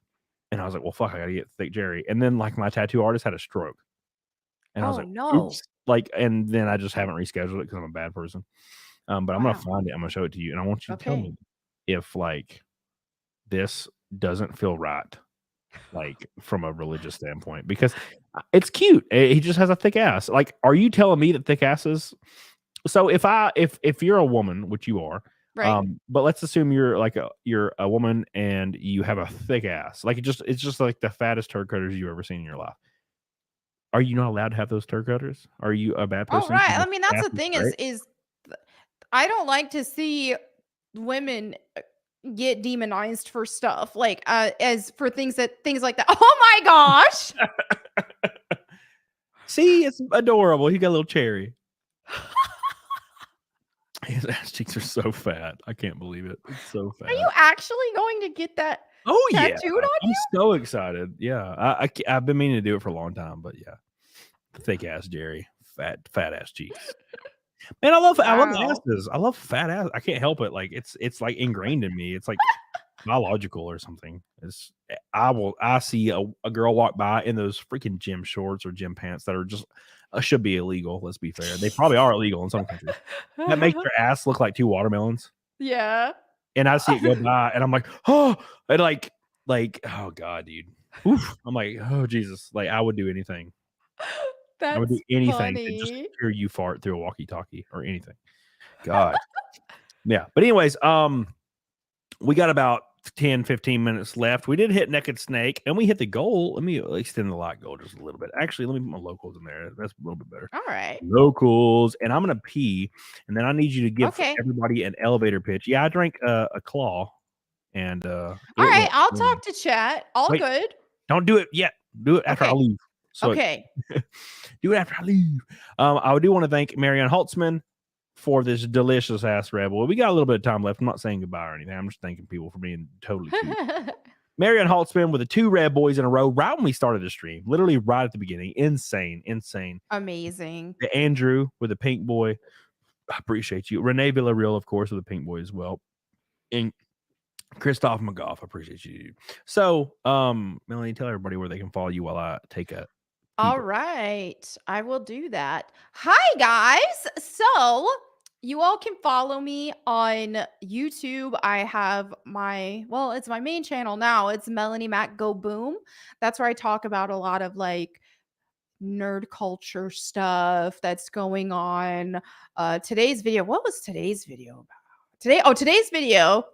and I was like, well, fuck, I gotta get thick Jerry. And then like my tattoo artist had a stroke. And I was like,
no.
Oops. Like, and then I just haven't rescheduled it because I'm a bad person. But I'm going to find it. I'm going to show it to you. And I want you to tell me if like this doesn't feel right, like from a religious standpoint, because it's cute. He just has a thick ass. Like, are you telling me that thick asses? So if you're a woman, which you are,
right.
But let's assume you're a woman and you have a thick ass. Like it's just like the fattest turd cutters you've ever seen in your life. Are you not allowed to have those turd cutters? Are you a bad person?
Oh, right. I mean, that's the thing is I don't like to see women get demonized for stuff like as for things like that. Oh my gosh.
See, it's adorable. He got a little cherry. His ass cheeks are so fat. I can't believe it. It's so fat.
Are you actually going to get that?
Oh yeah,
tattooed on you?
I'm so excited. Yeah, I've been meaning to do it for a long time, but yeah, thick ass Jerry, fat ass cheeks. Man, I love asses. I love fat ass. I can't help it. Like it's like ingrained in me. It's like biological or something. I see a girl walk by in those freaking gym shorts or gym pants that are just should be illegal. Let's be fair. They probably are illegal in some countries. That makes their ass look like 2 watermelons.
Yeah.
And I see it go by, and I'm like, oh, and like, oh god, dude. Oof. I'm like, oh Jesus, like I would do anything.
That's
I would do anything
funny.
to just hear you fart through a walkie-talkie or anything. God, yeah. But anyways, we got about 10-15 minutes left. We did hit Naked Snake, and we hit the goal. Let me extend the light goal just a little bit. Actually, let me put my locals in there. That's a little bit better.
All right,
locals, and I'm gonna pee, and then I need you to give everybody an elevator pitch. Yeah, I drank a claw, and
all right, I'll talk to chat. Wait, good.
Don't do it yet. Do it after I leave. So
okay.
Do it after I leave. I do want to thank Marianne Holtzman for this delicious ass rebel. We got a little bit of time left. I'm not saying goodbye or anything. I'm just thanking people for being totally cute. Marianne Holtzman with the 2 red boys in a row right when we started the stream. Literally right at the beginning. Insane.
Amazing.
The Andrew with the pink boy. I appreciate you. Renee Villarreal, of course, with the pink boy as well. And Christoph McGough, I appreciate you, dude. So, Melanie, tell everybody where they can follow you while I take a
All right, I will do that. Hi, guys. So, you all can follow me on YouTube. I have it's my main channel now. It's Melanie Mac Go Boom. That's where I talk about a lot of like nerd culture stuff that's going on. Today's video, what was today's video about? Today's video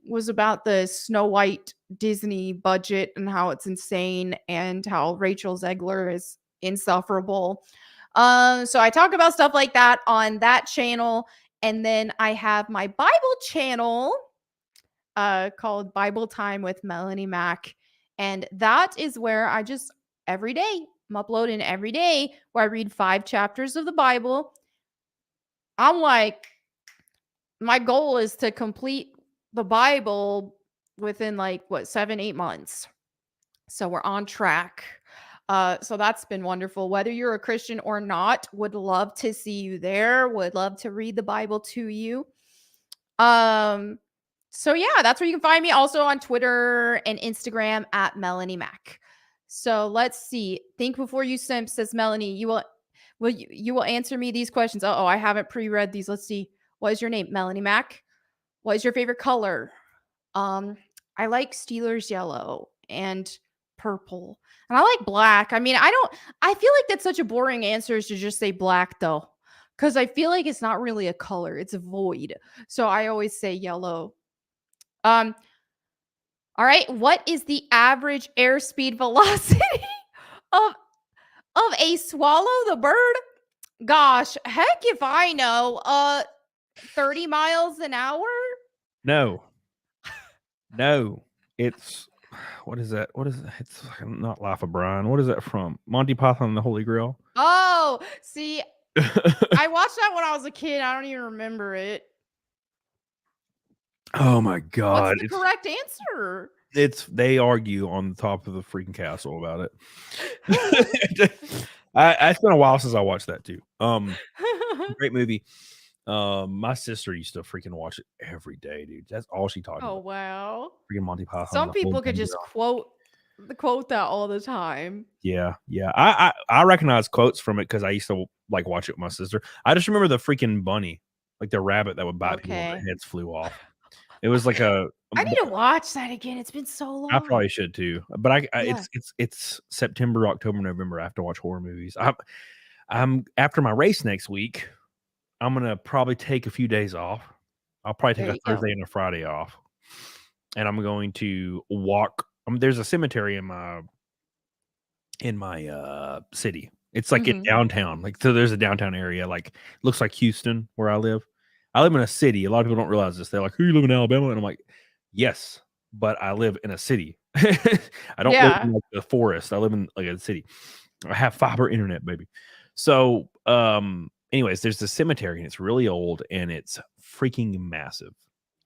was about the Snow White Disney budget and how it's insane and how Rachel Zegler is insufferable. So I talk about stuff like that on that channel. And then I have my Bible channel called Bible Time with Melanie Mac. And that is where I just every day, I'm uploading every day where I read 5 chapters of the Bible. I'm like, my goal is to complete the Bible within 7-8 months. So we're on track. So that's been wonderful. Whether you're a Christian or not, would love to see you there. Would love to read the Bible to you. So yeah, that's where you can find me. Also on Twitter and Instagram at Melanie Mac. So let's see. Think before you simp, says Melanie. You will answer me these questions. Oh, I haven't pre-read these. Let's see. What is your name? Melanie Mac. What is your favorite color? I like Steelers yellow and purple. And I like black. I mean, I feel like that's such a boring answer is to just say black though. Because I feel like it's not really a color. It's a void. So I always say yellow. All right. What is the average airspeed velocity of a swallow, the bird? Gosh, heck if I know. 30 miles an hour?
No. It's what is that? What is it? It's not Life of Brian. What is that from? Monty Python and the Holy Grail.
Oh, see, I watched that when I was a kid. I don't even remember it.
Oh my god!
What's the correct answer?
They argue on the top of the freaking castle about it. It's been a while since I watched that too. Great movie. My sister used to freaking watch it every day, dude. That's all she talked about.
Oh wow.
Freaking Monty Python.
Some people could just quote that all the time.
Yeah. I recognize quotes from it because I used to like watch it with my sister. I just remember the freaking bunny, like the rabbit that would bite people and their heads flew off. It was like I
need to watch that again. It's been so long.
I probably should too, but it's September, October, November. I have to watch horror movies. I'm after my race next week. I'm gonna probably take a few days off. I'll probably take a Thursday and a Friday off, and I'm going to walk. There's a cemetery in my city. It's like in downtown. Like so, there's a downtown area. Like looks like Houston where I live. I live in a city. A lot of people don't realize this. They're like, "Who you live in Alabama?" And I'm like, "Yes, but I live in a city. I don't live in like the forest. I live in like a city. I have fiber internet, baby." So, anyways, there's the cemetery and it's really old and it's freaking massive.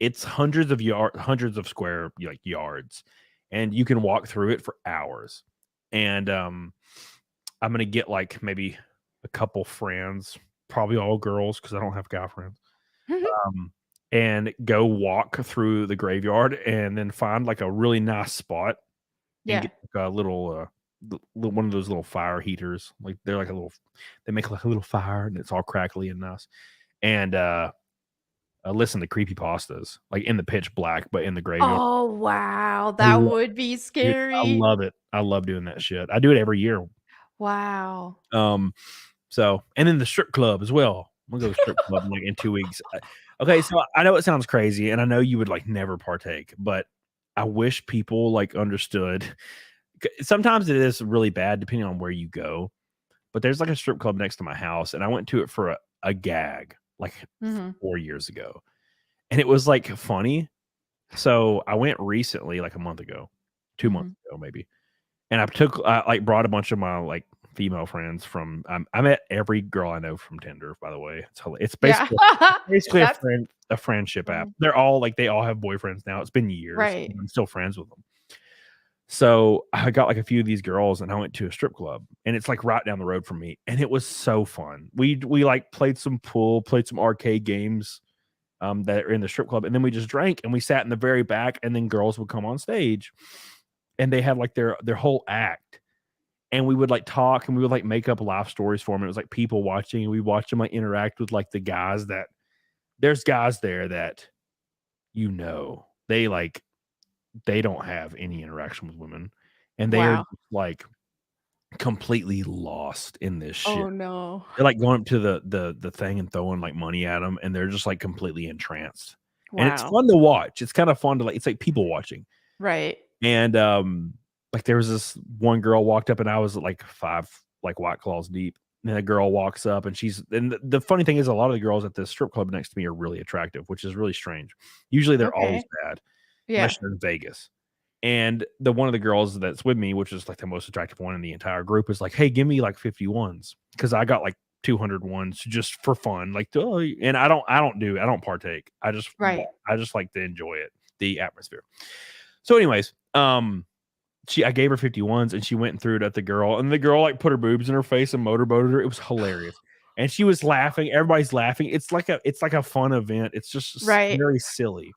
It's hundreds of square like yards, and you can walk through it for hours. And I'm gonna get like maybe a couple friends, probably all girls because I don't have guy friends. And go walk through the graveyard and then find like a really nice spot and get like a little one of those little fire heaters. Like they're like they make like a little fire and it's all crackly and nice. And listen to creepypastas like in the pitch black, but in the graveyard.
Oh wow, that would be scary.
Dude, I love it. I love doing that shit. I do it every year.
Wow.
So and then the strip club as well. I'm gonna go to the strip club like in 2 weeks. Okay, so I know it sounds crazy, and I know you would like never partake, but I wish people like understood. Sometimes it is really bad depending on where you go, but there's like a strip club next to my house, and I went to it for a gag like 4 years ago, and it was like funny. So I went recently, like a month ago, 2 months ago maybe, and I brought a bunch of my like female friends from I met every girl I know from Tinder, by the way. It's basically a friendship app. They all have boyfriends now. It's been years.
Right.
I'm still friends with them. So I got like a few of these girls and I went to a strip club and it's like right down the road from me. And it was so fun. We like played some pool, played some arcade games. that are in the strip club, and then we just drank and we sat in the very back, and then girls would come on stage, and they had like their whole act, and we would like talk, and we would like make up life stories for them. It was like people watching, and we watch them like interact with like the guys that there's guys there that they don't have any interaction with women, and they are like completely lost in this shit.
Oh no.
They're like going up to the thing and throwing like money at them, and they're just like completely entranced. Wow. And it's fun to watch. It's kind of fun to like, it's like people watching.
Right.
And like there was this one girl walked up, and I was like 5 like White Claws deep. And then a girl walks up, and the funny thing is a lot of the girls at the strip club next to me are really attractive, which is really strange. Usually they're always bad. Yeah. Unless you're in Vegas. And one of the girls that's with me, which is like the most attractive one in the entire group, is like, hey, give me like 50 ones. Cause I got like 200 ones just for fun. Like, and I don't partake. I just like to enjoy it, the atmosphere. So anyways, I gave her 50 ones, and she went and threw it at the girl, and the girl like put her boobs in her face and motorboated her. It was hilarious. And she was laughing. Everybody's laughing. It's like a fun event. It's just very silly.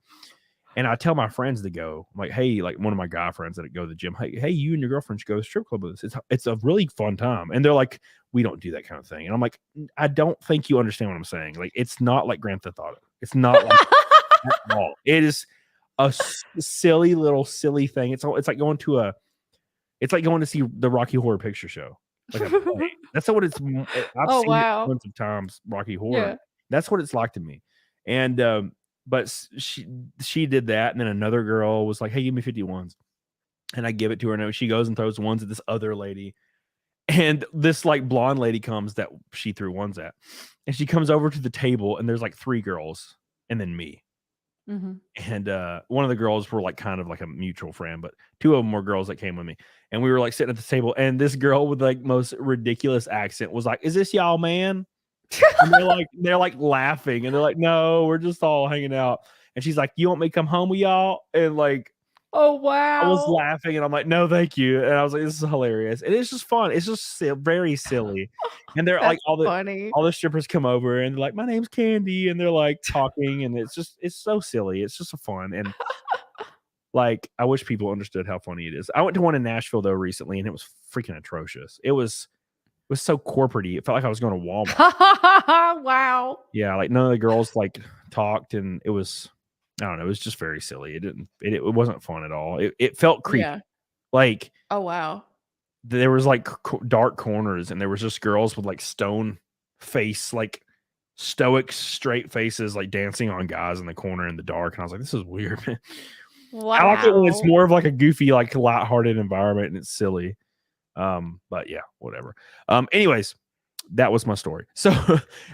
And I tell my friends to go, I'm like, hey, like one of my guy friends that go to the gym, hey, you and your girlfriend should go to the strip club with us. It's a really fun time. And they're like, we don't do that kind of thing. And I'm like, I don't think you understand what I'm saying. Like, it's not like Grand Theft Auto. It's not like at all. It is a silly thing. It's like going to see the Rocky Horror Picture Show. Like that's what it's. I've seen it tons of times. Rocky Horror. Yeah. That's what it's like to me. And but she did that, and then another girl was like, hey, give me 50 ones. And I give it to her, and she goes and throws ones at this other lady. And this like blonde lady comes that she threw ones at, and she comes over to the table, and there's like 3 girls and then me. Mm-hmm. And one of the girls were like kind of like a mutual friend, but 2 of them were girls that came with me. And we were like sitting at the table, and this girl with like most ridiculous accent was like, is this y'all man? And they're like laughing, and they're like, no, we're just all hanging out. And she's like, you want me to come home with y'all? And like,
oh wow,
I was laughing, and I'm like, no, thank you. And I was like, this is hilarious, and it's just fun. It's just very silly. And they're like, all the strippers come over, and they're like, my name's Candy, and they're like talking, and it's so silly. It's just fun. And like, I wish people understood how funny it is. I went to one in Nashville though recently, and it was freaking atrocious. It was so corporate-y. It felt like I was going to Walmart.
Wow.
Yeah, like none of the girls like talked, and it was, I don't know, it was just very silly. It wasn't fun at all. It felt creepy. Yeah. Like,
oh wow.
There was like dark corners, and there was just girls with like stone face, like stoic straight faces, like dancing on guys in the corner in the dark. And I was like, this is weird, man. Wow. I like it when it's more of like a goofy, like lighthearted environment, and it's silly. But yeah, whatever. Anyways, that was my story. So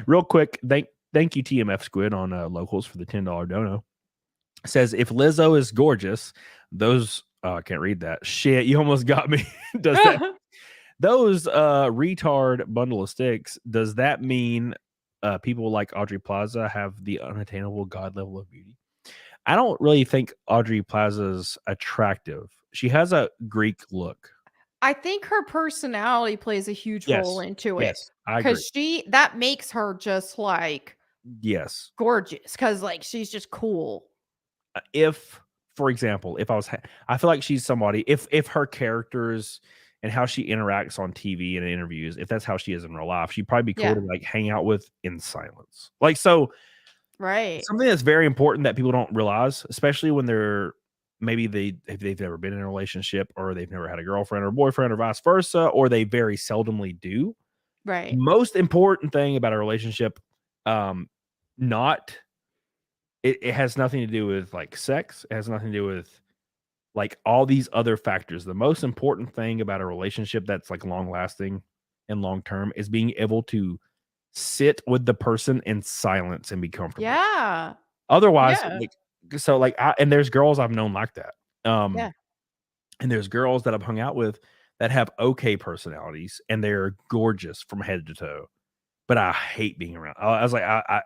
real quick, thank you TMF Squid on locals for the $10 dono. Says, if Lizzo is gorgeous, those I can't read that shit, you almost got me. Does that those retard bundle of sticks, does that mean people like Audrey Plaza have the unattainable god level of beauty? I don't really think Audrey Plaza's attractive. She has a Greek look.
I think her personality plays a huge role into it.
Yes, I agree.
Because that makes her just like gorgeous. Because like she's just cool.
If, for example, if I feel like she's somebody. If her characters and how she interacts on TV and in interviews, if that's how she is in real life, she'd probably be cool to like hang out with in silence. Like so,
right?
Something that's very important that people don't realize, especially when they're. Maybe they've never been in a relationship, or they've never had a girlfriend or boyfriend, or vice versa, or they very seldomly do.
Right.
Most important thing about a relationship, it has nothing to do with like sex. It has nothing to do with like all these other factors. The most important thing about a relationship that's like long lasting and long term is being able to sit with the person in silence and be comfortable.
Yeah.
Otherwise, and there's girls I've known like that. And there's girls that I've hung out with that have okay personalities, and they're gorgeous from head to toe. But I hate being around. I was like, I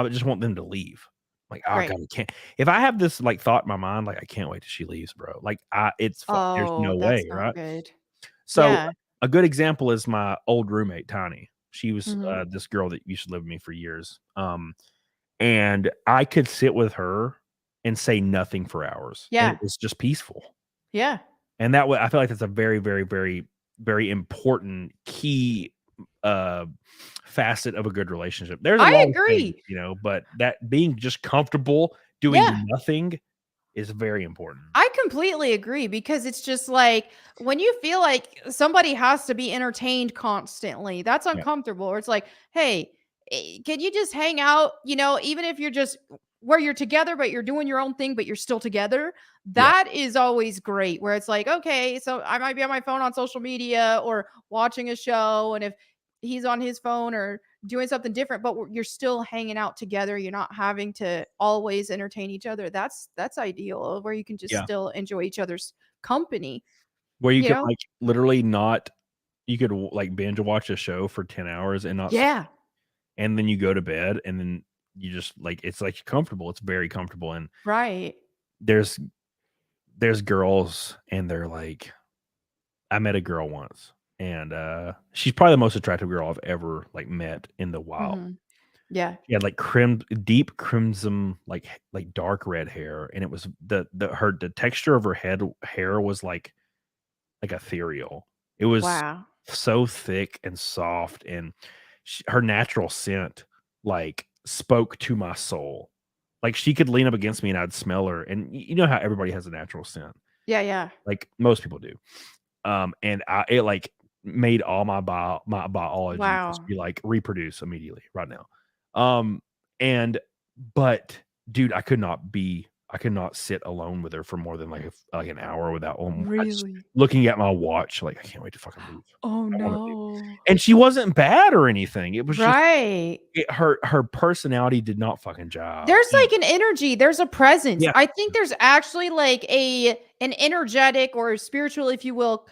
just want them to leave. Like, I can't. If I have this like thought in my mind, like I can't wait till she leaves, bro. Like it's there's no way, right?
Good.
So a good example is my old roommate, Tiny. She was this girl that used to live with me for years. And I could sit with her and say nothing for hours.
Yeah.
And it was just peaceful.
Yeah.
And that way, I feel like that's a very, very, very, very important key facet of a good relationship. There's a
I
lot
agree.
of things, you know, but that being just comfortable doing nothing is very important.
I completely agree, because it's just like when you feel like somebody has to be entertained constantly, that's uncomfortable. Or it's like, hey, can you just hang out? You know, even if you're just where you're together, but you're doing your own thing, but you're still together. That is always great. Where it's like, okay, so I might be on my phone on social media or watching a show. And if he's on his phone or doing something different, but you're still hanging out together, you're not having to always entertain each other. That's ideal, where you can just still enjoy each other's company.
Where you could like literally not, you could like binge watch a show for 10 hours and not and then you go to bed and then you just like, it's like comfortable. It's very comfortable. And there's girls and they're like, I met a girl once and she's probably the most attractive girl I've ever like met in the wild.
Yeah.
She had like deep crimson, like dark red hair. And it was the texture of her hair was like ethereal. It was so thick and soft, and her natural scent like spoke to my soul. Like she could lean up against me and I'd smell her. And you know how everybody has a natural scent.
Yeah.
Like most people do. And it like made all my biology just be like reproduce immediately right now. But dude, I could not sit alone with her for more than like an hour without looking at my watch. Like, I can't wait to fucking leave.
Oh no.
And she wasn't bad or anything. It was just her personality did not fucking jive.
There's like an energy, there's a presence. I think there's actually like an energetic or spiritual, if you will,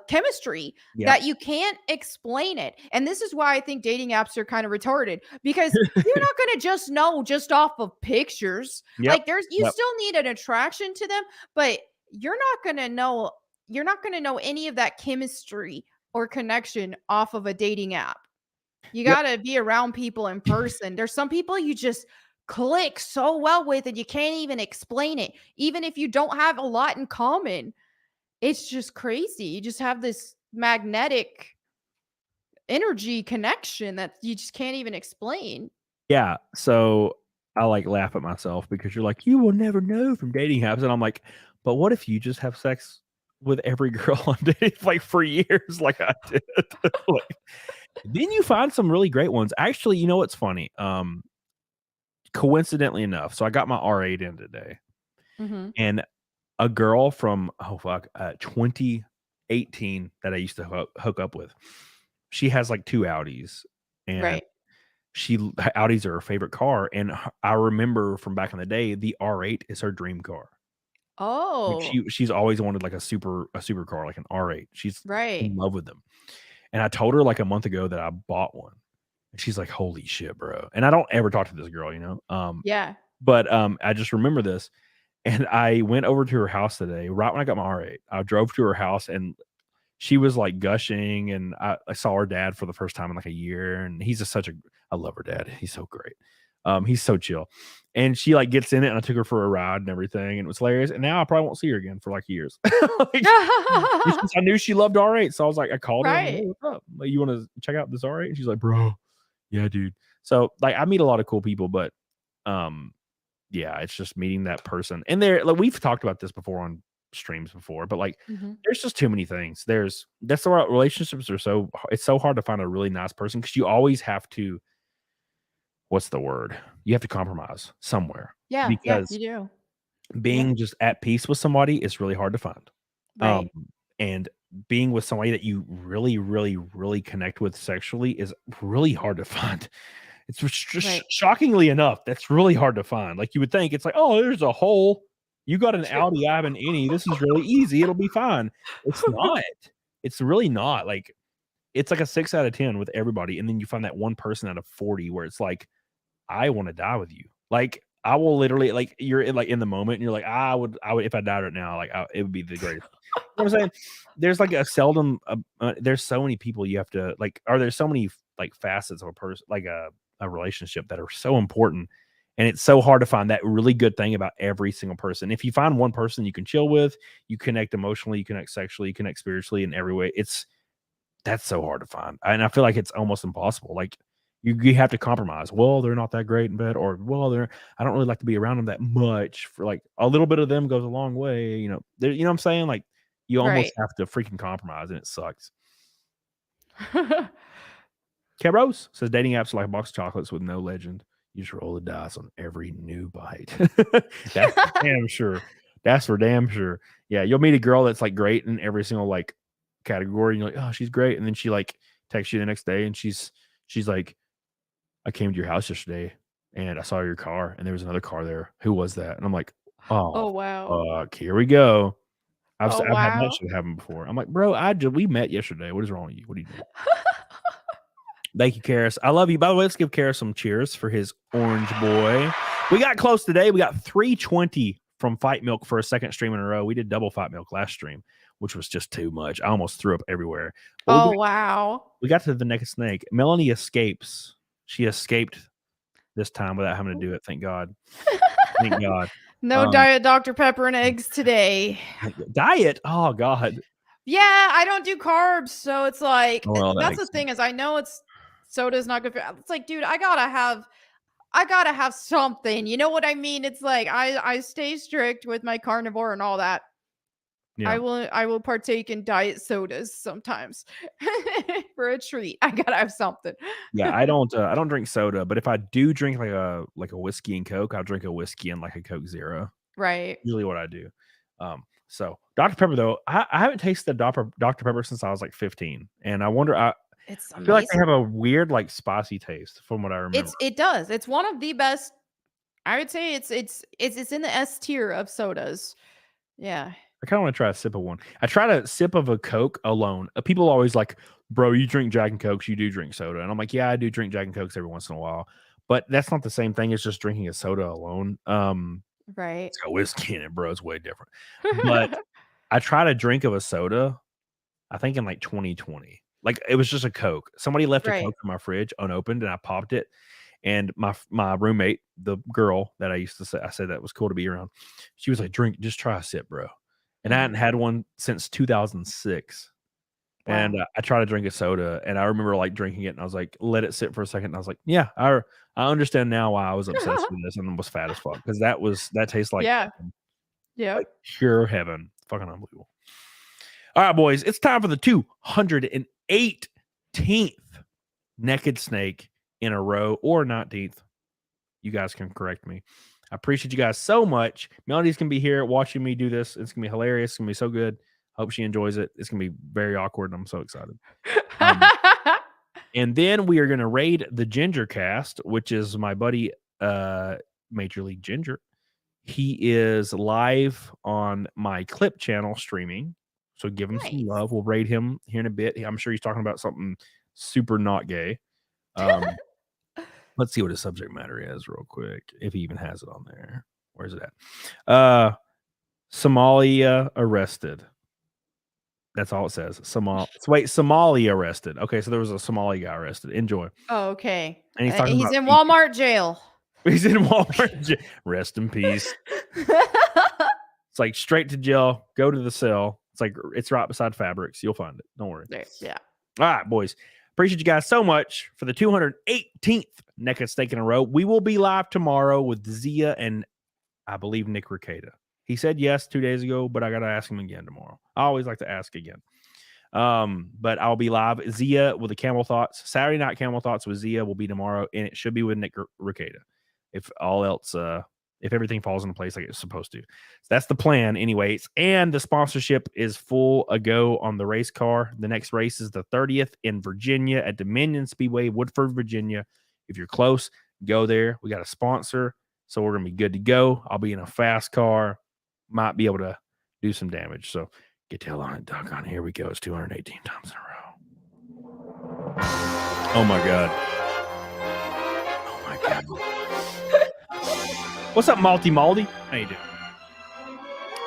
chemistry that you can't explain it. And this is why I think dating apps are kind of retarded, because you're not going to just know just off of pictures. Like you still need an attraction to them, but you're not going to know any of that chemistry or connection off of a dating app. You got to be around people in person. There's some people you just click so well with and you can't even explain it. Even if you don't have a lot in common, it's just crazy. You just have this magnetic energy connection that you just can't even explain.
Yeah. So I like laugh at myself because you're like, you will never know from dating apps. And I'm like, but what if you just have sex with every girl on dating like for years like I did? Like, then you find some really great ones. Actually, you know what's funny? Coincidentally enough, so I got my R8 in today. And a girl from 2018 that I used to hook up with, she has like 2 Audis, and Audis are her favorite car. And I remember from back in the day, the R8 is her dream car. Like she's always wanted like a super car, like an R8. She's in love with them. And I told her like a month ago that I bought one. And she's like, holy shit, bro. And I don't ever talk to this girl, you know? But I just remember this. And I went over to her house today, right when I got my R8. I drove to her house and she was like gushing. And I saw her dad for the first time in like a year. And he's just I love her dad. He's so great. He's so chill. And she like gets in it and I took her for a ride and everything. And it was hilarious. And now I probably won't see her again for like years. Like, I knew she loved R8. So I was like, I called her. Like, hey, what's up? Like, you want to check out this R8? And she's like, bro, yeah, dude. So like, I meet a lot of cool people, but yeah, it's just meeting that person. And like, we've talked about this before on streams before, but like, there's just too many things. That's why relationships are it's so hard to find a really nice person, because you always have to, what's the word? You have to compromise somewhere.
Yeah,
because
you do.
Being just at peace with somebody is really hard to find. And being with somebody that you really, really, really connect with sexually is really hard to find. It's just shockingly enough, that's really hard to find. Like, you would think it's like, oh, there's a hole. You got an Audi, I have an innie. This is really easy. It'll be fine. It's not. It's really not. Like, it's like a 6 out of 10 with everybody. And then you find that one person out of 40 where it's like, I want to die with you. Like, I will literally, like, you're like in the moment and you're like, I would, if I died right now, like, it would be the greatest. You know what I'm saying? There's like there's so many people you have to like, there's so many like facets of a person, like a relationship that are so important. And it's so hard to find that really good thing about every single person. If you find one person you can chill with, you connect emotionally, you connect sexually, you connect spiritually in every way. That's so hard to find. And I feel like it's almost impossible. Like you have to compromise. Well, they're not that great in bed, or I don't really like to be around them that much. For like a little bit of them goes a long way. You know what I'm saying? Like you almost have to freaking compromise, and it sucks. Cabros says dating apps are like a box of chocolates with no legend. You just roll the dice on every new bite. That's for damn sure. That's for damn sure. Yeah, you'll meet a girl that's like great in every single like category. And you're like, oh, she's great. And then she like texts you the next day and she's like, I came to your house yesterday and I saw your car and there was another car there. Who was that? And I'm like, oh
wow.
Here we go. I've had
wow.
that shit happen before. I'm like, bro, we met yesterday. What is wrong with you? What are you doing? Thank you, Karis. I love you. By the way, let's give Karis some cheers for his orange boy. We got close today. We got 320 from Fight Milk for a second stream in a row. We did double Fight Milk last stream, which was just too much. I almost threw up everywhere. But
wow.
We got to the naked snake. Melanie escapes. She escaped this time without having to do it. Thank God. Thank God.
No diet Dr. Pepper and eggs today.
Diet? Oh, God.
Yeah, I don't do carbs. So it's like, that's the thing is I know soda is not good for. It's like, dude, I gotta have something. You know what I mean? It's like I stay strict with my carnivore and all that. Yeah. I will partake in diet sodas sometimes for a treat. I gotta have something.
Yeah, I don't drink soda, but if I do drink like a whiskey and Coke, I'll drink a whiskey and like a Coke Zero.
Right.
Usually what I do. So Dr. Pepper though, I haven't tasted Dr. Pepper since I was like 15, and I wonder. I feel like they have a weird like spicy taste from what I remember.
It does. It's one of the best. I would say it's in the S tier of sodas. Yeah.
I kind of want to try a sip of one. I tried a sip of a Coke alone. People always like, bro, you drink Jack and Cokes, you do drink soda. And I'm like, yeah, I do drink Jack and Cokes every once in a while. But that's not the same thing as just drinking a soda alone.
Right.
It's got whiskey in it, bro. It's way different. But I tried a drink of a soda, I think in like 2020. Like it was just a Coke. Somebody left a Coke in my fridge unopened and I popped it. And my roommate, the girl that I said that was cool to be around. She was like, just try a sip, bro. And I hadn't had one since 2006. Wow. And I tried to drink a soda and I remember like drinking it and I was like, let it sit for a second. And I was like, yeah, I understand now why I was obsessed with this and was fat as fuck. Because that tastes like, like pure heaven. Fucking unbelievable. All right, boys, it's time for the 218th naked snake in a row, or 19th. You guys can correct me. I appreciate you guys so much. Melody's going to be here watching me do this. It's going to be hilarious. It's going to be so good. Hope she enjoys it. It's going to be very awkward. I'm so excited. And then we are going to raid the Ginger Cast, which is my buddy, Major League Ginger. He is live on my clip channel streaming. So give him some love. We'll raid him here in a bit. I'm sure he's talking about something super not gay. Let's see what his subject matter is real quick. If he even has it on there. Where's it at? Somalia arrested. That's all it says. Somalia arrested. Okay, so there was a Somali guy arrested. Enjoy.
Oh, okay.
And
he's in Walmart jail.
He's in Walmart jail. Rest in peace. It's like straight to jail. Go to the cell. It's right beside Fabrics. You'll find it. Don't worry.
Yeah.
All right, boys. Appreciate you guys so much for the 218th naked steak in a row. We will be live tomorrow with Zia and I believe Nick Ricada. He said yes 2 days ago, but I got to ask him again tomorrow. I always like to ask again. But I'll be live. Zia with the Camel Thoughts. Saturday night Camel Thoughts with Zia will be tomorrow, and it should be with Nick Ricada. If all else, if everything falls into place like it's supposed to. So that's the plan anyways. And the sponsorship is full a go on the race car. The next race is the 30th in Virginia at Dominion Speedway, Woodford, Virginia. If you're close, go there. We got a sponsor, so we're going to be good to go. I'll be in a fast car. Might be able to do some damage. So get the hell on it, duck on. Here we go. It's 218 times in a row. Oh my God. Oh my God. What's up, Malty? How you doing?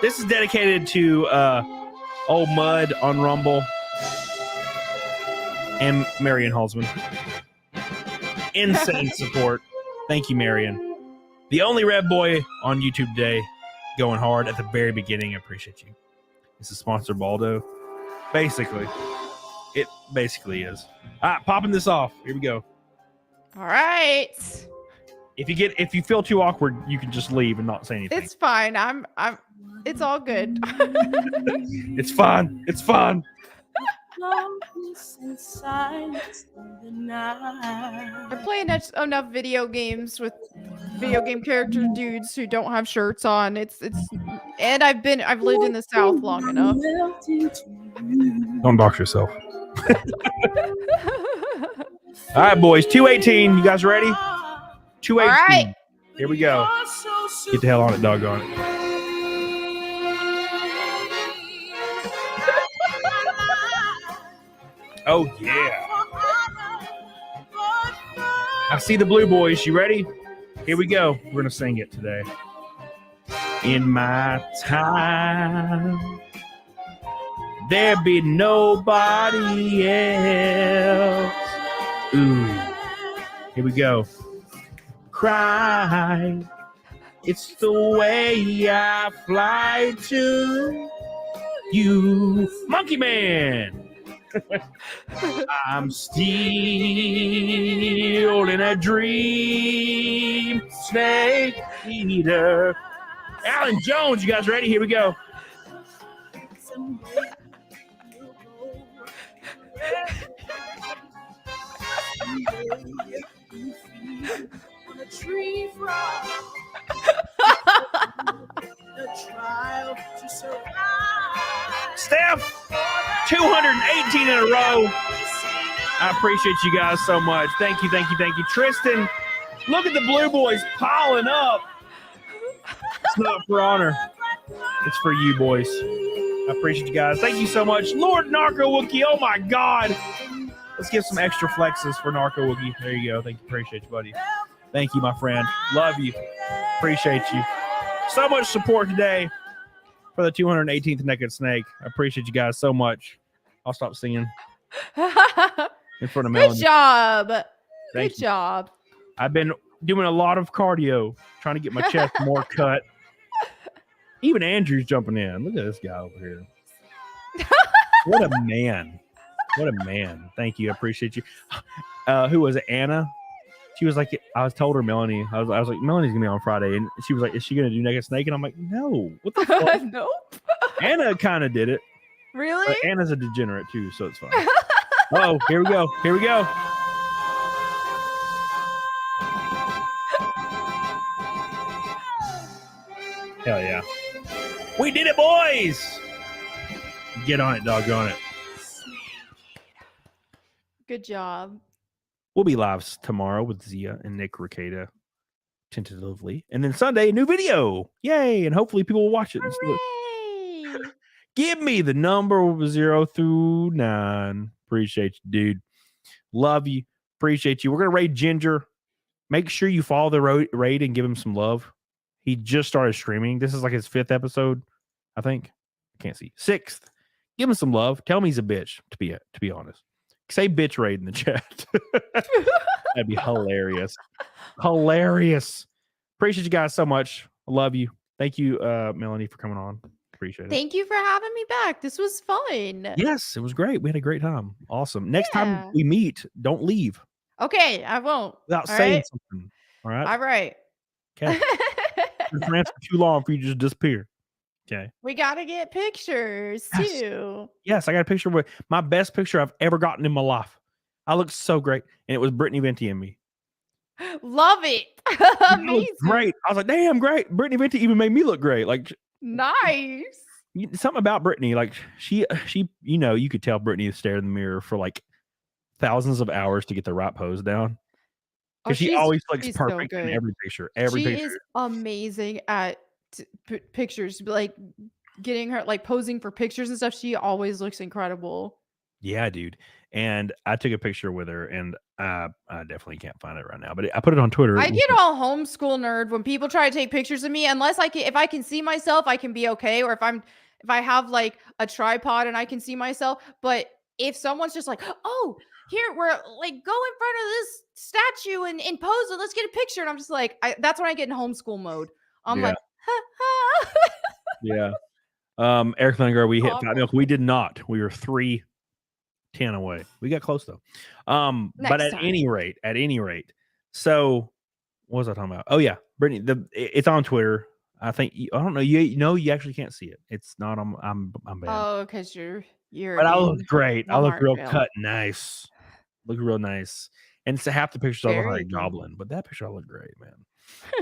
This is dedicated to old Mud on Rumble and Marion Halsman. Insane support. Thank you, Marion. The only red boy on YouTube today, going hard at the very beginning. I appreciate you. This is sponsored Baldo. Basically, it basically is. All right, popping this off. Here we go.
All right.
If you feel too awkward, you can just leave and not say anything.
It's fine. It's all good.
It's fun. It's fun.
I'm playing enough video games with video game character dudes who don't have shirts on. And I've lived in the South long enough.
Don't box yourself. All right, boys. 218. You guys ready? 218.
All right.
Here we go. Get the hell on it, doggone it. Oh, yeah. I see the blue boys. You ready? Here we go. We're going to sing it today. In my time, there be nobody else. Ooh. Here we go. Cry. It's the way I fly to you. Monkey Man. I'm still in a dream. Snake eater. Alan Jones, you guys ready? Here we go. Steph, 218 in a row. I appreciate you guys so much. Thank you, thank you, thank you. Tristan, look at the blue boys piling up. It's not for honor. It's for you, boys. I appreciate you guys. Thank you so much. Lord Narco Wookie, oh my God. Let's give some extra flexes for Narco Wookie. There you go. Thank you. Appreciate you, buddy. Thank you, my friend. Love you. Appreciate you. So much support today for the 218th Naked Snake. I appreciate you guys so much. I'll stop singing in front of Melanie.
Good job.
Thank
Good
you.
job.
I've been doing a lot of cardio, trying to get my chest more cut. Even Andrew's jumping in. Look at this guy over here. What a man. What a man. Thank you. I appreciate you. Who was it? Anna? She was like, I told her Melanie. I was like, Melanie's going to be on Friday. And she was like, is she going to do Naked Snake? And I'm like, no. What the fuck?
Nope.
Anna kind of did it.
Really?
But Anna's a degenerate too, so it's fine. Oh, here we go. Here we go. Hell yeah. We did it, boys. Get on it, doggone it.
Good job.
We'll be live tomorrow with Zia and Nick Ricada, tentatively. And then Sunday, a new video. Yay. And hopefully people will watch it.
Hooray.
Give me the number 0 through 9. Appreciate you, dude. Love you. Appreciate you. We're going to raid Ginger. Make sure you follow the raid and give him some love. He just started streaming. This is like his 5th episode, I think. I can't see. 6th. Give him some love. Tell him he's a bitch, to be honest. Say bitch raid in the chat. That'd be hilarious. Hilarious. Appreciate you guys so much. I love you. Thank you, Melanie, for coming on. Appreciate it.
Thank you for having me back. This was fun.
Yes, it was great. We had a great time. Awesome. Next time we meet, don't leave.
Okay, I won't.
Without saying something. All right?
All right.
Okay. Been friends for too long for you to just disappear. Okay.
We got to get pictures too.
Yes, I got a picture with my best picture I've ever gotten in my life. I looked so great. And it was Brittany Venti and me.
Love it. Amazing.
Great. I was like, damn, great. Brittany Venti even made me look great. Like,
nice.
Something about Brittany, like she, you know, you could tell Brittany stared in the mirror for like thousands of hours to get the right pose down. Because she always looks perfect in every picture. She
is amazing at pictures, like getting her like posing for pictures and stuff. She always looks incredible.
Yeah, dude. And I took a picture with her, and I definitely can't find it right now, but I put it on Twitter.
I get all homeschool nerd when people try to take pictures of me. Unless if I can see myself, I can be okay. Or if I have like a tripod and I can see myself. But if someone's just like, oh, here, we're like, go in front of this statue and pose it. Let's get a picture. And I'm just like, that's when I get in homeschool mode. I'm like, ha, ha.
Yeah. Eric Linger, we hit 5 milk. We did not. We were 3-10 away. We got close though. But at any rate, so what was I talking about? Oh yeah, Brittany. It's on Twitter. I think I don't know. You actually can't see it. It's not on. I'm bad.
Oh, because you're.
But I look great. I look real cut, nice. Look real nice. And it's half the pictures I look like a goblin, but that picture I look great, man.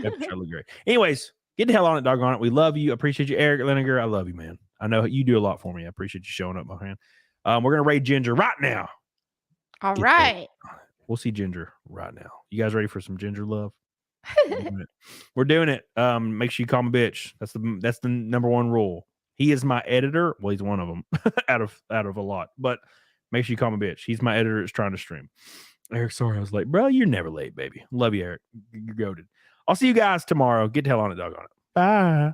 That picture I look great. Anyways, get the hell on it, doggone it. We love you. Appreciate you, Eric Linegar. I love you, man. I know you do a lot for me. I appreciate you showing up, my friend. We're gonna raid Ginger right now.
All right.
We'll see Ginger right now. You guys ready for some Ginger love? We're doing it. Make sure you call me bitch. That's the number one rule. He is my editor. Well, he's one of them out of a lot. But make sure you call me bitch. He's my editor. That's trying to stream. Eric, sorry I was late, bro. You're never late, baby. Love you, Eric. You're goated. I'll see you guys tomorrow. Get the hell on it, doggone it. Bye.